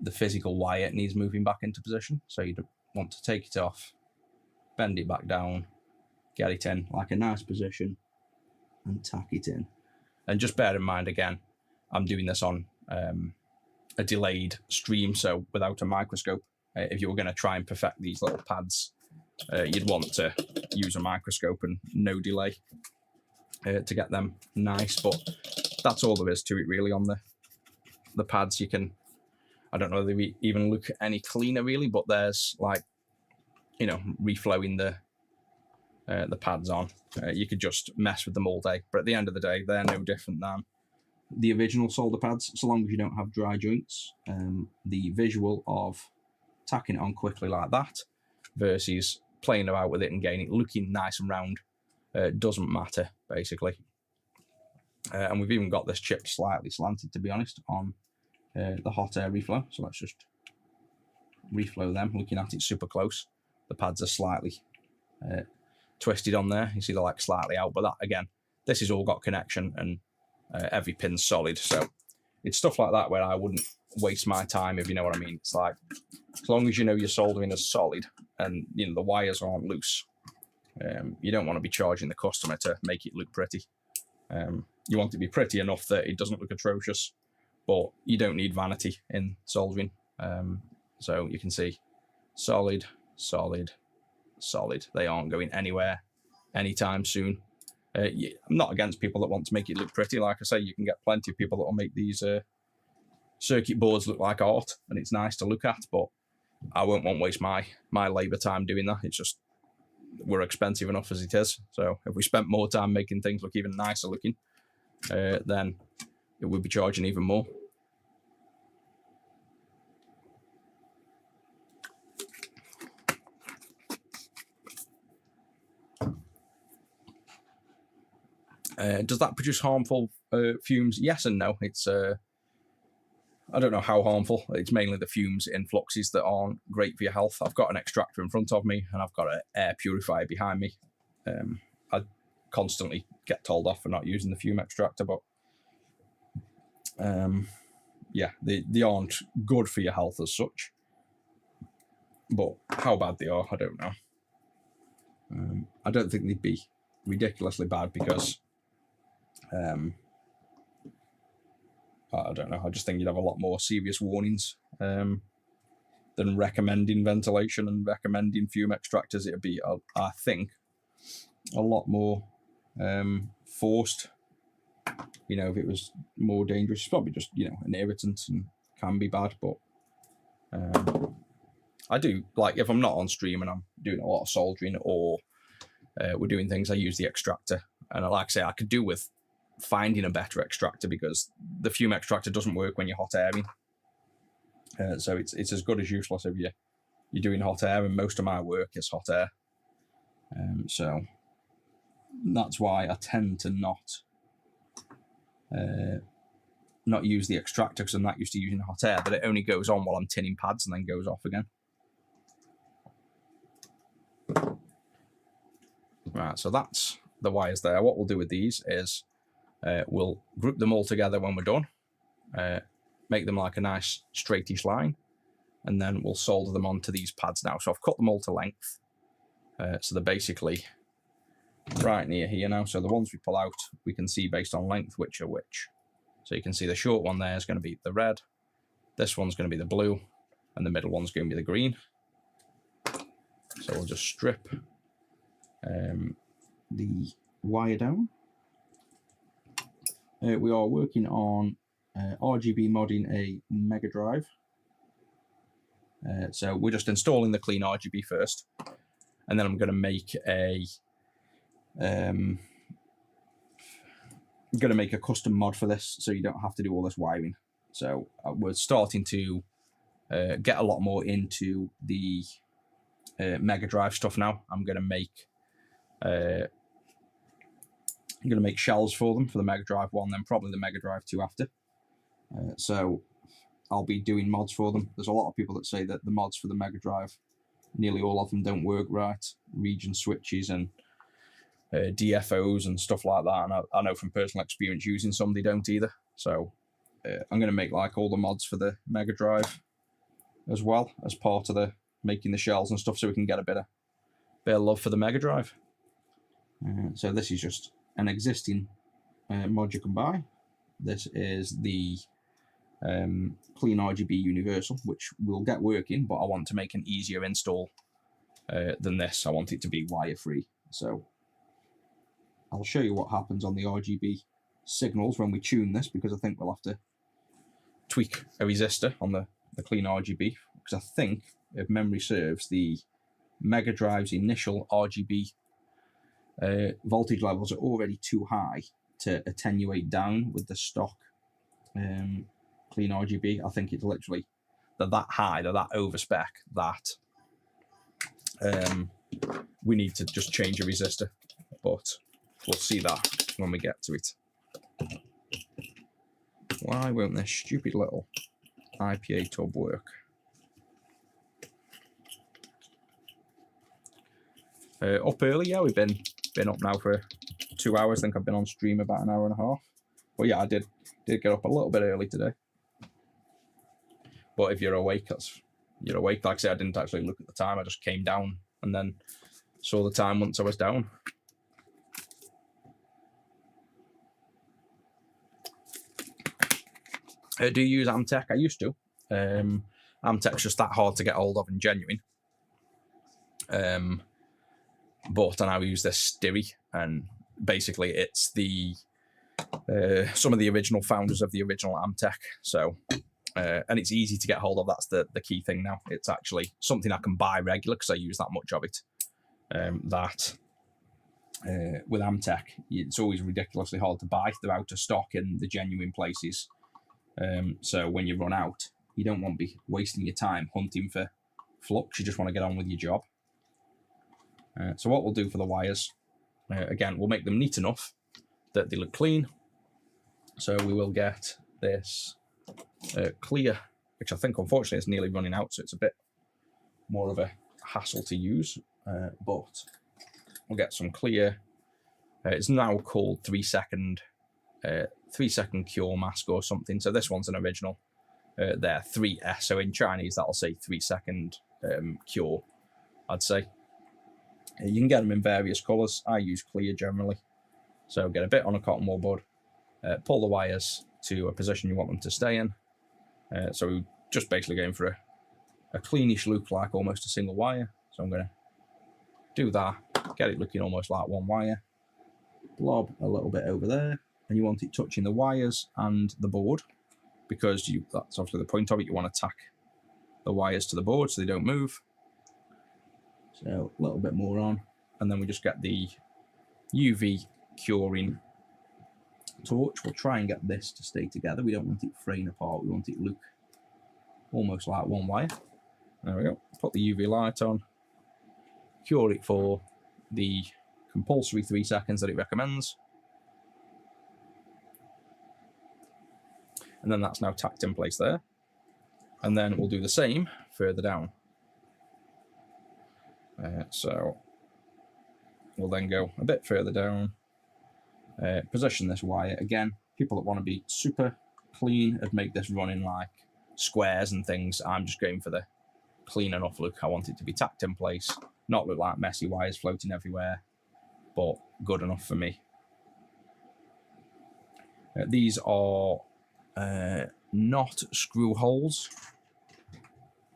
the physical wire, it needs moving back into position. So you'd want to take it off, bend it back down, get it in like a nice position and tack it in. And just bear in mind, again, I'm doing this on a delayed stream, so without a microscope. If you were going to try and perfect these little pads, you'd want to use a microscope and no delay to get them nice. But that's all there is to it really on the pads. You can, I don't know if they even look any cleaner really, but there's like, you know, reflowing the pads on. You could just mess with them all day, but at the end of the day, they're no different than the original solder pads, so long as you don't have dry joints. The visual of tacking it on quickly like that versus playing about with it and getting it looking nice and round doesn't matter, basically. And we've even got this chip slightly slanted, to be honest, on the hot air reflow. So let's just reflow them, looking at it super close. The pads are slightly twisted on there. You see they're like slightly out, but that, again, this has all got connection and every pin's solid. So it's stuff like that where I wouldn't waste my time, if you know what I mean. It's like, as long as you know your soldering is solid and, you know, the wires aren't loose, you don't want to be charging the customer to make it look pretty. You want it to be pretty enough that it doesn't look atrocious, but you don't need vanity in soldering. So you can see solid, solid, solid. They aren't going anywhere anytime soon. I'm not against people that want to make it look pretty. Like I say, you can get plenty of people that will make these circuit boards look like art, and it's nice to look at, but I won't want to waste my labour time doing that. It's just, we're expensive enough as it is. So if we spent more time making things look even nicer looking, then it would be charging even more. Does that produce harmful fumes? Yes and no. It's I don't know how harmful. It's mainly the fumes in fluxes that aren't great for your health. I've got an extractor in front of me and I've got an air purifier behind me. I constantly get told off for not using the fume extractor, but yeah, they aren't good for your health as such. But how bad they are, I don't know. I don't think they'd be ridiculously bad because I don't know. I just think you'd have a lot more serious warnings than recommending ventilation and recommending fume extractors. It'd be, I think, a lot more forced. You know, if it was more dangerous, it's probably just, you know, an irritant and can be bad. But I do, like, if I'm not on stream and I'm doing a lot of soldering or we're doing things, I use the extractor. And like I say, I could do with finding a better extractor, because the fume extractor doesn't work when you're hot airing. So it's as good as useless if you're doing hot air, and most of my work is hot air. So that's why I tend to not use the extractor, because I'm not used to using hot air, but it only goes on while I'm tinning pads and then goes off again. Right, so that's the wires there. What we'll do with these is we'll group them all together when we're done, make them like a nice straightish line, and then we'll solder them onto these pads now. So I've cut them all to length. So they're basically right near here now. So the ones we pull out, we can see based on length which are which. So you can see the short one there is going to be the red, this one's going to be the blue, and the middle one's going to be the green. So we'll just strip the wire down. We are working on RGB modding a Mega Drive. So we're just installing the CleanRGB first, and then I'm going to make a custom mod for this, so you don't have to do all this wiring. So we're starting to get a lot more into the Mega Drive stuff now. I'm going to make shells for them for the Mega Drive 1, then probably the Mega Drive 2 after. So I'll be doing mods for them. There's a lot of people that say that the mods for the Mega Drive, nearly all of them don't work right. Region switches and DFOs and stuff like that. And I know from personal experience using some, they don't either. So I'm going to make like all the mods for the Mega Drive as well, as part of the making the shells and stuff, so we can get a bit of love for the Mega Drive. So this is just an existing mod you can buy. This is the CleanRGB Universal, which will get working, but I want to make an easier install than this. I want it to be wire free. So I'll show you what happens on the RGB signals when we tune this, because I think we'll have to tweak a resistor on the CleanRGB, because I think, if memory serves, the Mega Drive's initial RGB voltage levels are already too high to attenuate down with the stock CleanRGB. I think it's literally that high, they're that over spec, that we need to just change a resistor, but we'll see that when we get to it. Why won't this stupid little IPA tub work? Up early, yeah, we've been up now for 2 hours. I think I've been on stream about an hour and a half. But yeah, I did get up a little bit early today. But if you're awake, you're awake. Like I said, I didn't actually look at the time. I just came down and then saw the time once I was down. Do you use Amtech? I used to. Amtech's just that hard to get hold of and genuine. But I now use this Styri, and basically it's the some of the original founders of the original Amtech. So and it's easy to get hold of. That's the key thing now. It's actually something I can buy regular because I use that much of it. With Amtech, it's always ridiculously hard to buy. They're out of stock in the genuine places. So when you run out, you don't want to be wasting your time hunting for flux. You just want to get on with your job. So what we'll do for the wires, again, we'll make them neat enough that they look clean. So we will get this clear, which I think unfortunately is nearly running out, so it's a bit more of a hassle to use, but we'll get some clear. It's now called 3-second cure mask or something. So this one's an original. They're 3S, so in Chinese that'll say 3-second cure, I'd say. You can get them in various colours. I use clear generally. So get a bit on a cotton wool board, pull the wires to a position you want them to stay in. So we're just basically going for a cleanish look, like almost a single wire. So I'm going to do that, get it looking almost like one wire, blob a little bit over there, and you want it touching the wires and the board, because that's obviously the point of it. You want to tack the wires to the board so they don't move. So a little bit more on, and then we just get the UV curing torch. We'll try and get this to stay together. We don't want it fraying apart. We want it to look almost like one wire. There we go. Put the UV light on, cure it for the compulsory 3 seconds that it recommends. And then that's now tacked in place there. And then we'll do the same further down. So we'll then go a bit further down, position this wire. Again, people that want to be super clean and make this run in like squares and things, I'm just going for the clean enough look. I want it to be tacked in place, not look like messy wires floating everywhere, but good enough for me. These are not screw holes,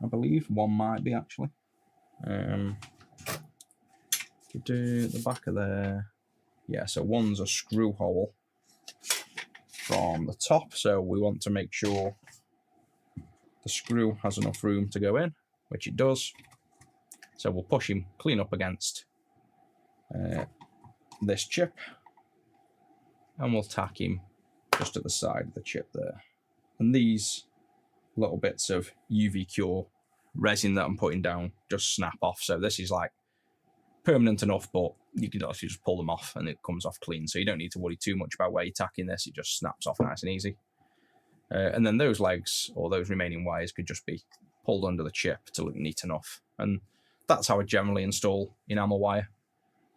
I believe. One might be, actually. Do the back of there. Yeah, so one's a screw hole from the top, so we want to make sure the screw has enough room to go in, which it does. So we'll push him clean up against this chip, and we'll tack him just at the side of the chip there. And these little bits of UV cure resin that I'm putting down just snap off. So this is like permanent enough, but you can actually just pull them off and it comes off clean. So you don't need to worry too much about where you're tacking this. It just snaps off nice and easy. And then those legs or those remaining wires could just be pulled under the chip to look neat enough. And that's how I generally install enamel wire.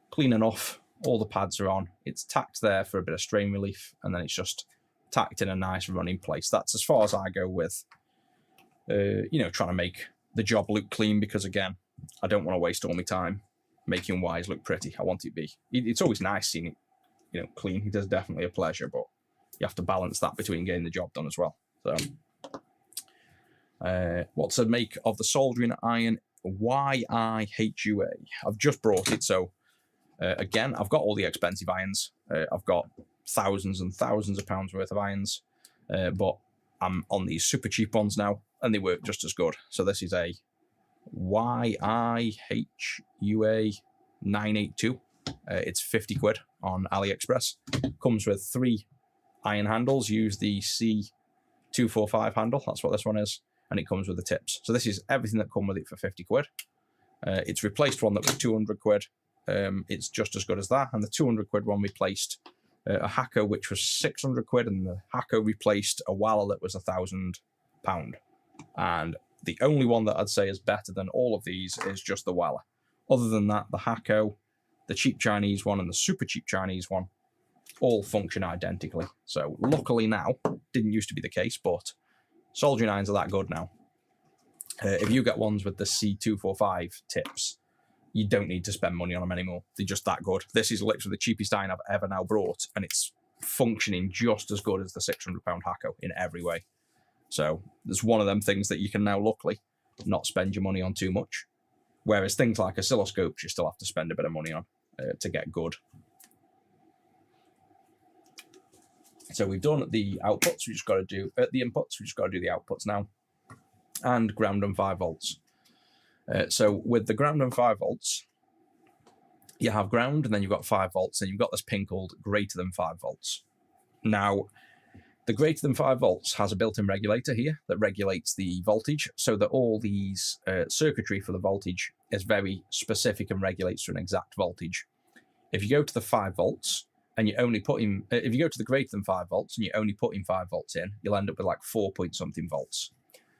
Clean enough, all the pads are on, it's tacked there for a bit of strain relief, and then it's just tacked in a nice running place. That's as far as I go with, trying to make the job look clean, because again, I don't want to waste all my time making wires look pretty. I want it to be, it's always nice seeing it, clean. It is definitely a pleasure, but you have to balance that between getting the job done as well. So, what to make of the soldering iron YIHUA? I've just brought it, so again, I've got all the expensive irons. I've got thousands and thousands of pounds worth of irons, but I'm on these super cheap ones now, and they work just as good. So this is a YIHUA 982. It's 50 quid on AliExpress. Comes with 3 iron handles. Use the C245 handle. That's what this one is. And it comes with the tips. So this is everything that comes with it for 50 quid. It's replaced one that was 200 quid. It's just as good as that. And the 200 quid one replaced a Hakko, which was 600 quid. And the Hakko replaced a Walla that was £1,000. And the only one that I'd say is better than all of these is just the Walla. Other than that, the Hakko, the cheap Chinese one, and the super cheap Chinese one all function identically. So luckily now, didn't used to be the case, but soldering irons are that good now. If you get ones with the C245 tips, you don't need to spend money on them anymore. They're just that good. This is literally the cheapest iron I've ever now brought, and it's functioning just as good as the £600 Hakko in every way. So there's one of them things that you can now, luckily, not spend your money on too much. Whereas things like oscilloscopes, you still have to spend a bit of money on to get good. So we've done the outputs. We just got to do the inputs. We just got to do the outputs now, and ground and 5 volts. So with the ground and 5 volts, you have ground, and then you've got 5 volts, and you've got this pin called greater than 5 volts. Now, the greater than 5 volts has a built-in regulator here that regulates the voltage, so that all these circuitry for the voltage is very specific and regulates to an exact voltage. If you go to the 5 volts and you only put in, if you go to the greater than 5 volts and you only put in 5 volts in, you'll end up with like 4 point something volts.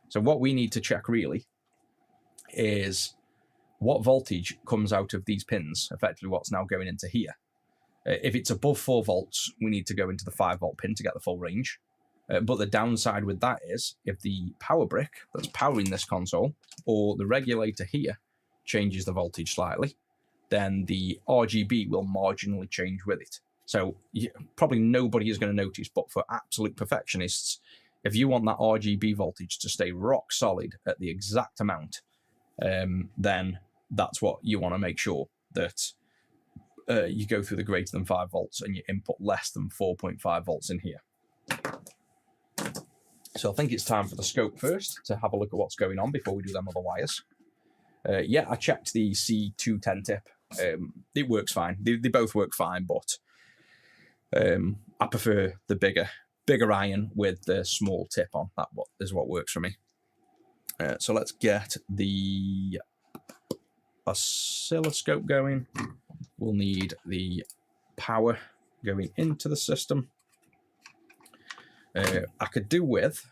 So what we need to check really is what voltage comes out of these pins, effectively what's now going into here. If it's above 4 volts, we need to go into the 5 volt pin to get the full range. But the downside with that is if the power brick that's powering this console or the regulator here changes the voltage slightly, then the RGB will marginally change with it. So probably nobody is going to notice, but for absolute perfectionists, if you want that RGB voltage to stay rock solid at the exact amount, then that's what you want to make sure, that you go through the greater than 5 volts and you input less than 4.5 volts in here. So I think it's time for the scope first to have a look at what's going on before we do them other wires. Yeah, I checked the C210 tip. It works fine. They both work fine, but I prefer the bigger iron with the small tip on. That is what works for me. So let's get the oscilloscope going. We'll need the power going into the system. I could do with,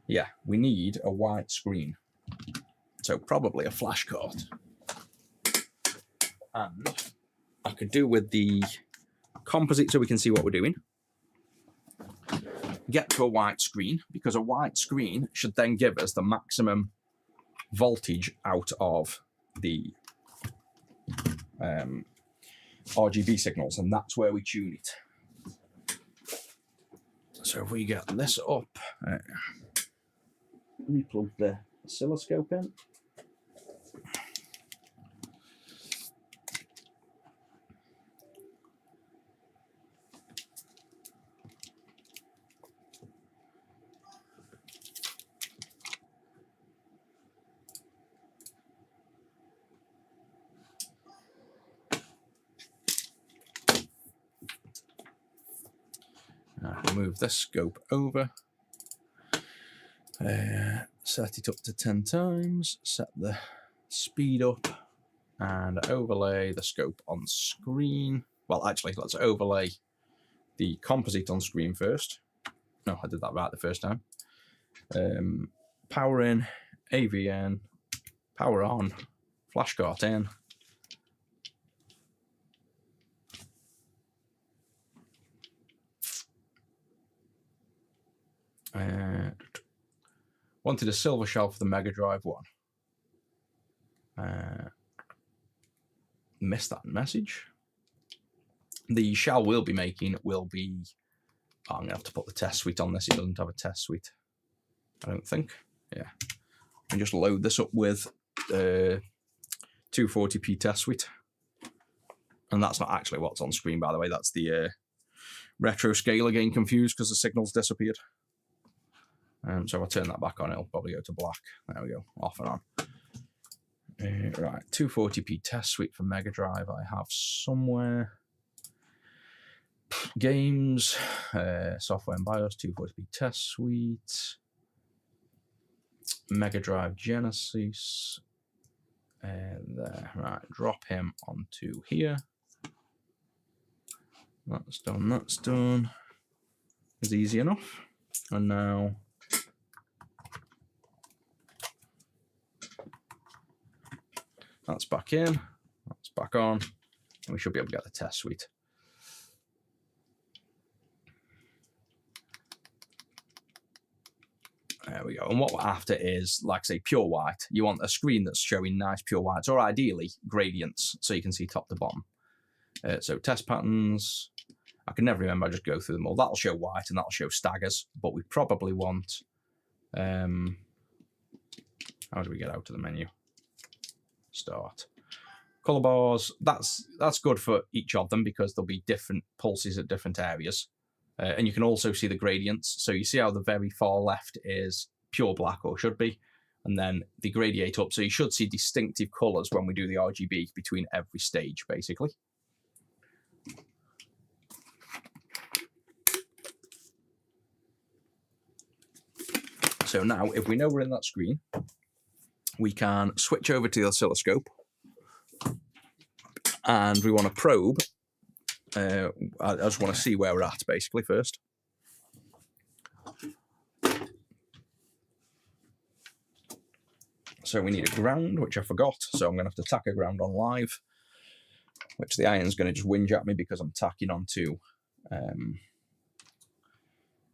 yeah, we need a white screen. So probably a flash card. And I could do with the composite so we can see what we're doing. Get to a white screen, because a white screen should then give us the maximum voltage out of the RGB signals, and that's where we tune it. So if we get this up, we plug the oscilloscope in. Move this scope over, set it up to 10 times, set the speed up, and overlay the scope on screen. Well, actually, let's overlay the composite on screen first. No, I did that right the first time. Power in, AV in, power on, flash cart in. Wanted a silver shell for the Mega Drive one. Missed that message. The shell we'll be making will be... Oh, I'm going to have to put the test suite on this. It doesn't have a test suite, I don't think. Yeah. And just load this up with 240p test suite. And that's not actually what's on screen, by the way. That's the retro scaler getting confused because the signal's disappeared. So if I turn that back on, it'll probably go to black. There we go, off and on. Right, 240p test suite for Mega Drive I have somewhere. Games, software and BIOS, 240p test suite. Mega Drive Genesis. And there, right, drop him onto here. That's done, that's done. It's easy enough. And now... that's back in, that's back on, and we should be able to get the test suite. There we go. And what we're after is, like I say, pure white. You want a screen that's showing nice pure whites, or ideally gradients, so you can see top to bottom. So test patterns, I can never remember, I just go through them all. That'll show white and that'll show staggers, but we probably want, how do we get out of the menu? Start. Color bars, that's good for each of them because there'll be different pulses at different areas. And you can also see the gradients. So you see how the very far left is pure black, or should be, and then they gradiate up. So you should see distinctive colors when we do the RGB between every stage, basically. So now, if we know we're in that screen, we can switch over to the oscilloscope, and we want to probe. I just want to see where we're at, basically, first. So we need a ground, which I forgot, so I'm going to have to tack a ground on live, which the iron's going to just whinge at me because I'm tacking onto...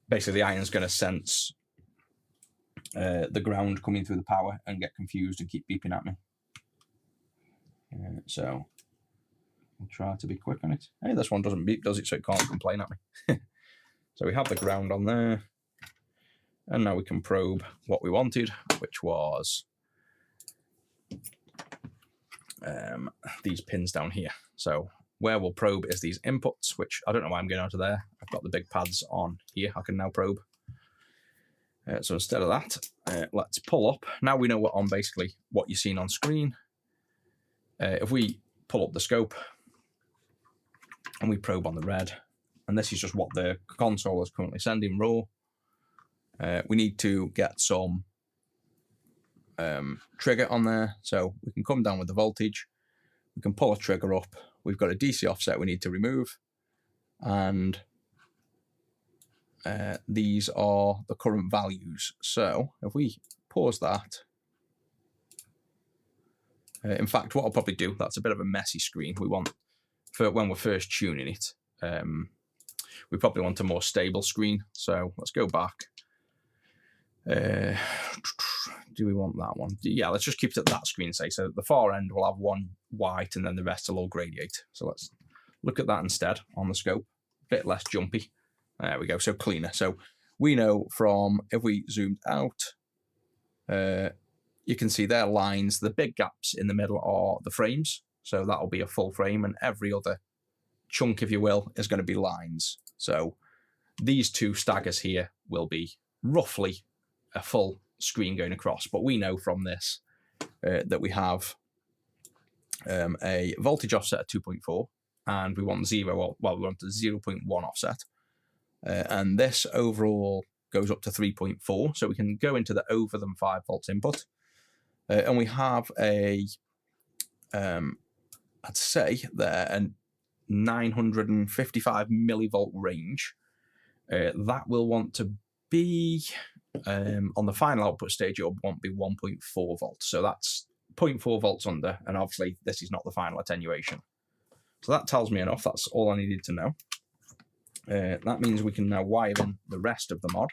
basically, the iron's going to sense the ground coming through the power and get confused and keep beeping at me. So I'll try to be quick on it. Hey, this one doesn't beep, does it? So it can't complain at me. So we have the ground on there. And now we can probe what we wanted, which was these pins down here. So where we'll probe is these inputs, which I don't know why I'm going out of there. I've got the big pads on here. I can now probe. So instead of that, let's pull up. Now we know what on basically what you're seeing on screen. If we pull up the scope and we probe on the red, and this is just what the console is currently sending raw. We need to get some trigger on there, so we can come down with the voltage. We can pull a trigger up. We've got a DC offset we need to remove, and these are the current values. So if we pause that, in fact, what I'll probably do, that's a bit of a messy screen. We want, for when we're first tuning it, we probably want a more stable screen. So let's go back. Do we want that one? Yeah, let's just keep it at that screen, say. So at the far end, we'll have one white and then the rest will all gradiate. So let's look at that instead on the scope. A bit less jumpy. There we go, so cleaner. So we know from, if we zoomed out, you can see there lines. The big gaps in the middle are the frames. So that'll be a full frame, and every other chunk, if you will, is going to be lines. So these two staggers here will be roughly a full screen going across. But we know from this that we have a voltage offset at 2.4, and we want we want a 0.1 offset. And this overall goes up to 3.4, so we can go into the over than 5 volts input. And we have a, I'd say there, a 955 millivolt range. That will want to be, on the final output stage, it'll want to be 1.4 volts. So that's 0.4 volts under, and obviously this is not the final attenuation. So that tells me enough. That's all I needed to know. That means we can now wire in the rest of the mod,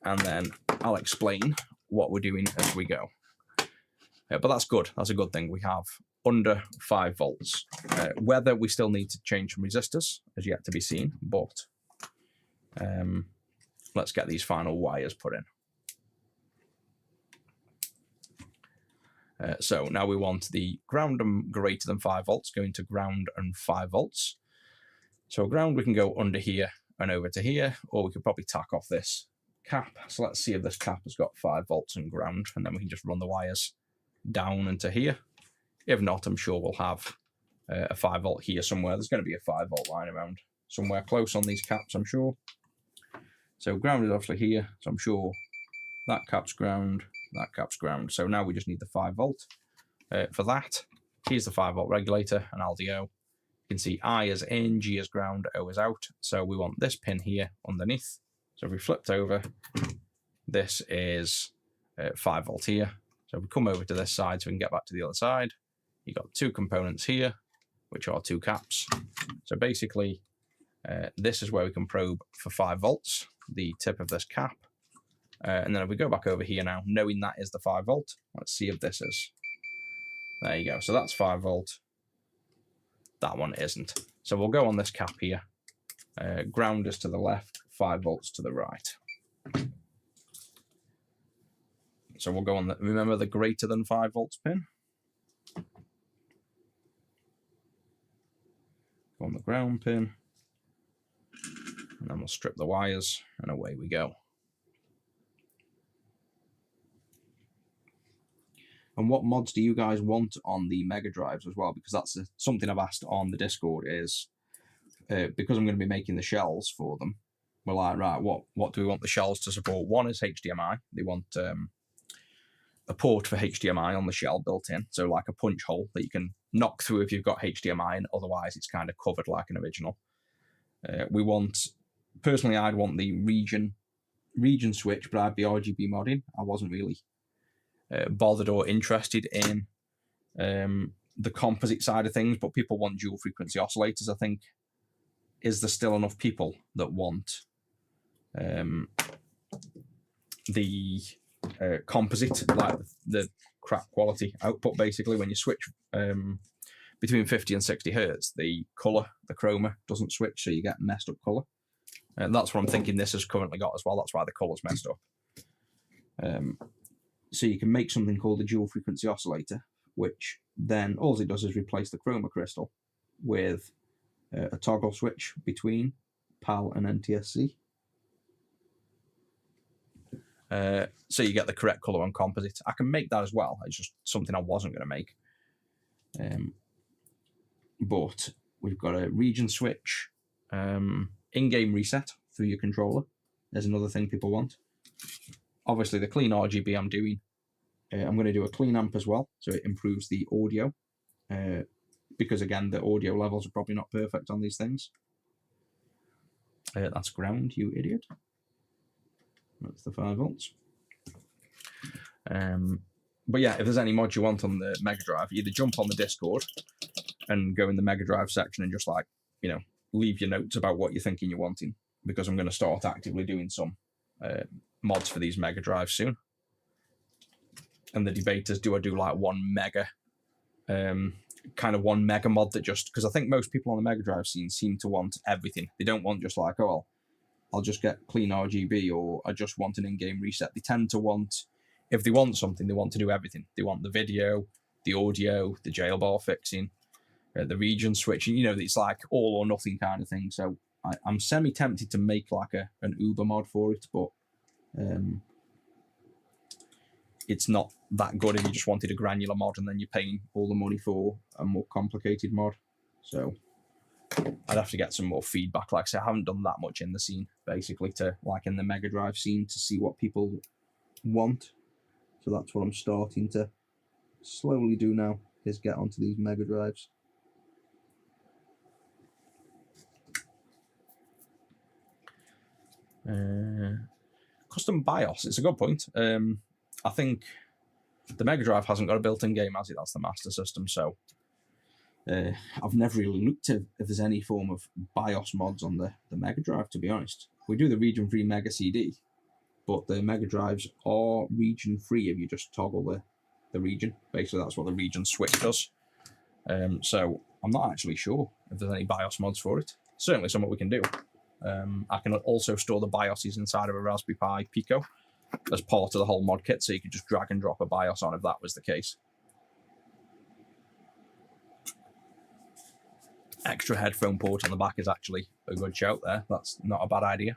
and then I'll explain what we're doing as we go. But that's good. That's a good thing. We have under 5 volts. Whether we still need to change some resistors is yet to be seen, but let's get these final wires put in. So now we want the ground and greater than 5 volts going to ground and 5 volts. So ground, we can go under here and over to here, or we could probably tack off this cap. So let's see if this cap has got 5 volts and ground, and then we can just run the wires down into here. If not, I'm sure we'll have a 5 volt here somewhere. There's going to be a 5 volt line around somewhere close on these caps, I'm sure. So ground is obviously here, so I'm sure that cap's ground, that cap's ground. So now we just need the 5 volt. For that, here's the 5 volt regulator and LDO. You can see I is in, G is ground, O is out. So we want this pin here underneath. So if we flipped over, this is 5 volt here. So if we come over to this side so we can get back to the other side, you've got 2 components here, which are 2 caps. So basically, this is where we can probe for 5 volts, the tip of this cap. And then if we go back over here now, knowing that is the 5 volt, let's see if this is. There you go. So that's 5 volt. That one isn't. So we'll go on this cap here. Ground is to the left, 5 volts to the right. So we'll go on the, remember the greater than 5 volts pin. Go on the ground pin. And then we'll strip the wires and away we go. And what mods do you guys want on the Mega Drives as well? Because that's something I've asked on the Discord is, because I'm going to be making the shells for them, we're like, right, what do we want the shells to support? One is HDMI. They want a port for HDMI on the shell built in, so like a punch hole that you can knock through if you've got HDMI, and otherwise it's kind of covered like an original. We want, personally, I'd want the region switch, but I'd be RGB modding. I wasn't really bothered or interested in the composite side of things, but people want dual frequency oscillators. I think, is there still enough people that want the composite, like the crap quality output, basically, when you switch between 50 and 60 hertz, the color, the chroma doesn't switch, so you get messed up color. And that's what I'm thinking this has currently got as well. That's why the color's messed up. So you can make something called a dual frequency oscillator, which then all it does is replace the chroma crystal with a toggle switch between PAL and NTSC. So you get the correct color on composite. I can make that as well. It's just something I wasn't going to make. But we've got a region switch, in-game reset through your controller. There's another thing people want. Obviously, the CleanRGB I'm doing. I'm going to do a clean amp as well, so it improves the audio. Because again, the audio levels are probably not perfect on these things. That's ground, you idiot. That's the 5 volts. But yeah, if there's any mods you want on the Mega Drive, either jump on the Discord and go in the Mega Drive section and just, like, you know, leave your notes about what you're thinking you're wanting, because I'm going to start actively doing some mods for these Mega Drives soon. And the debate is, do I do like one mega mod that just, because I think most people on the Mega Drive scene seem to want everything. They don't want just like, oh, well, I'll just get CleanRGB, or I just want an in-game reset. They tend to want, if they want something, they want to do everything. They want the video, the audio, the jailbar fixing, the region switching. You know, it's like all or nothing kind of thing. So I'm semi-tempted to make like an Uber mod for it, but it's not that good if you just wanted a granular mod and then you're paying all the money for a more complicated mod. So I'd have to get some more feedback. Like I say, I haven't done that much in the scene, basically, to like in the Mega Drive scene, to see what people want. So that's what I'm starting to slowly do now, is get onto these Mega Drives. Custom BIOS, it's a good point. I think the Mega Drive hasn't got a built-in game, has it? That's the Master System, so I've never really looked at if there's any form of BIOS mods on the Mega Drive, to be honest. We do the region-free Mega CD, but the Mega Drives are region-free if you just toggle the region. Basically, that's what the region switch does. So I'm not actually sure if there's any BIOS mods for it. Certainly something we can do. I can also store the BIOSes inside of a Raspberry Pi Pico as part of the whole mod kit, so you could just drag and drop a BIOS on if that was the case. Extra headphone port on the back is actually a good shout there. That's not a bad idea.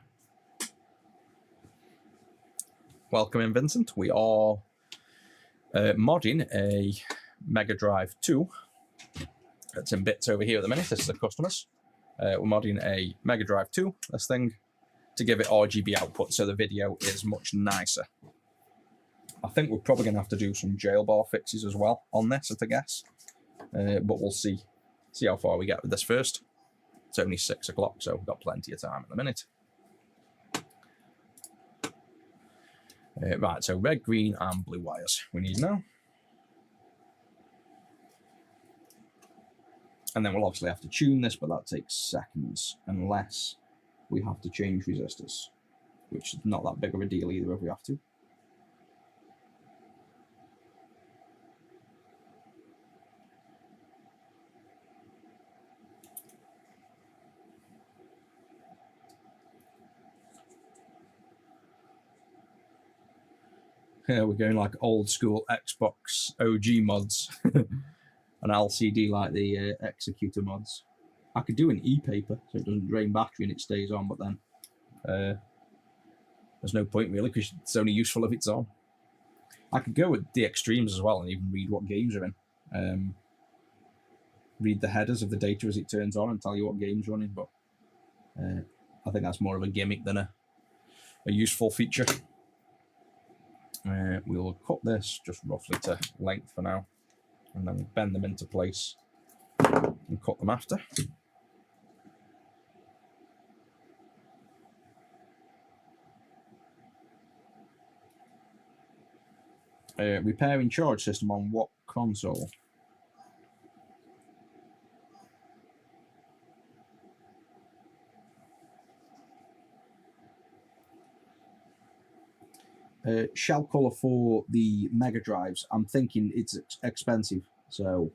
Welcome in, Vincent. We are modding a Mega Drive 2. It's in bits over here at the minute. This is the customers. We're modding a Mega Drive 2, this thing, to give it RGB output so the video is much nicer. I think we're probably going to have to do some jailbar fixes as well on this, at a guess. But we'll see how far we get with this first. It's only 6 o'clock, so we've got plenty of time at the minute. Right, so red, green, and blue wires we need now. And then we'll obviously have to tune this, but that takes seconds, unless we have to change resistors, which is not that big of a deal either if we have to. Yeah, we're going like old school Xbox OG mods. An LCD like the Executor mods. I could do an e-paper so it doesn't drain battery and it stays on, but then there's no point really, because it's only useful if it's on. I could go with the extremes as well and even read what games are in. Read the headers of the data as it turns on and tell you what game's running, but I think that's more of a gimmick than a useful feature. We'll cut this just roughly to length for now, and then bend them into place and cut them after. Repairing charge system on what console? Shell color for the Mega Drives. I'm thinking it's expensive, so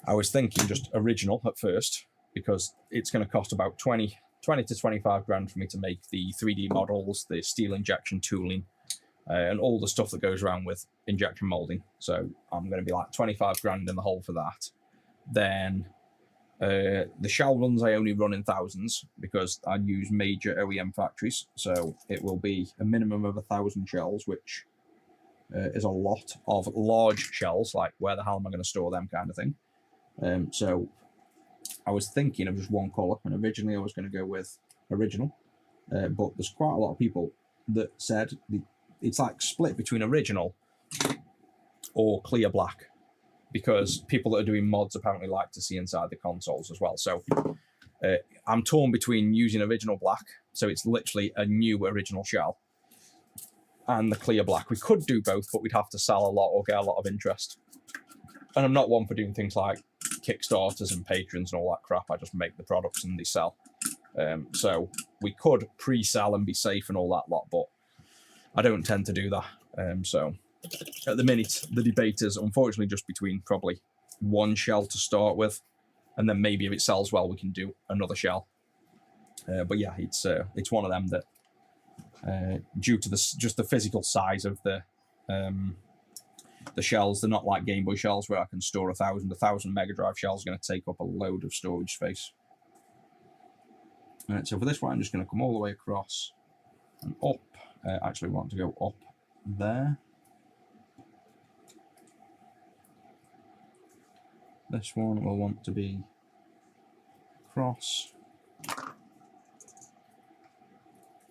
I was thinking just original at first, because it's going to cost about 20 to 25 grand for me to make the 3D models, the steel injection tooling, and all the stuff that goes around with injection molding. So I'm going to be like 25 grand in the hole for that. Then the shell runs I only run in thousands because I use major OEM factories. So it will be a minimum of 1,000 shells, which is a lot of large shells, like where the hell am I going to store them kind of thing. So I was thinking of just one colour, and originally I was going to go with original, but there's quite a lot of people that said it's like split between original or clear black, because people that are doing mods apparently like to see inside the consoles as well. So I'm torn between using original black, so it's literally a new original shell, and the clear black. We could do both, but we'd have to sell a lot or get a lot of interest. And I'm not one for doing things like Kickstarters and patrons and all that crap. I just make the products and they sell. So we could pre-sell and be safe and all that lot, but I don't tend to do that. So at the minute, the debate is unfortunately just between probably one shell to start with, and then maybe if it sells well, we can do another shell. But yeah, it's one of them that due to just the physical size of the shells, they're not like Game Boy shells where I can store 1,000 Mega Drive shells. Going to take up a load of storage space. So for this one, I'm just going to come all the way across and up. Actually, we want to go up there. This one will want to be across.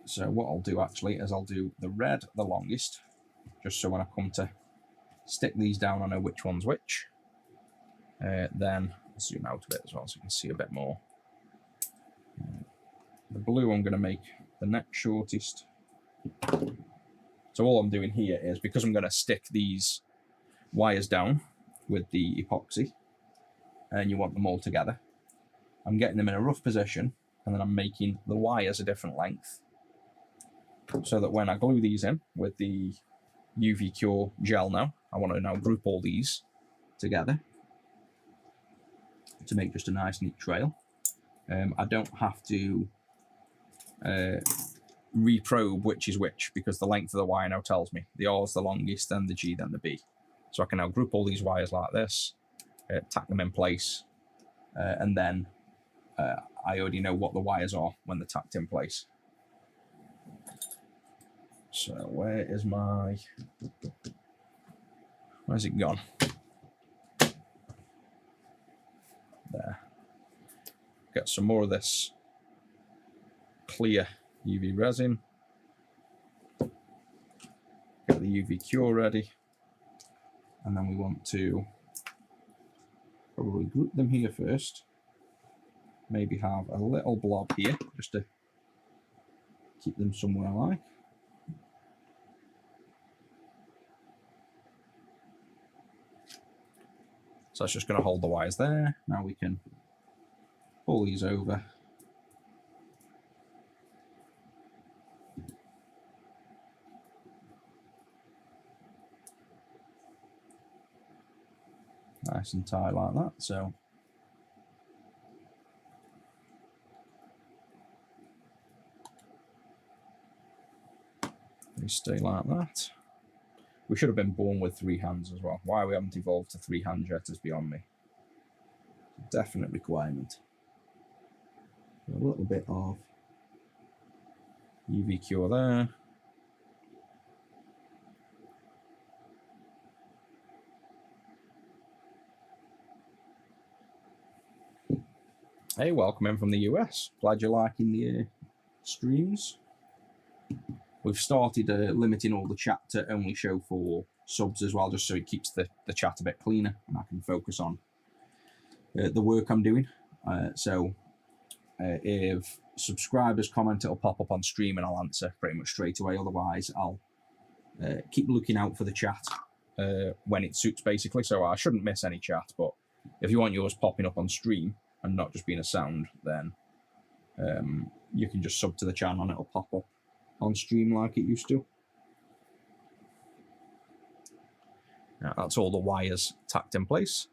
So what I'll do actually is I'll do the red the longest, just so when I come to stick these down, I know which one's which. Then I'll zoom out a bit as well so you can see a bit more. The blue I'm going to make the next shortest. So all I'm doing here is, because I'm going to stick these wires down with the epoxy, and you want them all together, I'm getting them in a rough position, and then I'm making the wires a different length, so that when I glue these in with the UV Cure gel now, I want to now group all these together to make just a nice neat trail. I don't have to reprobe which is which, because the length of the wire now tells me. The R is the longest, then the G, then the B. So I can now group all these wires like this, tack them in place, and then I already know what the wires are when they're tacked in place. So where's it gone? There. Get some more of this clear UV resin. Get the UV Cure ready. And then we want to probably group them here first. Maybe have a little blob here, just to keep them somewhere alike. So that's just going to hold the wires there. Now we can pull these over. Nice and tight like that. So they stay like that. We should have been born with 3 hands as well. Why we haven't evolved to 3 hands yet is beyond me. Definite requirement. A little bit of UV Cure there. Hey, welcome in from the US. Glad you're liking the streams. We've started limiting all the chat to only show for subs as well, just so it keeps the chat a bit cleaner and I can focus on the work I'm doing. So if subscribers comment, it'll pop up on stream and I'll answer pretty much straight away. Otherwise, I'll keep looking out for the chat when it suits, basically. So I shouldn't miss any chat, but if you want yours popping up on stream and not just being a sound, then you can just sub to the channel and it'll pop up on stream like it used to. Now, that's all the wires tacked in place.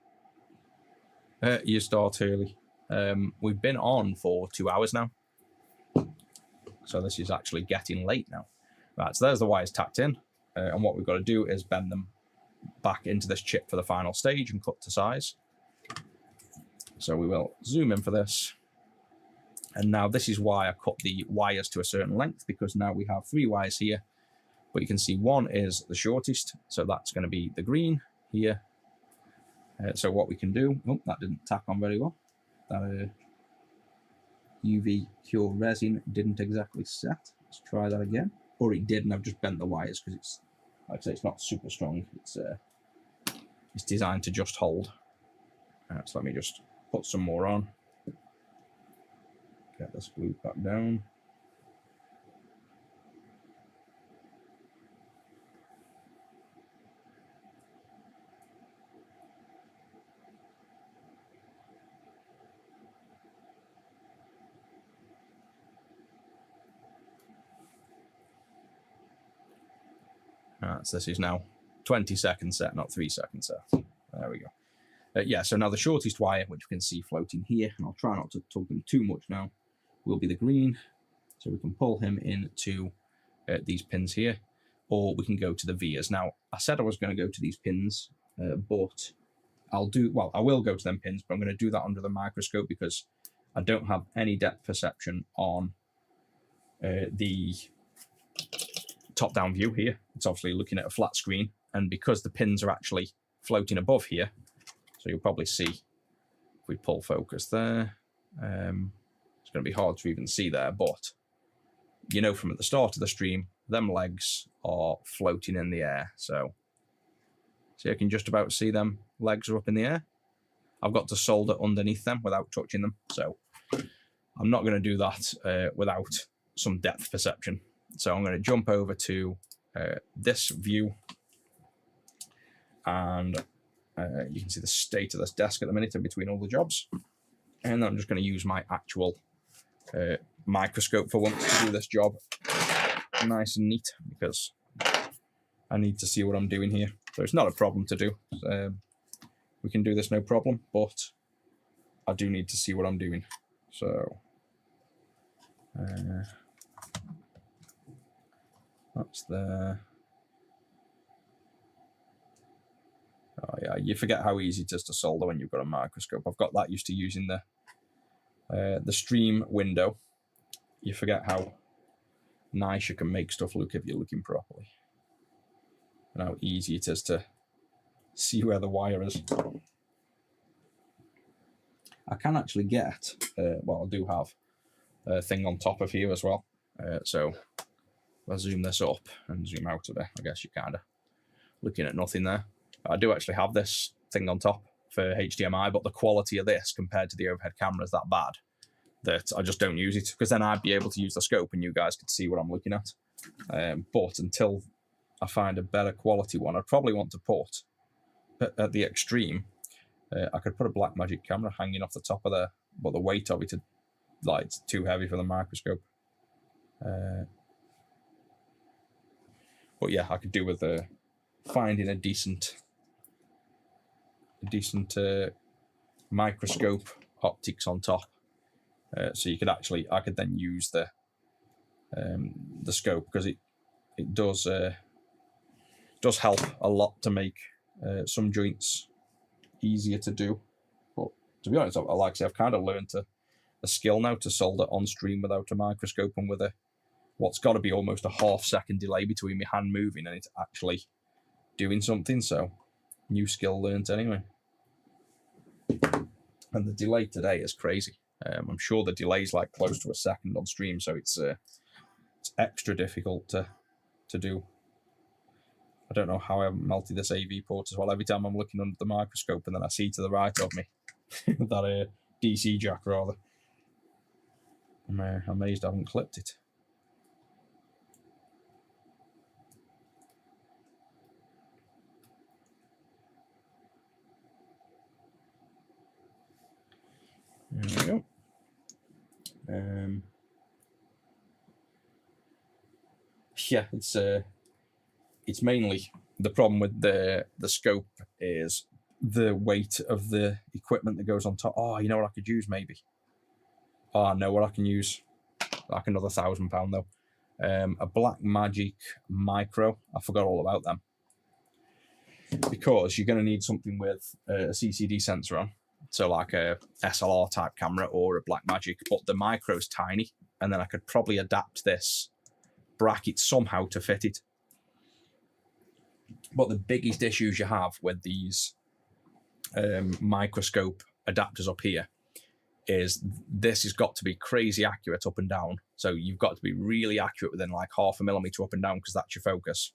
You start early. We've been on for 2 hours now. So this is actually getting late now. Right, so there's the wires tacked in. And what we've got to do is bend them back into this chip for the final stage and cut to size. So we will zoom in for this. And now this is why I cut the wires to a certain length, because now we have 3 wires here. But you can see one is the shortest. So that's going to be the green here. So what we can do, oh, that didn't tack on very well. That UV cure resin didn't exactly set. Let's try that again. Or it did, and I've just bent the wires because it's, like I say, it's not super strong. It's designed to just hold. So let me just put some more on. Get this glued back down. So this is now 20-second set, not 3-second set. There we go. Yeah, so now the shortest wire, which we can see floating here, and I'll try not to tug them too much now, will be the green. So we can pull him into these pins here, or we can go to the vias. Now, I said I was going to go to these pins, but I will go to them pins, but I'm going to do that under the microscope because I don't have any depth perception on the top-down view here. It's obviously looking at a flat screen, and because the pins are actually floating above here, so you'll probably see if we pull focus there, it's going to be hard to even see there, but you know from at the start of the stream, them legs are floating in the air. So see, I can just about see them legs are up in the air. I've got to solder underneath them without touching them, so I'm not going to do that without some depth perception. So I'm going to jump over to this view, and you can see the state of this desk at the minute in between all the jobs. And I'm just going to use my actual microscope for once to do this job nice and neat, because I need to see what I'm doing here. So it's not a problem to do. We can do this no problem, but I do need to see what I'm doing. So that's there. Oh yeah, you forget how easy it is to solder when you've got a microscope. I've got that used to using the stream window. You forget how nice you can make stuff look if you're looking properly, and how easy it is to see where the wire is. I can actually get, well, I do have a thing on top of here as well. So if I zoom this up and zoom out a bit, I guess you're kind of looking at nothing there. I do actually have this thing on top for HDMI, but the quality of this compared to the overhead camera is that bad that I just don't use it, because then I'd be able to use the scope and you guys could see what I'm looking at. But until I find a better quality one, I'd probably want to put, at the extreme, I could put a Blackmagic camera hanging off the top of there, but the weight of it, like, it's too heavy for the microscope. But yeah, I could do with finding a decent microscope optics on top. So you could actually, I could then use the scope, because it does help a lot to make some joints easier to do. But to be honest, like I say, I've kind of learned a skill now to solder on stream without a microscope, and with what's got to be almost a half-second delay between my hand moving and it's actually doing something. So new skill learned anyway. And the delay today is crazy. I'm sure the delay is like close to a second on stream, so it's extra difficult to do. I don't know how I haven't melted this AV port as well. Every time I'm looking under the microscope and then I see to the right of me that DC jack rather. I'm amazed I haven't clipped it. There we go. Yeah, it's mainly the problem with the scope is the weight of the equipment that goes on top. Oh, you know what I could use maybe? Oh, I know what I can use. Like another £1,000 though. A Blackmagic Micro. I forgot all about them. Because you're going to need something with a CCD sensor on. So like a SLR type camera or a Blackmagic. But the Micro's tiny. And then I could probably adapt this bracket somehow to fit it. But the biggest issues you have with these microscope adapters up here is this has got to be crazy accurate up and down. So you've got to be really accurate within like 0.5 millimeter up and down because that's your focus.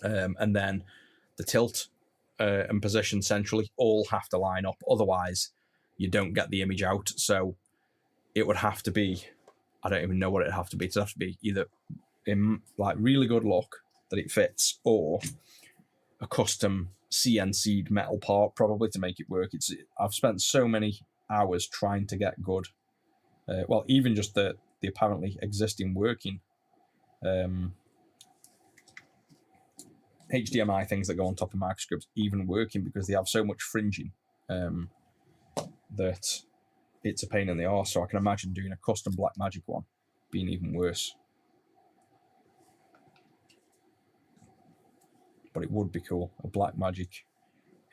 And then the tilt and position centrally all have to line up. Otherwise, you don't get the image out. So it would have to be, I don't even know what it'd have to be. It'd have to be either in like really good luck that it fits or a custom CNC'd metal part probably to make it work. I've spent so many hours trying to get good. Well, even just the apparently existing working HDMI things that go on top of microscopes even working because they have so much fringing that it's a pain in the arse. So I can imagine doing a custom Blackmagic one being even worse. But it would be cool. A Blackmagic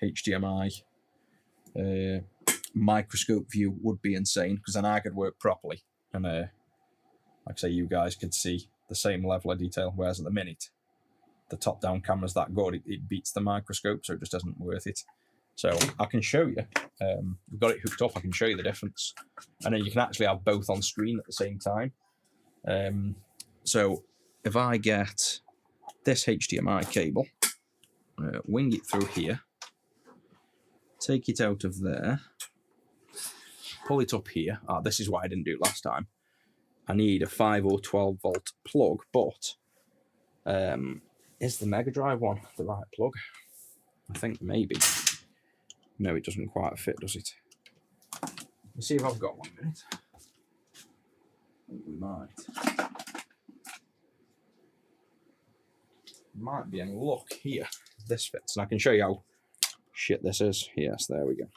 HDMI microscope view would be insane because then I could work properly and like I say, you guys could see the same level of detail, whereas at the minute the top-down camera's that good, it beats the microscope, so it just isn't worth it. So I can show you. We've got it hooked up. I can show you the difference. And then you can actually have both on screen at the same time. So if I get this HDMI cable, wing it through here, take it out of there, pull it up here. This is why I didn't do it last time. I need a 5 or 12 volt plug, but is the Mega Drive one the right plug? I think maybe. No, it doesn't quite fit, does it? Let's see if I've got 1 minute. I think we might. Might be in luck here. This fits, and I can show you how shit this is. Yes, there we go.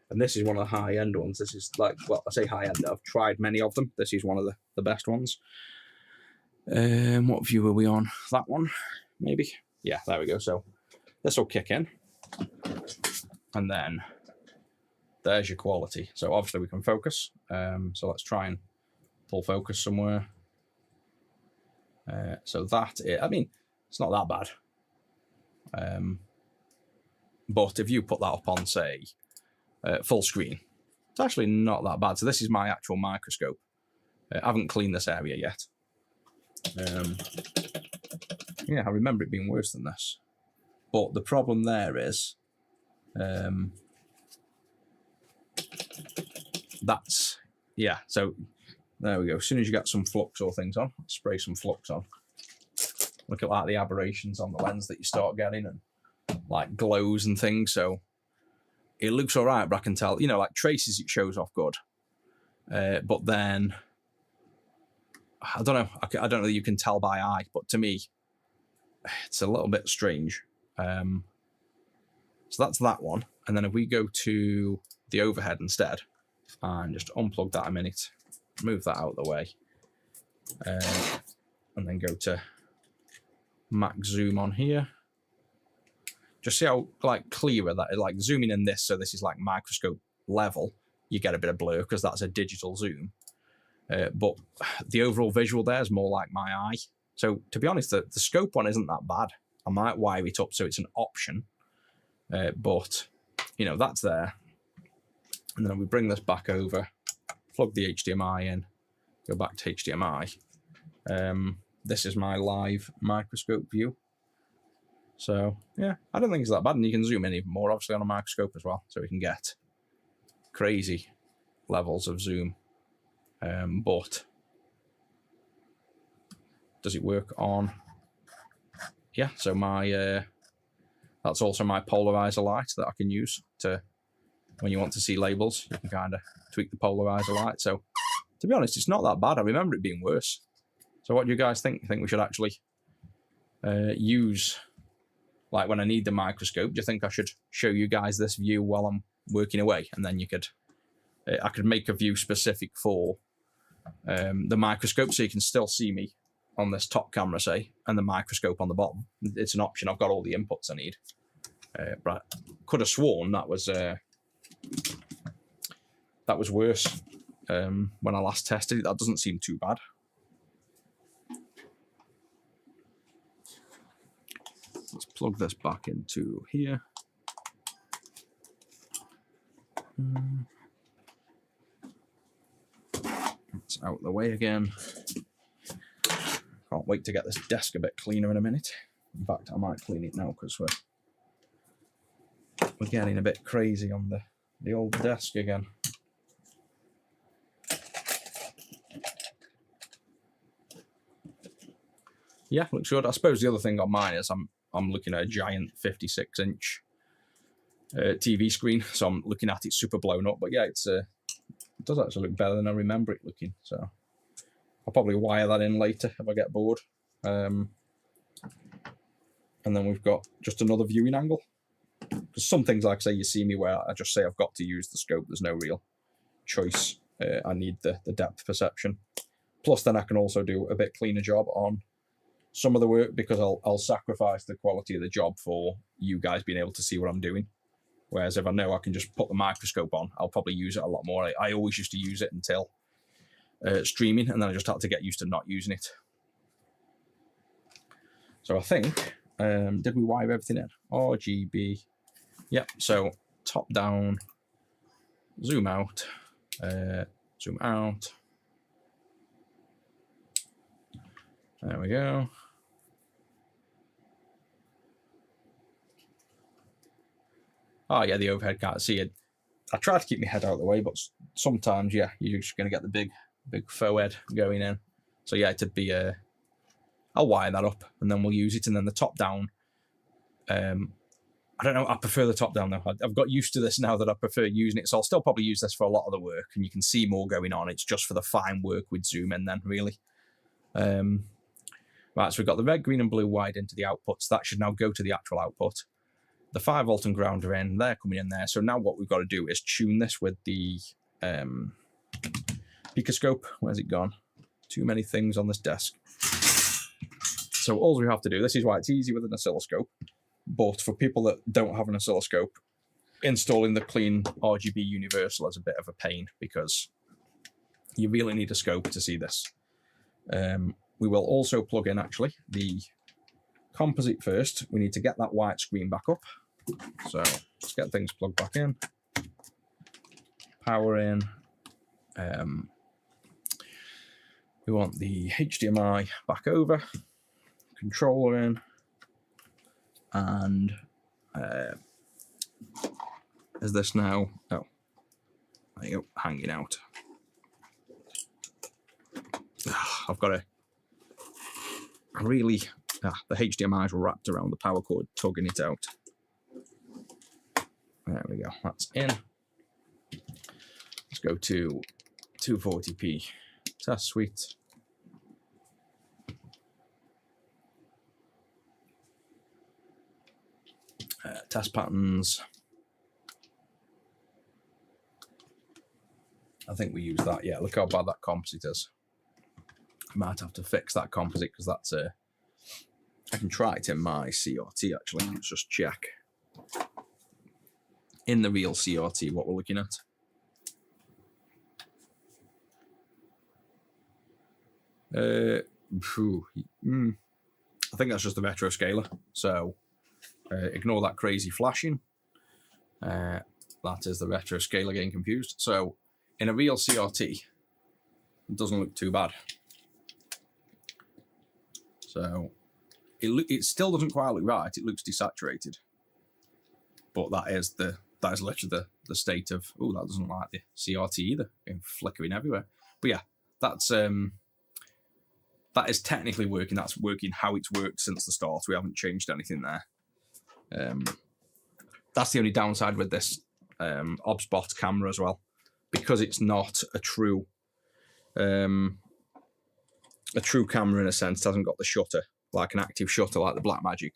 And this is one of the high-end ones. This is like, well, I say high-end. I've tried many of them. This is one of the best ones. What view are we on? That one, maybe? Yeah, there we go. So this will kick in. And then there's your quality. So obviously we can focus. So let's try and pull focus somewhere. So that, I mean, it's not that bad. But if you put that up on, say, full screen, it's actually not that bad. So this is my actual microscope. I haven't cleaned this area yet. Yeah, I remember it being worse than this. But the problem there is, that's, yeah, so there we go. As soon as you get some flux or things on, spray some flux on. Look at like the aberrations on the lens that you start getting and like glows and things. So it looks all right, but I can tell, you know, like traces it shows off good. But then, I don't know. I don't know that you can tell by eye, but to me, it's a little bit strange. So that's that one. And then if we go to the overhead instead, and just unplug that a minute, move that out of the way, and then go to max zoom on here. Just see how like clearer that is, like zooming in this, so this is like microscope level, you get a bit of blur because that's a digital zoom. But the overall visual there is more like my eye. So to be honest, the scope one isn't that bad. I might wire it up so it's an option. But, you know, that's there. And then we bring this back over, plug the HDMI in, go back to HDMI. This is my live microscope view. So, yeah, I don't think it's that bad. And you can zoom in even more, obviously, on a microscope as well. So we can get crazy levels of zoom. But does it work on? Yeah, so my that's also my polarizer light that I can use to, when you want to see labels, you can kind of tweak the polarizer light. So to be honest, it's not that bad. I remember it being worse. So what do you guys think? You think we should actually use like when I need the microscope, do you think I should show you guys this view while I'm working away? And then I could make a view specific for the microscope, so you can still see me on this top camera, say, and the microscope on the bottom. It's an option. I've got all the inputs I need. But I could have sworn that was worse when I last tested it. That doesn't seem too bad. Let's plug this back into here. It's out of the way again. Can't wait to get this desk a bit cleaner in a minute. In fact, I might clean it now because we're getting a bit crazy on the old desk again. Yeah, looks good. I suppose the other thing on mine is I'm looking at a giant 56-inch TV screen, so I'm looking at it super blown up. But yeah, it does actually look better than I remember it looking. So I'll probably wire that in later if I get bored. And then we've got just another viewing angle. Because some things, like say, you see me where I just say I've got to use the scope. There's no real choice. I need the depth perception. Plus, then I can also do a bit cleaner job on some of the work, because I'll sacrifice the quality of the job for you guys being able to see what I'm doing. Whereas if I know I can just put the microscope on, I'll probably use it a lot more. I always used to use it until streaming, and then I just had to get used to not using it. So I think, did we wire everything in? RGB. Yep, so top down, zoom out, zoom out. There we go. Oh yeah, the overhead can't see it. I try to keep my head out of the way, but sometimes, yeah, you're just going to get the big faux head going in. So yeah, it'd be I'll wire that up, and then we'll use it. And then the top down, I don't know, I prefer the top down though. I've got used to this now that I prefer using it, so I'll still probably use this for a lot of the work, and you can see more going on. It's just for the fine work with zoom in then, really. Right, so we've got the red, green, and blue wired into the outputs. That should now go to the actual output. The 5V and ground are in, they're coming in there. So now what we've got to do is tune this with the picoscope. Where's it gone? Too many things on this desk. So all we have to do, this is why it's easy with an oscilloscope, but for people that don't have an oscilloscope, installing the CleanRGB Universal is a bit of a pain, because you really need a scope to see this. We will also plug in, actually, the composite first. We need to get that white screen back up. So let's get things plugged back in. Power in. We want the HDMI back over. Controller in. And is this now? Oh, there you go, hanging out. I've got to really, the HDMI's wrapped around the power cord, tugging it out. There we go, that's in. Let's go to 240p test suite. Test patterns. I think we use that. Yeah, look how bad that composite is. I might have to fix that composite, because that's I can try it in my CRT actually. Let's just check in the real CRT what we're looking at. I think that's just the retro scaler. So ignore that crazy flashing. That is the retro scaler getting confused. So in a real CRT, it doesn't look too bad. So it still doesn't quite look right. It looks desaturated, but that is literally the state of. Oh, that doesn't like the CRT either. It's flickering everywhere. But yeah, that is technically working. That's working how it's worked since the start. We haven't changed anything there. That's the only downside with this OBSBot camera as well, because it's not a true camera in a sense. It hasn't got the shutter, like an active shutter like the Blackmagic.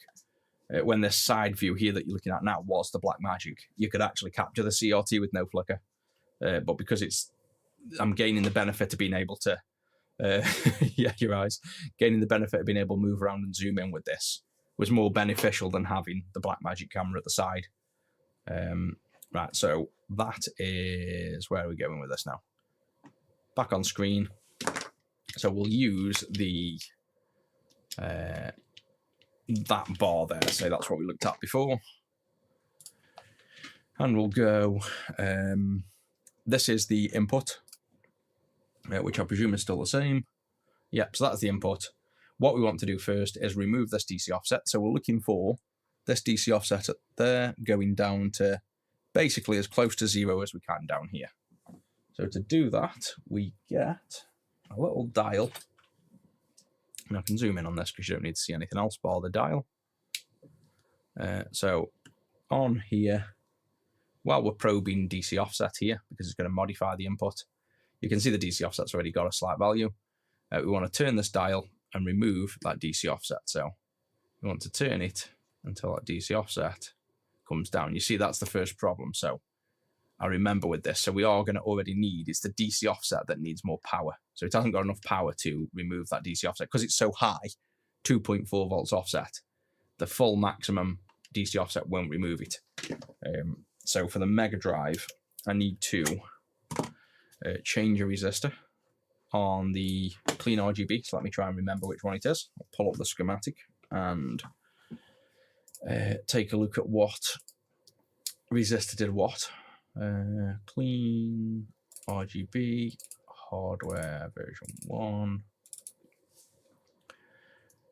when this side view here that you're looking at now was the Blackmagic, you could actually capture the CRT with no flicker. But because I'm gaining the benefit of being able to, yeah, your eyes, gaining the benefit of being able to move around and zoom in with this was more beneficial than having the Blackmagic camera at the side. Right, so that is, where are we going with this now? Back on screen. So we'll use the that bar there, so that's what we looked at before. And we'll go, this is the input, which I presume is still the same. Yep, so that's the input. What we want to do first is remove this DC offset. So we're looking for this DC offset there going down to basically as close to 0 as we can down here. So to do that, we get a little dial. And I can zoom in on this because you don't need to see anything else bar the dial. So on here, while we're probing DC offset here, because it's going to modify the input, you can see the DC offset's already got a slight value. We want to turn this dial and remove that DC offset. So we want to turn it until that DC offset comes down. You see, that's the first problem. So I remember with this, so we are going to already need, it's the DC offset that needs more power. So it hasn't got enough power to remove that DC offset because it's so high, 2.4 volts offset. The full maximum DC offset won't remove it. So for the Mega Drive, I need to change a resistor on the CleanRGB. So let me try and remember which one it is. I'll pull up the schematic and take a look at what resistor did what. CleanRGB hardware version 1.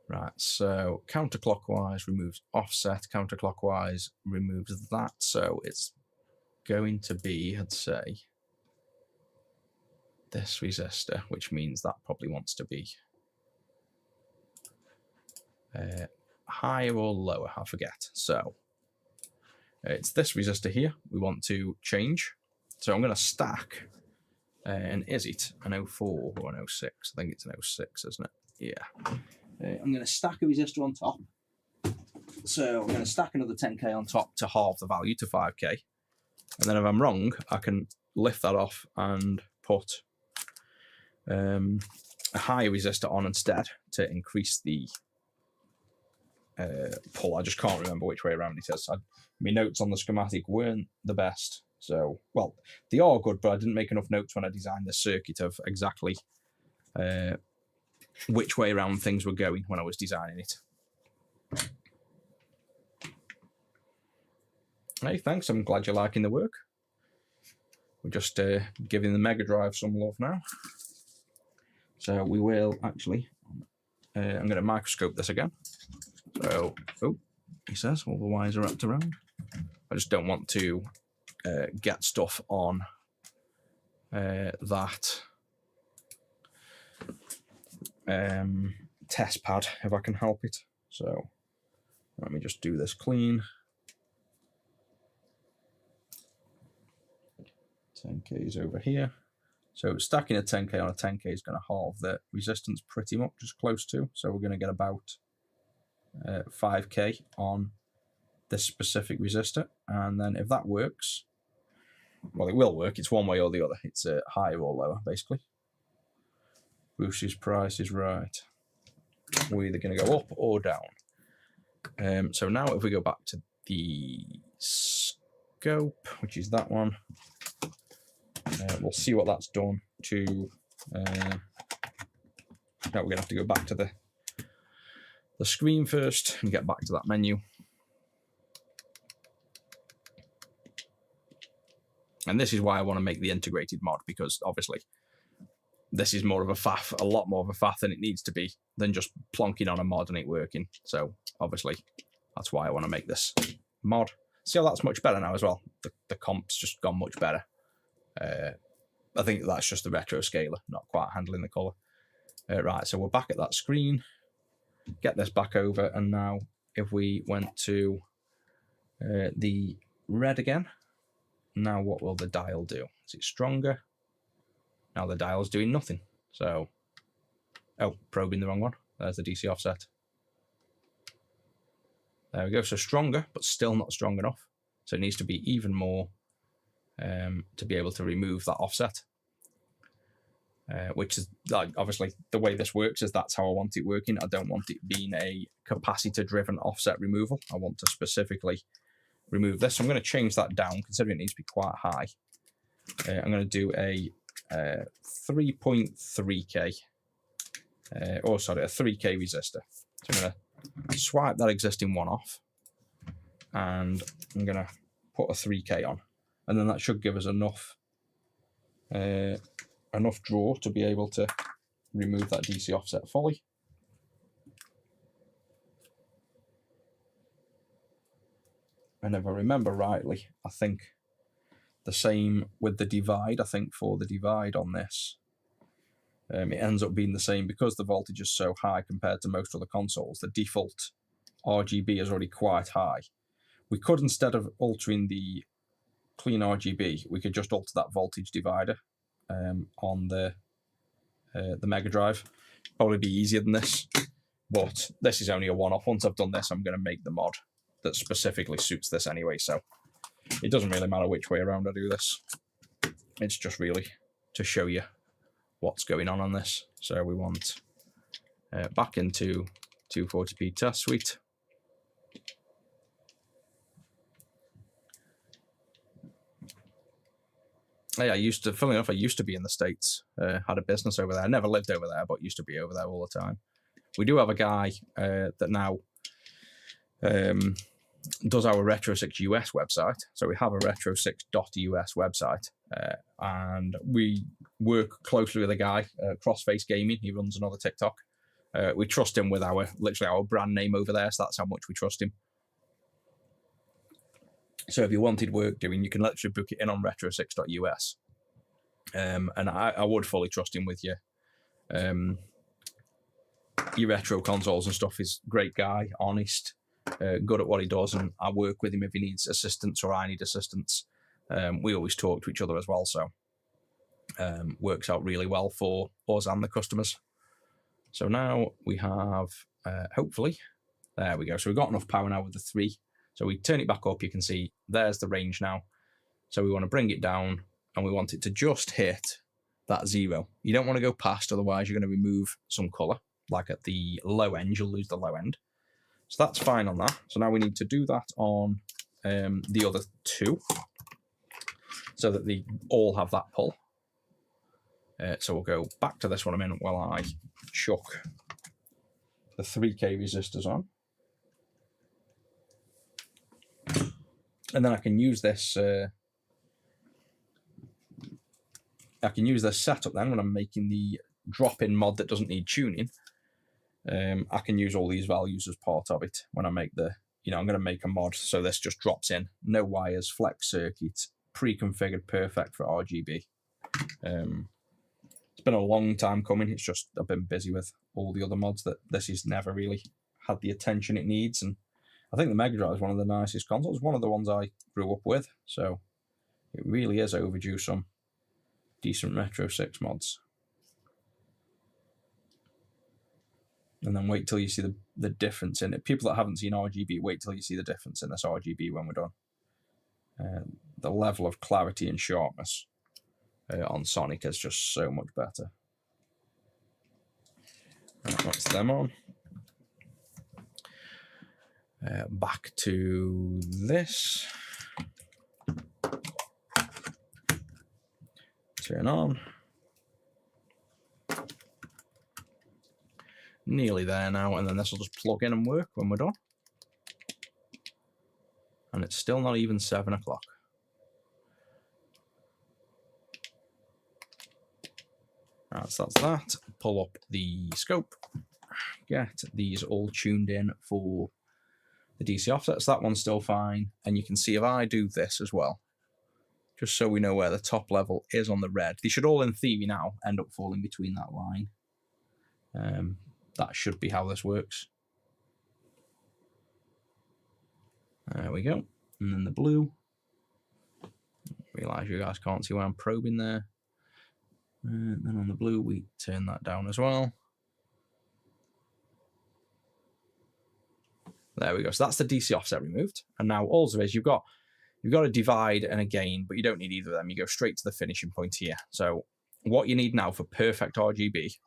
Right, so counterclockwise removes offset, counterclockwise removes that. So it's going to be, I'd say, this resistor, which means that probably wants to be higher or lower, I forget. So it's this resistor here we want to change. So I'm going to stack, and is it an 04 or an 06? I think it's an 06, isn't it? Yeah. I'm going to stack a resistor on top. So I'm going to stack another 10k on top to halve the value to 5k. And then if I'm wrong, I can lift that off and put a higher resistor on instead to increase the pull. I just can't remember which way around it is. My notes on the schematic weren't the best. So, well, they are good, but I didn't make enough notes when I designed the circuit of exactly which way around things were going when I was designing it. Hey, thanks. I'm glad you're liking the work. We're just giving the Mega Drive some love now. So we will actually, I'm going to microscope this again. So, oh, he says all the wires are wrapped around. I just don't want to get stuff on that test pad if I can help it. So let me just do this clean. 10k is over here. So stacking a 10k on a 10k is going to halve the resistance pretty much, just close to. So we're going to get about 5k on this specific resistor. And then if that works, well, it will work. It's one way or the other. It's higher or lower, basically. Bruce's price is right. We're either going to go up or down. So now if we go back to the scope, which is that one, we'll see what that's done to... now we're going to have to go back to the screen first and get back to that menu. And this is why I want to make the integrated mod, because obviously this is more of a faff, a lot more of a faff than it needs to be, than just plonking on a mod and it working. So obviously that's why I want to make this mod. See how that's much better now as well. The comp's just gone much better. I think that's just the retro scaler, not quite handling the colour. Right, so we're back at that screen. Get this back over, and now if we went to the red again, now what will the dial do? Is it stronger? Now the dial's doing nothing. So, oh, probing the wrong one. There's the DC offset. There we go. So stronger, but still not strong enough. So it needs to be even more to be able to remove that offset. Which is obviously the way this works is that's how I want it working. I don't want it being a capacitor-driven offset removal. I want to specifically remove this. So I'm going to change that down, considering it needs to be quite high. I'm going to do a 3.3K, a 3K resistor. So I'm going to swipe that existing one off, and I'm going to put a 3K on, and then that should give us enough draw to be able to remove that DC offset fully. And if I remember rightly, I think the same with the divide. I think for the divide on this, it ends up being the same because the voltage is so high compared to most other consoles. The default RGB is already quite high. We could, instead of altering the CleanRGB, we could just alter that voltage divider on the Mega Drive. Probably be easier than this, but this is only a one-off. Once I've done this, I'm going to make the mod that specifically suits this anyway, so it doesn't really matter which way around I do this. It's just really to show you what's going on this. So we want back into 240p test suite. Yeah, funnily enough, I used to be in the States, had a business over there. I never lived over there, but used to be over there all the time. We do have a guy that now does our Retro6 US website. So we have a retro6.us website, and we work closely with a guy, Crossface Gaming. He runs another TikTok. We trust him with literally our brand name over there, so that's how much we trust him. So if you wanted work doing, you can literally book it in on retro6.us. And I would fully trust him with your retro consoles and stuff. He's a great guy, honest, good at what he does, and I work with him if he needs assistance or I need assistance. We always talk to each other as well, so works out really well for us and the customers. So now we have, hopefully, there we go. So we've got enough power now with the 3. So we turn it back up, you can see there's the range now. So we want to bring it down, and we want it to just hit that 0. You don't want to go past, otherwise you're going to remove some colour. Like at the low end, you'll lose the low end. So that's fine on that. So now we need to do that on the other 2, so that they all have that pull. So we'll go back to this one a minute while I chuck the 3K resistors on. And then I can use this. I can use this setup then when I'm making the drop-in mod that doesn't need tuning. I can use all these values as part of it when I make the. I'm going to make a mod so this just drops in, no wires, flex circuit, pre-configured, perfect for RGB. It's been a long time coming. It's just I've been busy with all the other mods that this has never really had the attention it needs, and I think the Mega Drive is one of the nicest consoles, one of the ones I grew up with, so it really is overdue some decent Retro 6 mods. And then wait till you see the difference in it. People that haven't seen RGB, wait till you see the difference in this RGB when we're done. The level of clarity and sharpness on Sonic is just so much better. Right, that's them on. Back to this. Turn on. Nearly there now, and then this will just plug in and work when we're done. And it's still not even 7 o'clock. Right, so that's that. Pull up the scope. Get these all tuned in for the DC offsets. That one's still fine. And you can see if I do this as well, just so we know where the top level is on the red. They should all, in theory now, end up falling between that line. That should be how this works. There we go. And then the blue. Realise you guys can't see where I'm probing there. And then on the blue, we turn that down as well. There we go. So that's the DC offset removed. And now all there is, you've got a divide and a gain, but you don't need either of them. You go straight to the finishing point here. So what you need now for perfect RGB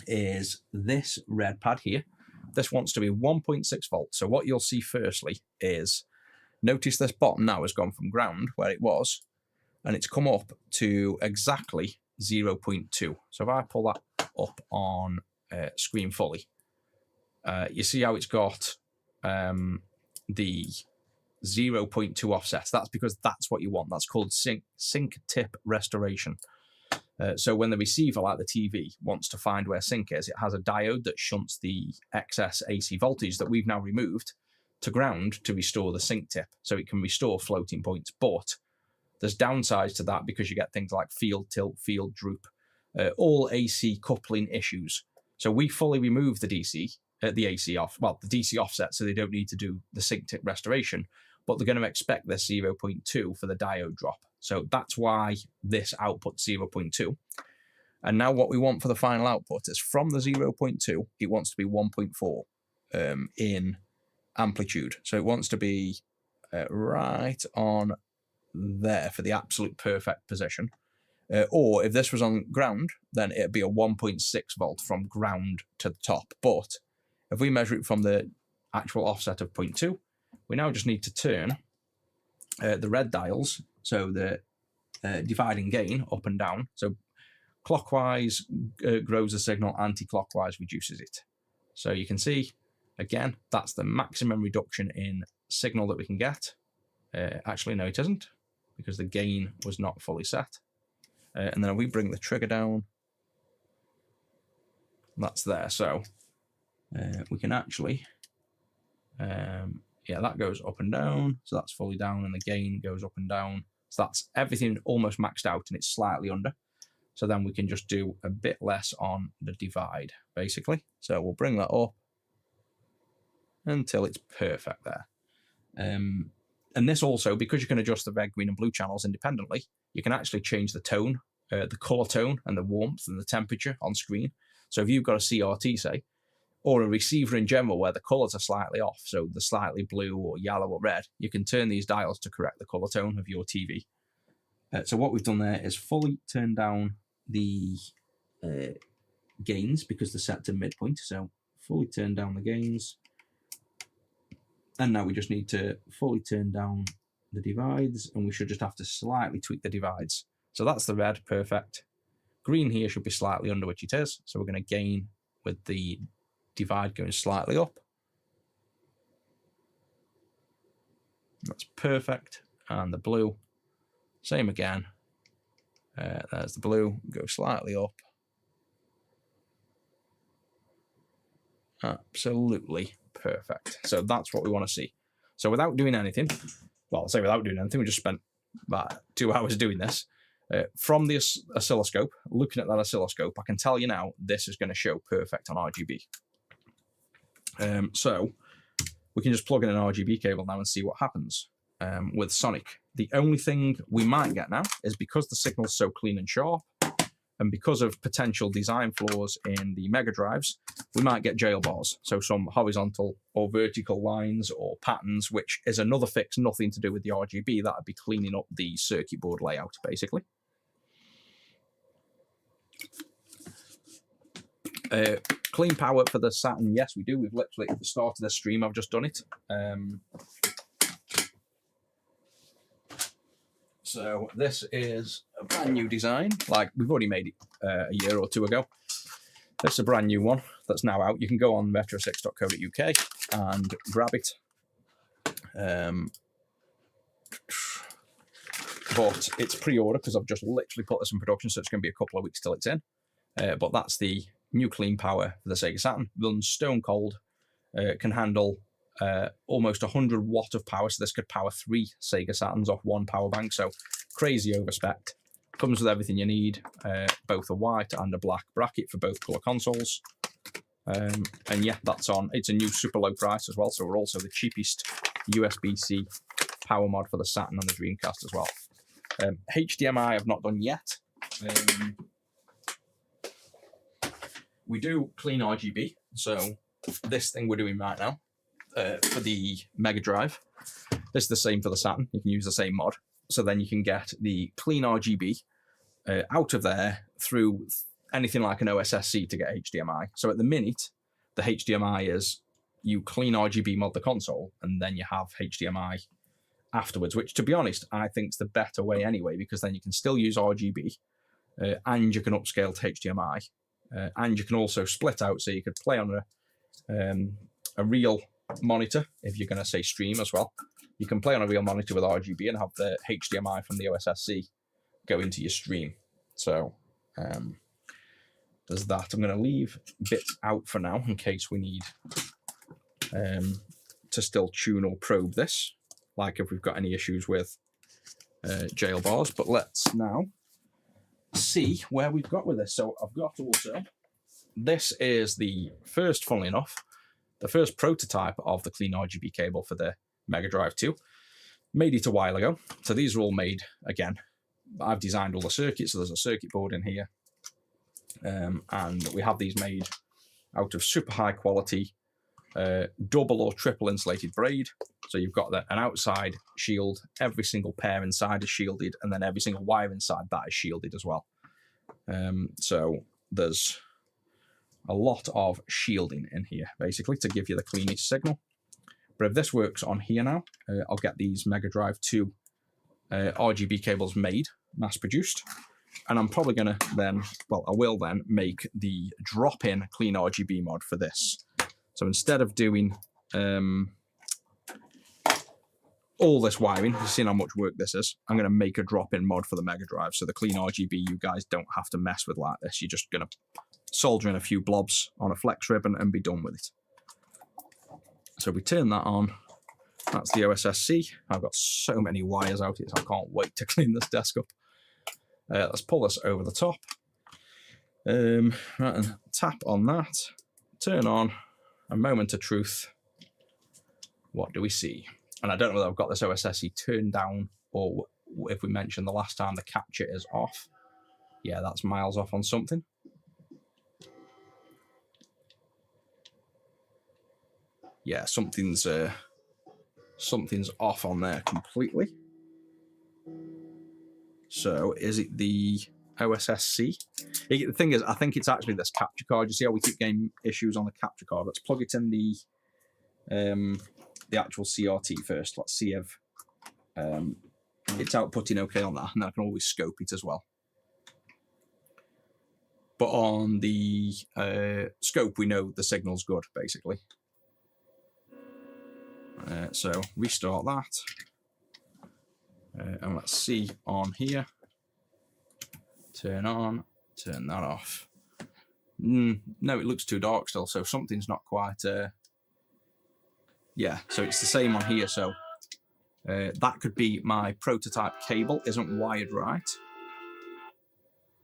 is this red pad here. This wants to be 1.6 volts. So what you'll see firstly is, notice this bottom now has gone from ground, where it was, and it's come up to exactly 0.2. So if I pull that up on screen fully, you see how it's got the 0.2 offsets. That's because that's what you want. That's called sync tip restoration. So when the receiver, like the TV, wants to find where sync is, it has a diode that shunts the excess AC voltage that we've now removed to ground to restore the sync tip, so it can restore floating points. But there's downsides to that because you get things like field tilt, field droop, all AC coupling issues. So we fully remove the DC offset, so they don't need to do the sync tip restoration, but they're going to expect this 0.2 for the diode drop. So that's why this output's 0.2. And now what we want for the final output is from the 0.2, it wants to be 1.4 in amplitude. So it wants to be right on there for the absolute perfect position. Or if this was on ground, then it'd be a 1.6 volt from ground to the top. But if we measure it from the actual offset of 0.2, we now just need to turn the red dials, so the divide and gain up and down. So clockwise grows the signal, anti-clockwise reduces it. So you can see, again, that's the maximum reduction in signal that we can get. Actually, no, it isn't, because the gain was not fully set. And then we bring the trigger down, that's there. So we can actually, yeah, that goes up and down. So that's fully down, and the gain goes up and down. So that's everything almost maxed out, and it's slightly under. So then we can just do a bit less on the divide, basically. So we'll bring that up until it's perfect there. And this also, because you can adjust the red, green, and blue channels independently, you can actually change the tone, the color tone, and the warmth and the temperature on screen. So if you've got a CRT, say, or a receiver in general where the colors are slightly off, so they're slightly blue or yellow or red, you can turn these dials to correct the color tone of your TV. So what we've done there is fully turn down the gains because they're set to midpoint. So fully turn down the gains. And now we just need to fully turn down the divides, and we should just have to slightly tweak the divides. So that's the red, perfect. Green here should be slightly under, which it is. So we're going to gain with the divide going slightly up. That's perfect. And the blue, same again. There's the blue, go slightly up. Absolutely perfect. So that's what we want to see. So without doing anything, well, I'll say without doing anything, we just spent about 2 hours doing this. From the oscilloscope, looking at that oscilloscope, I can tell you now this is going to show perfect on RGB. So we can just plug in an RGB cable now and see what happens with Sonic. The only thing we might get now is, because the signal's so clean and sharp, and because of potential design flaws in the Mega Drives, we might get jail bars. So some horizontal or vertical lines or patterns, which is another fix, nothing to do with the RGB. That would be cleaning up the circuit board layout, basically. Clean power for the Saturn, yes, we do. We've literally, at the start of the stream, I've just done it. So this is a brand new design. Like, we've already made it a year or 2 ago. This is a brand new one that's now out. You can go on retro6.co.uk and grab it. But it's pre-order because I've just literally put this in production, so it's going to be a couple of weeks till it's in. But that's the new clean power for the Sega Saturn. Runs stone cold, can handle almost 100 watt of power, so this could power 3 Sega Saturns off 1 power bank, so crazy overspec. Comes with everything you need, both a white and a black bracket for both colour consoles. And yeah, that's on. It's a new super low price as well, so we're also the cheapest USB-C power mod for the Saturn and the Dreamcast as well. HDMI I've not done yet. We do clean RGB, so this thing we're doing right now for the Mega Drive. This is the same for the Saturn. You can use the same mod. So then you can get the CleanRGB out of there through anything like an OSSC to get HDMI. So at the minute, the HDMI is you CleanRGB mod the console, and then you have HDMI afterwards, which, to be honest, I think is the better way anyway, because then you can still use RGB, and you can upscale to HDMI, and you can also split out, so you could play on a real monitor if you're going to say stream as well. You can play on a real monitor with RGB and have the HDMI from the OSSC go into your stream. So there's that. I'm going to leave bits out for now in case we need to still tune or probe this, like if we've got any issues with jail bars. But let's now see where we've got with this. So I've got also, this is the first, funnily enough, the first prototype of the CleanRGB cable for the Mega Drive 2. Made it a while ago. So these are all made, again, I've designed all the circuits, so there's a circuit board in here. And we have these made out of super high quality double or triple insulated braid. So you've got an outside shield, every single pair inside is shielded, and then every single wire inside that is shielded as well. So there's a lot of shielding in here, basically, to give you the cleanest signal. But if this works on here now, I'll get these Mega Drive 2 RGB cables made, mass-produced, and I'm probably going to then, well, I will then make the drop-in CleanRGB mod for this. So instead of doing all this wiring, you've seen how much work this is, I'm going to make a drop-in mod for the Mega Drive, so the CleanRGB, you guys don't have to mess with like this. You're just going to solder in a few blobs on a flex ribbon and be done with it. So we turn that on. That's the OSSC. I've got so many wires out here, so I can't wait to clean this desk up. Let's pull this over the top. Right, and tap on that. Turn on. A moment of truth. What do we see? And I don't know whether I've got this OSSC turned down, or if we mentioned the last time the capture is off. Yeah, that's miles off on something. Yeah, something's off on there completely. So is it the OSSC? The thing is, I think it's actually this capture card. You see how we keep getting issues on the capture card? Let's plug it in the actual CRT first. Let's see if it's outputting okay on that, and then I can always scope it as well. But on the scope, we know the signal's good, basically. So restart that. And let's see on here. Turn on, turn that off. No, it looks too dark still, so something's not quite... yeah, so it's the same on here, so that could be my prototype cable isn't wired right.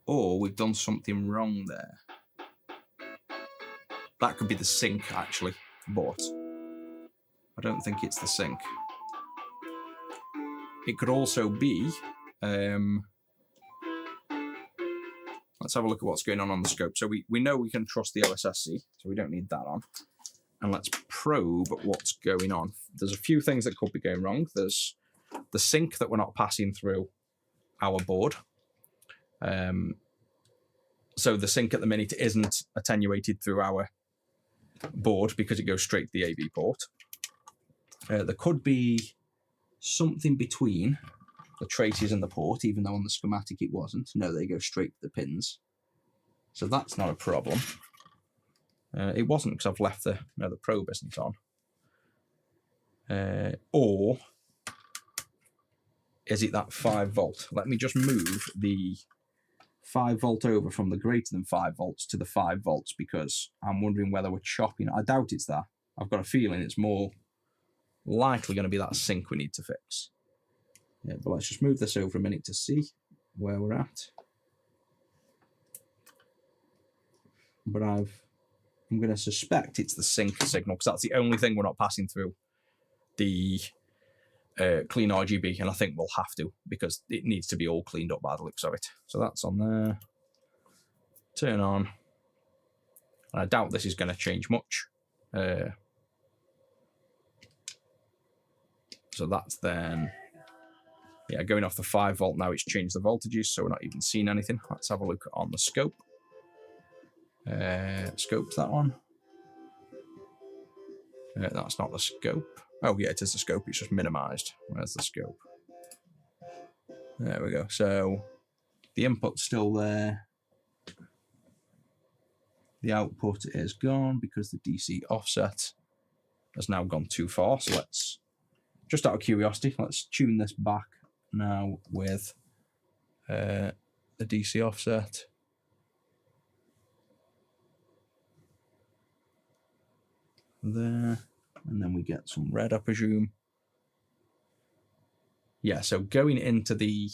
Or we've done something wrong there. That could be the sync, actually, but I don't think it's the sync. It could also be... let's have a look at what's going on the scope. So we know we can trust the OSSC, so we don't need that on. And let's probe what's going on. There's a few things that could be going wrong. There's the sync that we're not passing through our board. So the sync at the minute isn't attenuated through our board because it goes straight to the AV port. There could be something between the traces and the port, even though on the schematic it wasn't. No, they go straight to the pins. So that's not a problem. It wasn't because I've left the probe isn't on. Or is it that 5 volt? Let me just move the 5 volt over from the greater than 5 volts to the 5 volts because I'm wondering whether we're chopping. I doubt it's that. I've got a feeling it's more likely going to be that sync we need to fix. Yeah, but let's just move this over a minute to see where we're at. But I'm going to suspect it's the sync signal because that's the only thing we're not passing through the CleanRGB, and I think we'll have to because it needs to be all cleaned up by the looks of it. So that's on there. Turn on. And I doubt this is going to change much. So that's then, yeah, going off the 5 volt now, it's changed the voltages, so we're not even seeing anything. Let's have a look on the scope. Scope's that one. That's not the scope. Oh, yeah, it is the scope. It's just minimized. Where's the scope? There we go. So the input's still there. The output is gone because the DC offset has now gone too far. So let's, just out of curiosity, let's tune this back now with the DC offset. There, and then we get some red, I presume. Yeah, so going into the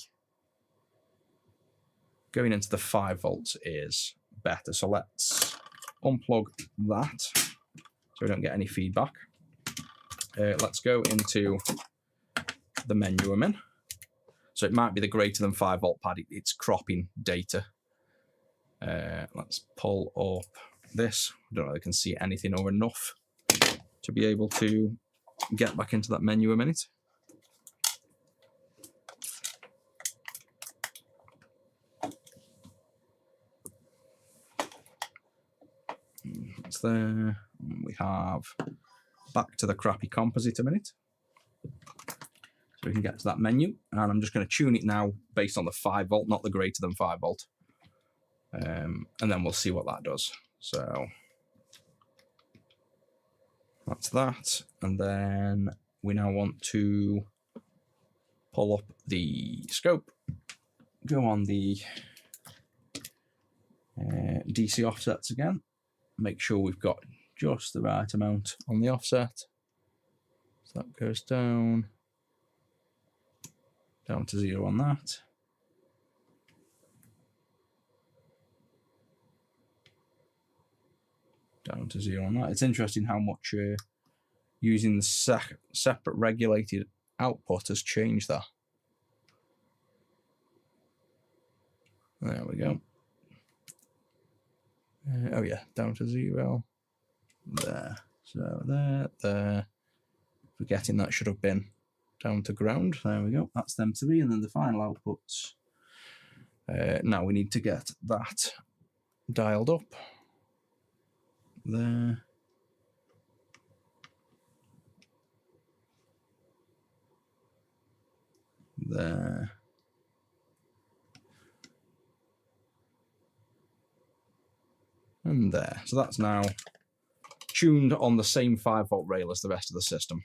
5 volts is better. So let's unplug that so we don't get any feedback. Let's go into the menu I'm in. So it might be the greater than 5 volt pad. It's cropping data. Let's pull up this. I don't know if I can see anything or enough to be able to get back into that menu a minute. It's there. We have back to the crappy composite a minute. So we can get to that menu, and I'm just going to tune it now based on the 5 volt, not the greater than 5 volt. And then we'll see what that does. So that's that. And then we now want to pull up the scope, go on the DC offsets again, make sure we've got just the right amount on the offset. So that goes down to 0 on that. Down to 0 on that. It's interesting how much using the separate regulated output has changed that. There we go. Oh yeah, down to 0. There. So there. Forgetting that should have been down to ground. There we go. That's them 3, and then the final outputs. Now we need to get that dialed up. There. There. And there. So that's now tuned on the same 5 volt rail as the rest of the system.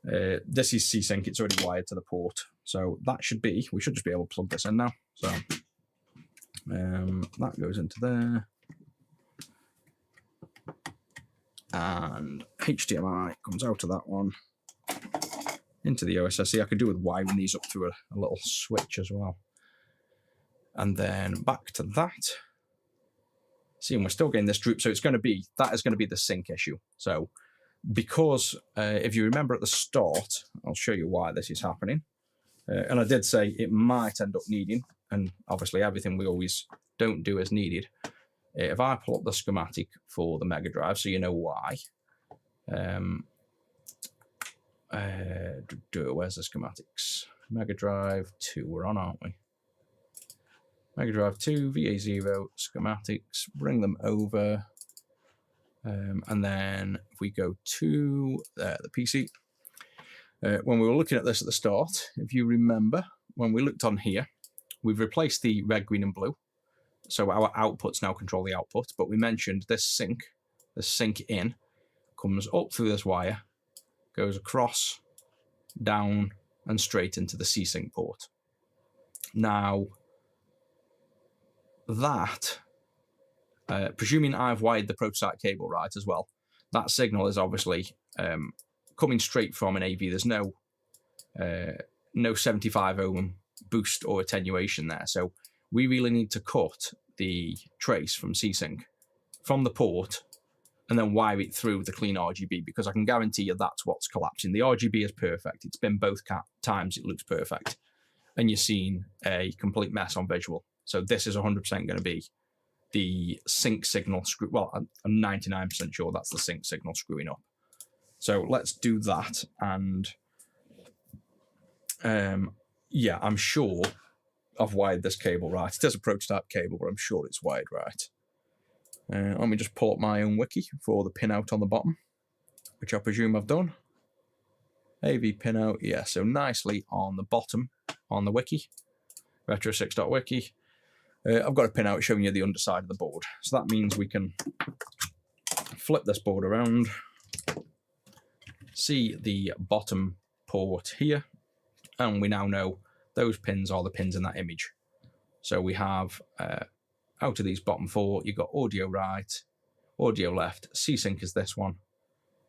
This is C-Sync, it's already wired to the port. So that should be, we should just be able to plug this in now. So that goes into there. And HDMI comes out of that one into the OSSC. I could do with wiring these up through a little switch as well. And then back to that. See, and we're still getting this droop, so it's going to be, that is going to be the sync issue. So because if you remember at the start, I'll show you why this is happening. And I did say it might end up needing, and obviously everything we always don't do is needed. If I pull up the schematic for the Mega Drive, so you know why. Where's the schematics? Mega Drive 2, we're on, aren't we? Mega Drive 2, VA0, schematics, bring them over. And then if we go to the PC, when we were looking at this at the start, if you remember, when we looked on here, we've replaced the red, green, and blue. So our outputs now control the output, but we mentioned this sync in, comes up through this wire, goes across, down, and straight into the C-Sync port. Now, that, presuming I've wired the prototype cable right as well, that signal is obviously coming straight from an AV. There's no 75 ohm boost or attenuation there. So we really need to cut the trace from C-Sync from the port and then wire it through the CleanRGB, because I can guarantee you that's what's collapsing. The RGB is perfect. It's been both times it looks perfect. And you're seeing a complete mess on visual. So this is 100% going to be the sync signal screw. Well, I'm 99% sure that's the sync signal screwing up. So let's do that. And Yeah, I'm sure I've wired this cable right. It is a prototype cable, but I'm sure it's wired right. Let me just pull up my own wiki for the pinout on the bottom, which I presume I've done. AV pinout, yeah, so nicely on the bottom on the wiki, retro6.wiki. I've got a pinout showing you the underside of the board. So that means we can flip this board around, see the bottom port here, and we now know those pins are the pins in that image. So we have, out of these bottom four, you've got audio right, audio left, C-Sync is this one,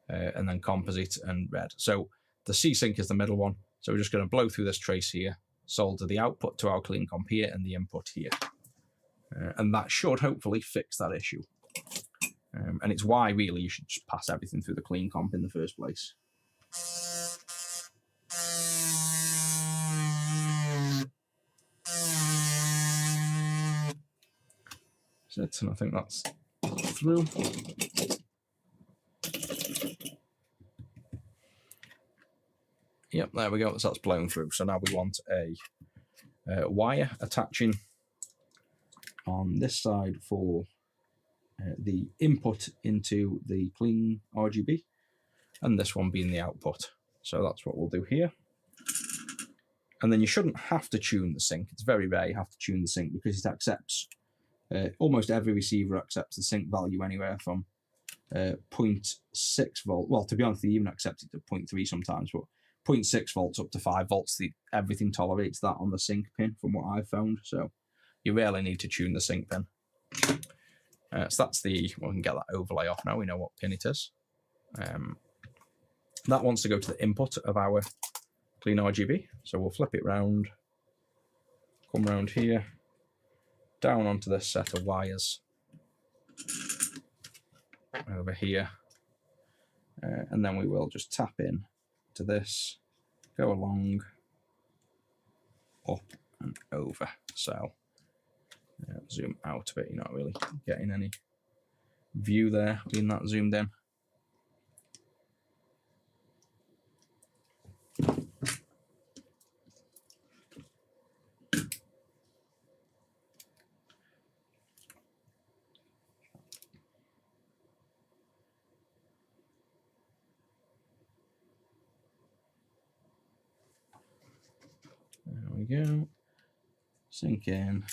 and then composite and red. So the C-Sync is the middle one. So we're just going to blow through this trace here, solder the output to our clean comp here and the input here. And that should hopefully fix that issue. And it's why really you should just pass everything through the clean comp in the first place. And I think that's through. Yep, there we go. So that's blown through. So now we want a wire attaching on this side for the input into the CleanRGB, and this one being the output. So that's what we'll do here. And then you shouldn't have to tune the sync. It's very rare you have to tune the sync because it accepts, almost every receiver accepts the sync value anywhere from 0.6 volt. Well, to be honest, they even accept it to 0.3 sometimes, but 0.6 volts up to 5 volts, everything tolerates that on the sync pin from what I've found. So you rarely need to tune the sync pin. So that's we can get that overlay off now. We know what pin it is. That wants to go to the input of our CleanRGB. So we'll flip it round, come round here, down onto this set of wires over here. And then we will just tap in to this, go along, up and over. So zoom out a bit, you're not really getting any view there being that zoomed in. There we go. Sync in.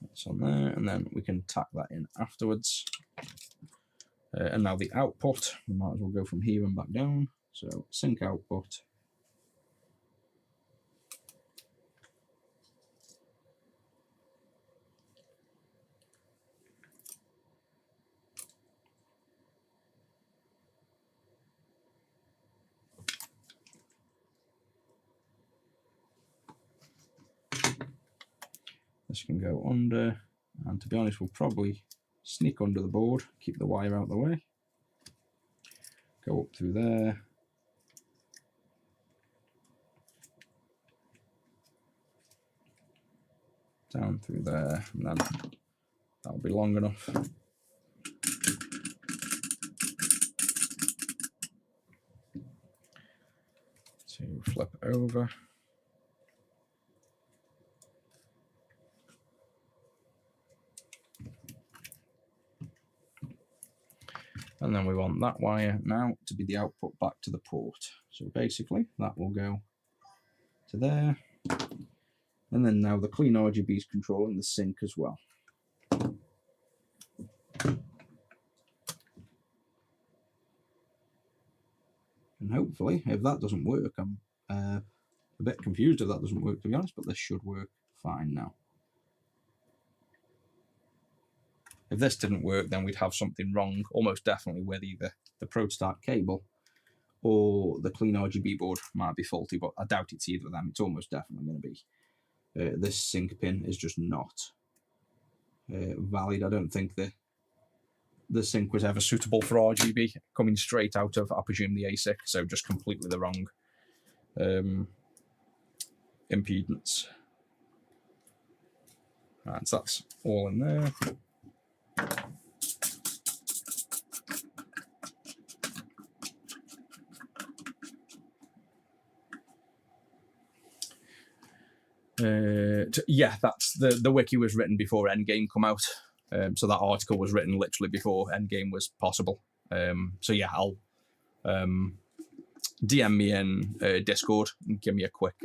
That's on there, and then we can tack that in afterwards. And now the output, we might as well go from here and back down. So sync output. This can go under, and to be honest, we'll probably sneak under the board, keep the wire out of the way. Go up through there. Down through there, and then that'll be long enough. To flip it over. And then we want that wire now to be the output back to the port. So basically that will go to there. And then now the CleanRGB is controlling the sync as well. And hopefully, if that doesn't work, I'm a bit confused if that doesn't work, to be honest, but this should work fine now. If this didn't work, then we'd have something wrong, almost definitely, with either the prototype cable or the CleanRGB board might be faulty, but I doubt it's either of them. It's almost definitely going to be. This sync pin is just not valid. I don't think the sync was ever suitable for RGB, coming straight out of, I presume, the ASIC, so just completely the wrong impedance. Right, so that's all in there. Yeah, that's the wiki was written before Endgame come out. So that article was written literally before Endgame was possible. So yeah, I'll DM me in Discord and give me a quick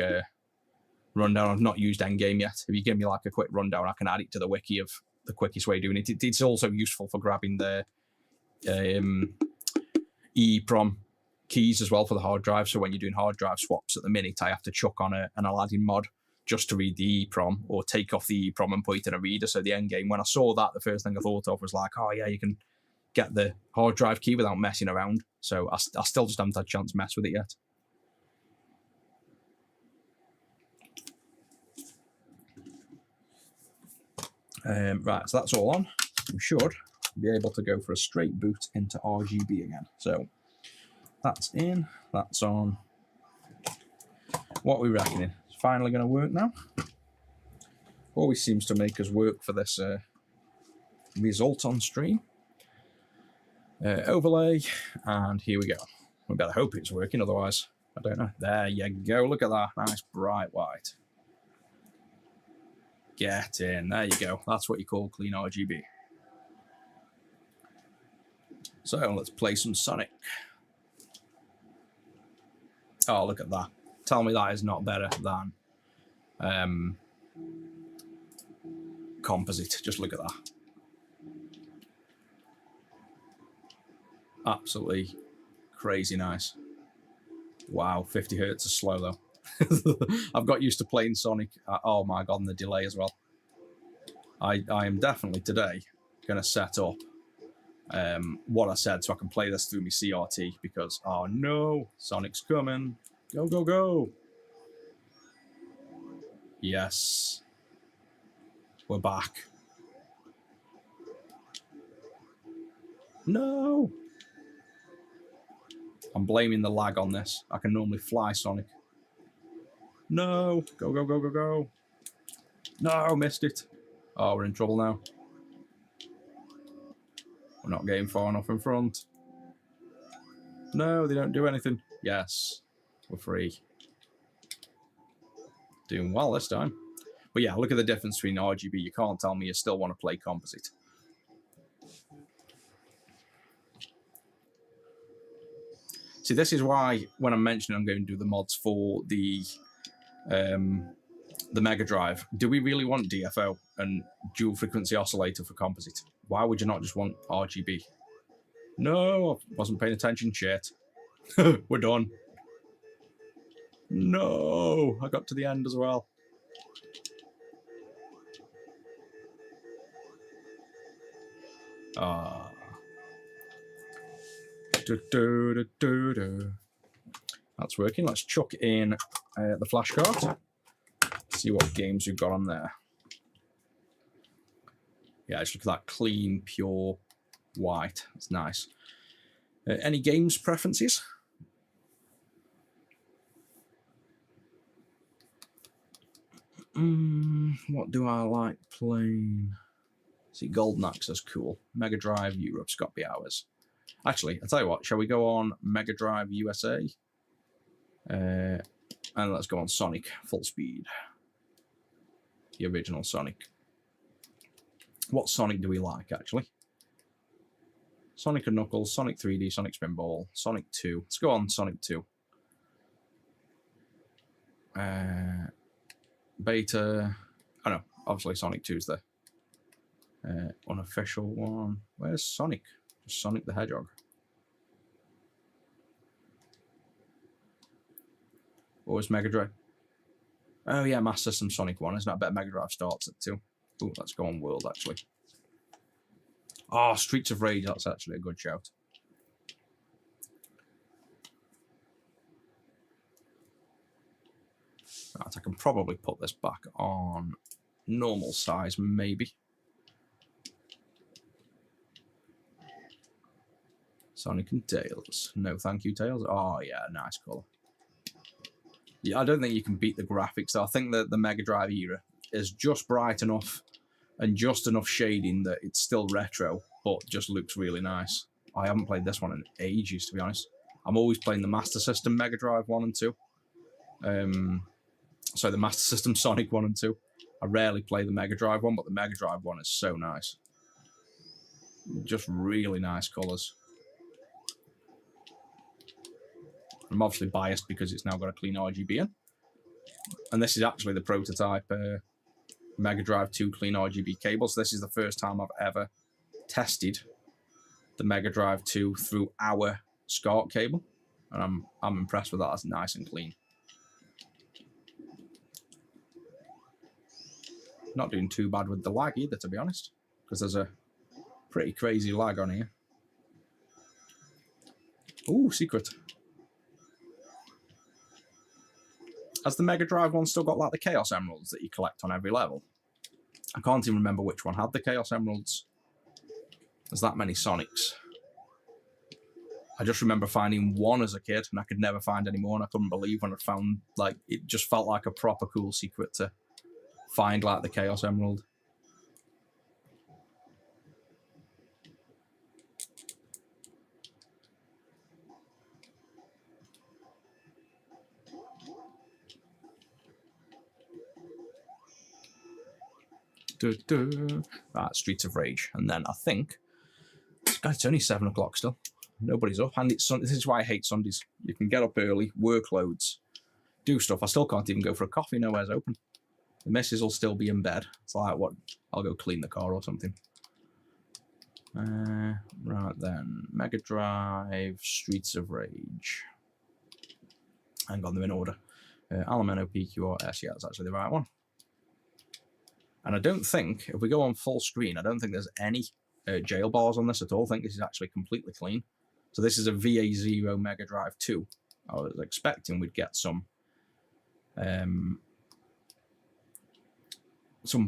rundown. I've not used Endgame yet. If you give me like a quick rundown, I can add it to the wiki of the quickest way of doing it. It's also useful for grabbing the EEPROM keys as well for the hard drive. So when you're doing hard drive swaps at the minute, I have to chuck on an Aladdin mod just to read the EEPROM, or take off the EEPROM and put it in a reader. So the Endgame, when I saw that, the first thing I thought of was like, oh yeah, you can get the hard drive key without messing around. So I still just haven't had a chance to mess with it yet. Right, so that's all on. We should be able to go for a straight boot into RGB again. So that's in, that's on. What are we reckoning? It's finally going to work now. Always seems to make us work for this result on stream. Overlay, and here we go. We better hope it's working, otherwise I don't know. There you go, look at that, nice bright white. Get in, there you go. That's what you call clean RGB. So let's play some Sonic. Oh, look at that. Tell me that is not better than composite. Just look at that. Absolutely crazy nice. Wow, 50 hertz is slow though. I've got used to playing Sonic. Oh my god, and the delay as well. I am definitely today going to set up what I said so I can play this through my CRT, because oh no, Sonic's coming. Go, go, go. Yes. We're back. No. I'm blaming the lag on this. I can normally fly Sonic. No. Go, go, go, go, go. No, missed it. Oh, we're in trouble now. We're not getting far enough in front. No, they don't do anything. Yes. We're free. Doing well this time. But yeah, look at the difference between RGB. You can't tell me you still want to play composite. See, this is why when I'm mentioning I'm going to do the mods for the Mega Drive, do we really want DFO and dual frequency oscillator for composite? Why would you not just want RGB? No, I wasn't paying attention, shit. We're done. No, I got to the end as well. Ah. That's working. Let's chuck in the flash card. See what games we've got on there. Yeah, just look at that clean, pure white. It's nice. Any games preferences? What do I like playing? See, Golden Axe is cool. Mega Drive Europe's got to be ours. Actually, I'll tell you what, shall we go on Mega Drive USA? And let's go on Sonic Full Speed. The original Sonic. What Sonic do we like, actually? Sonic and Knuckles, Sonic 3D, Sonic Spinball, Sonic 2. Let's go on Sonic 2. Beta. Oh no, obviously Sonic 2 is the unofficial one. Where's Sonic? Just Sonic the Hedgehog. Or is Mega Drive? Oh yeah, Master System Sonic 1. Isn't that better? Mega Drive starts at 2. Ooh, let's go on World actually. Oh, Streets of Rage, that's actually a good shout. Right, I can probably put this back on normal size, maybe. Sonic and Tails. No thank you, Tails. Oh yeah, nice colour. Yeah, I don't think you can beat the graphics though. I think that the Mega Drive era is just bright enough and just enough shading that it's still retro, but just looks really nice. I haven't played this one in ages, to be honest. I'm always playing the Master System Mega Drive 1 and 2. So the Master System Sonic 1 and 2. I rarely play the Mega Drive one, but the Mega Drive one is so nice. Just really nice colours. I'm obviously biased because it's now got a CleanRGB in. And this is actually the prototype Mega Drive 2 CleanRGB cable. So this is the first time I've ever tested the Mega Drive 2 through our SCART cable. And I'm impressed with that. It's nice and clean. Not doing too bad with the lag either, to be honest, because there's a pretty crazy lag on here. Ooh, secret. Has the Mega Drive one still got like the Chaos Emeralds that you collect on every level? I can't even remember which one had the Chaos Emeralds. There's that many Sonics. I just remember finding one as a kid, and I could never find any more, and I couldn't believe when I found, like, it just felt like a proper cool secret to find, like, the Chaos Emerald. Right, Streets of Rage. And then I think, God, it's only 7 o'clock still. Nobody's up. And it's Sunday. This is why I hate Sundays. You can get up early, work loads, do stuff. I still can't even go for a coffee. Nowhere's open. The missus will still be in bed. It's like, what? I'll go clean the car or something. Right then. Mega Drive, Streets of Rage. Hang on, they're in order. Alameno, PQRS. Yeah, that's actually the right one. And I don't think, if we go on full screen, I don't think there's any jail bars on this at all. I think this is actually completely clean. So this is a VA0 Mega Drive 2. I was expecting we'd get some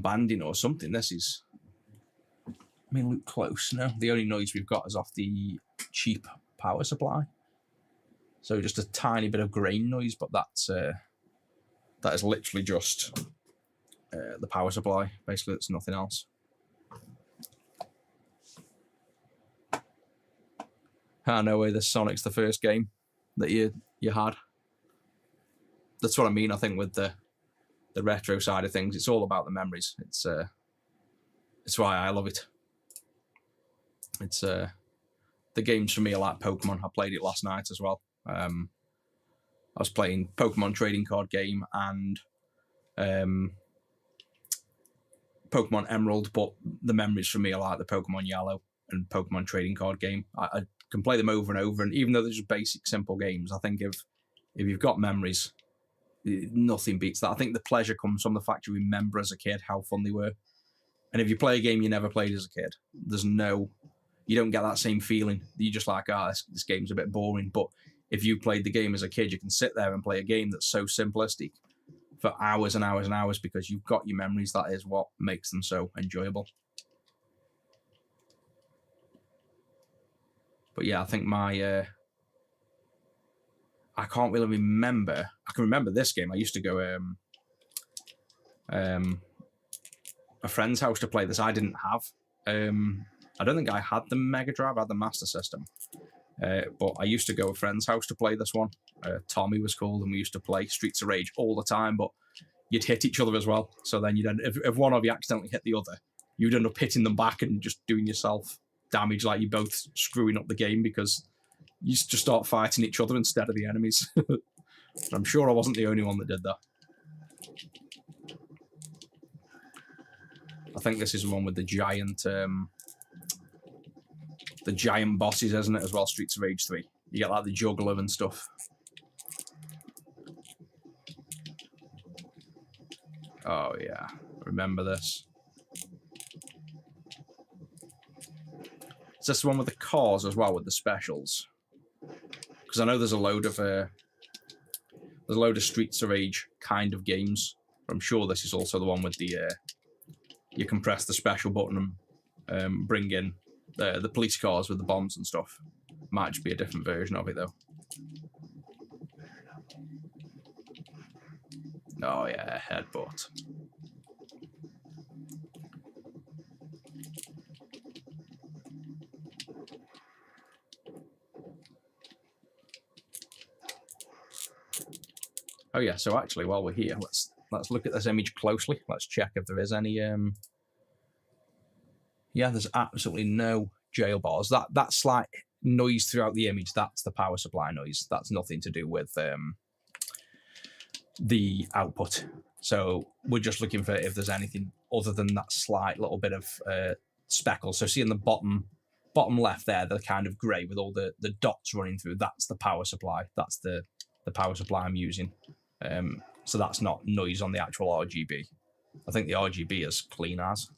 banding or something. This is, I mean, look close. No, the only noise we've got is off the cheap power supply. So just a tiny bit of grain noise, but that is literally just the power supply. Basically, it's nothing else. I know where this Sonic's the first game that you had. That's what I mean. I think with the retro side of things, it's all about the memories. It's why I love it. It's the games for me are like Pokemon. I played it last night as well. I was playing Pokemon trading card game and Pokemon Emerald, but the memories for me are like the Pokemon Yellow and Pokemon trading card game. I can play them over and over, and even though they're just basic, simple games, I think if you've got memories, nothing beats that. I think the pleasure comes from the fact you remember as a kid how fun they were. And if you play a game you never played as a kid, you don't get that same feeling. You're just like, this game's a bit boring. But if you played the game as a kid, you can sit there and play a game that's so simplistic for hours and hours and hours because you've got your memories. That is what makes them so enjoyable. But yeah, I think I can't really remember. I can remember this game. I used to go a friend's house to play this. I didn't have. I don't think I had the Mega Drive. I had the Master System. But I used to go to a friend's house to play this one. Tommy was called, and we used to play Streets of Rage all the time. But you'd hit each other as well. So then if one of you accidentally hit the other, you'd end up hitting them back and just doing yourself damage, like you're both screwing up the game because you just start fighting each other instead of the enemies. I'm sure I wasn't the only one that did that. I think this is the one with the giant bosses, isn't it, as well, Streets of Rage 3. You get like the juggler and stuff. Oh yeah, remember this. Is this the one with the cars as well, with the specials? Because I know there's a load of Streets of Rage kind of games. But I'm sure this is also the one with the you can press the special button and bring in the police cars with the bombs and stuff. Might just be a different version of it though. Oh yeah, headbutt. Oh yeah, so actually while we're here, let's let's look at this image closely. Let's check if there is any. Yeah, there's absolutely no jail bars. That slight noise throughout the image, that's the power supply noise. That's nothing to do with the output. So we're just looking for if there's anything other than that slight little bit of speckles. So see in the bottom left there, the kind of grey with all the dots running through, that's the power supply. That's the power supply I'm using. So that's not noise on the actual RGB. I think the RGB is clean as.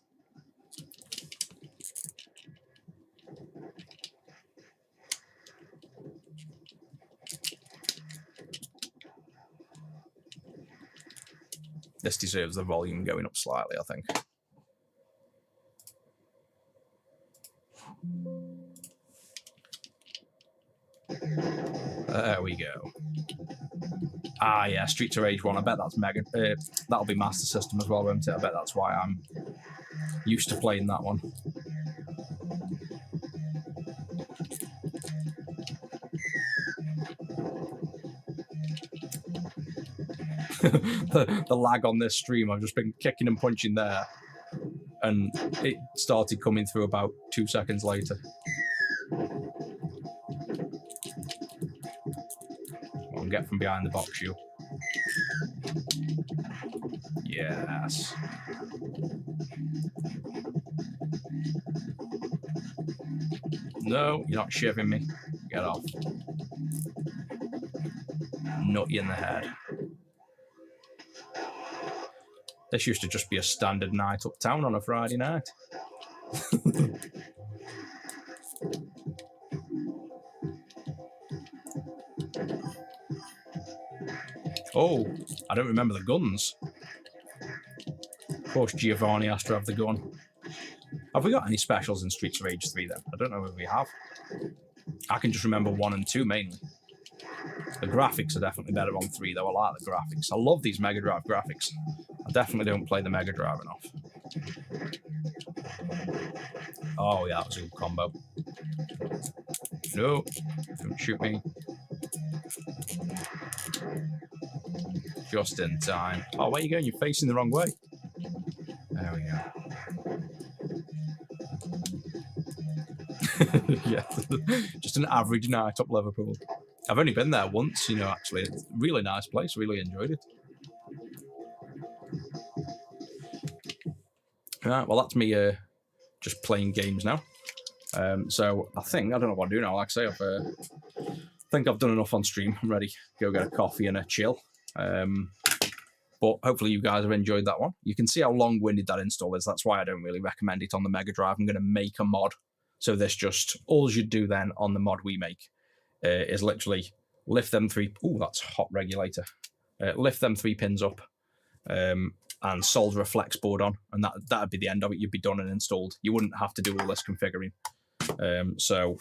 This deserves the volume going up slightly, I think. There we go. Ah, yeah, Streets of Rage 1. I bet that's mega. That'll be Master System as well, won't it? I bet that's why I'm used to playing that one. The lag on this stream, I've just been kicking and punching there, and it started coming through about 2 seconds later. Come on, get from behind the box, you. Yes. No, you're not shivving me. Get off. Nut you in the head. This used to just be a standard night uptown on a Friday night. Oh, I don't remember the guns. Of course, Giovanni has to have the gun. Have we got any specials in Streets of Rage 3 then? I don't know if we have. I can just remember 1 and 2 mainly. The graphics are definitely better on 3 though. I like the graphics. I love these Mega Drive graphics. I definitely don't play the Mega Drive enough. Oh yeah, that was a good combo. No, don't shoot me. Just in time. Oh, where are you going? You're facing the wrong way. There we go. Yeah, just an average night up Liverpool. I've only been there once, you know, actually. It's a really nice place. Really enjoyed it. Right, well, that's me just playing games now. So I don't know what I'm doing now. Like I say, I think I've done enough on stream. I'm ready to go get a coffee and a chill. But hopefully you guys have enjoyed that one. You can see how long-winded that install is. That's why I don't really recommend it on the Mega Drive. I'm going to make a mod. So this just, all you do then on the mod we make is literally lift them 3, ooh, that's hot regulator. Lift them 3 pins up and solder a flex board on, and that'd be the end of it. You'd be done and installed. You wouldn't have to do all this configuring. So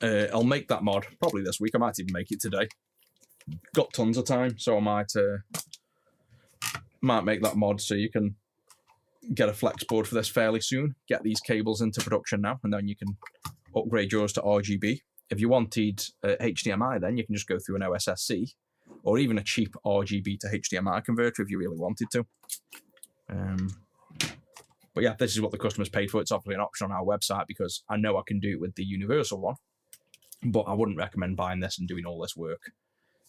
I'll make that mod probably this week. I might even make it today. Got tons of time, so I might make that mod so you can get a flex board for this fairly soon. Get these cables into production now, and then you can upgrade yours to RGB. If you wanted HDMI, then you can just go through an OSSC, or even a cheap RGB to HDMI converter if you really wanted to. But yeah, this is what the customer's paid for. It's obviously an option on our website because I know I can do it with the universal one, but I wouldn't recommend buying this and doing all this work.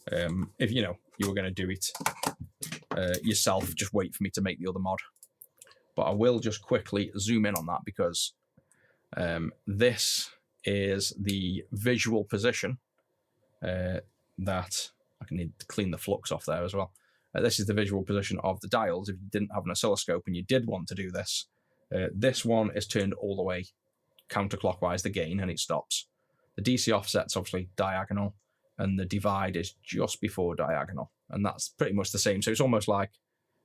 If you were going to do it yourself, just wait for me to make the other mod. But I will just quickly zoom in on that because this is the visual position that I can need to clean the flux off there as well. This is the visual position of the dials. If you didn't have an oscilloscope and you did want to do this, this one is turned all the way counterclockwise, the gain, and it stops. The DC offset's obviously diagonal, and the divide is just before diagonal, and that's pretty much the same. So it's almost like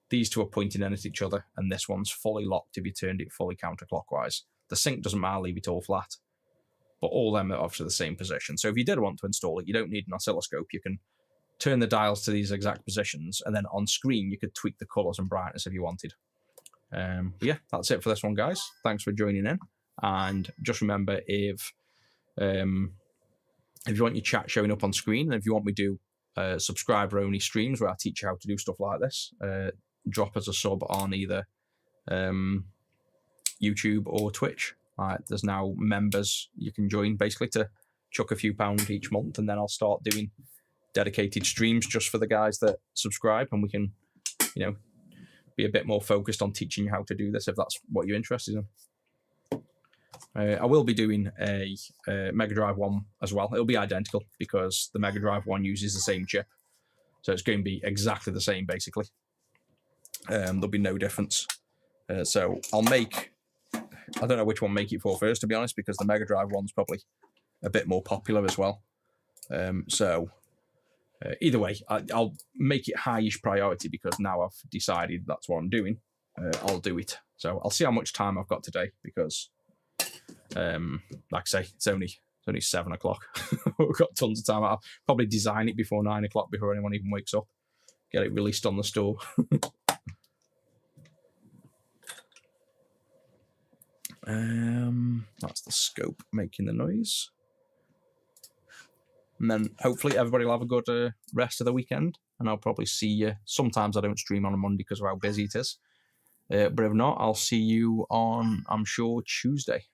these two are pointing in at each other, and this one's fully locked if you turned it fully counterclockwise. The sync doesn't matter, leave it all flat, but all them are obviously the same position. So if you did want to install it, you don't need an oscilloscope. You can turn the dials to these exact positions, and then on screen you could tweak the colours and brightness if you wanted. But yeah, that's it for this one, guys. Thanks for joining in, and just remember, if you want your chat showing up on screen, and if you want me to subscriber-only streams where I teach you how to do stuff like this. Drop us a sub on either YouTube or Twitch. There's now members you can join basically to chuck a few pounds each month, and then I'll start doing dedicated streams just for the guys that subscribe, and we can, be a bit more focused on teaching you how to do this if that's what you're interested in. I will be doing a Mega Drive 1 as well. It'll be identical because the Mega Drive 1 uses the same chip. So it's going to be exactly the same, basically. There'll be no difference. So I'll make... I don't know which one make it for first, to be honest, because the Mega Drive 1's probably a bit more popular as well. Either way, I'll make it high-ish priority because now I've decided that's what I'm doing. I'll do it. So I'll see how much time I've got today because... like I say, it's only 7 o'clock. We've got tons of time. I'll probably design it before 9 o'clock before anyone even wakes up. Get it released on the store. That's the scope making the noise. And then hopefully everybody will have a good rest of the weekend. And I'll probably see you. Sometimes I don't stream on a Monday because of how busy it is. But if not, I'll see you on, I'm sure, Tuesday.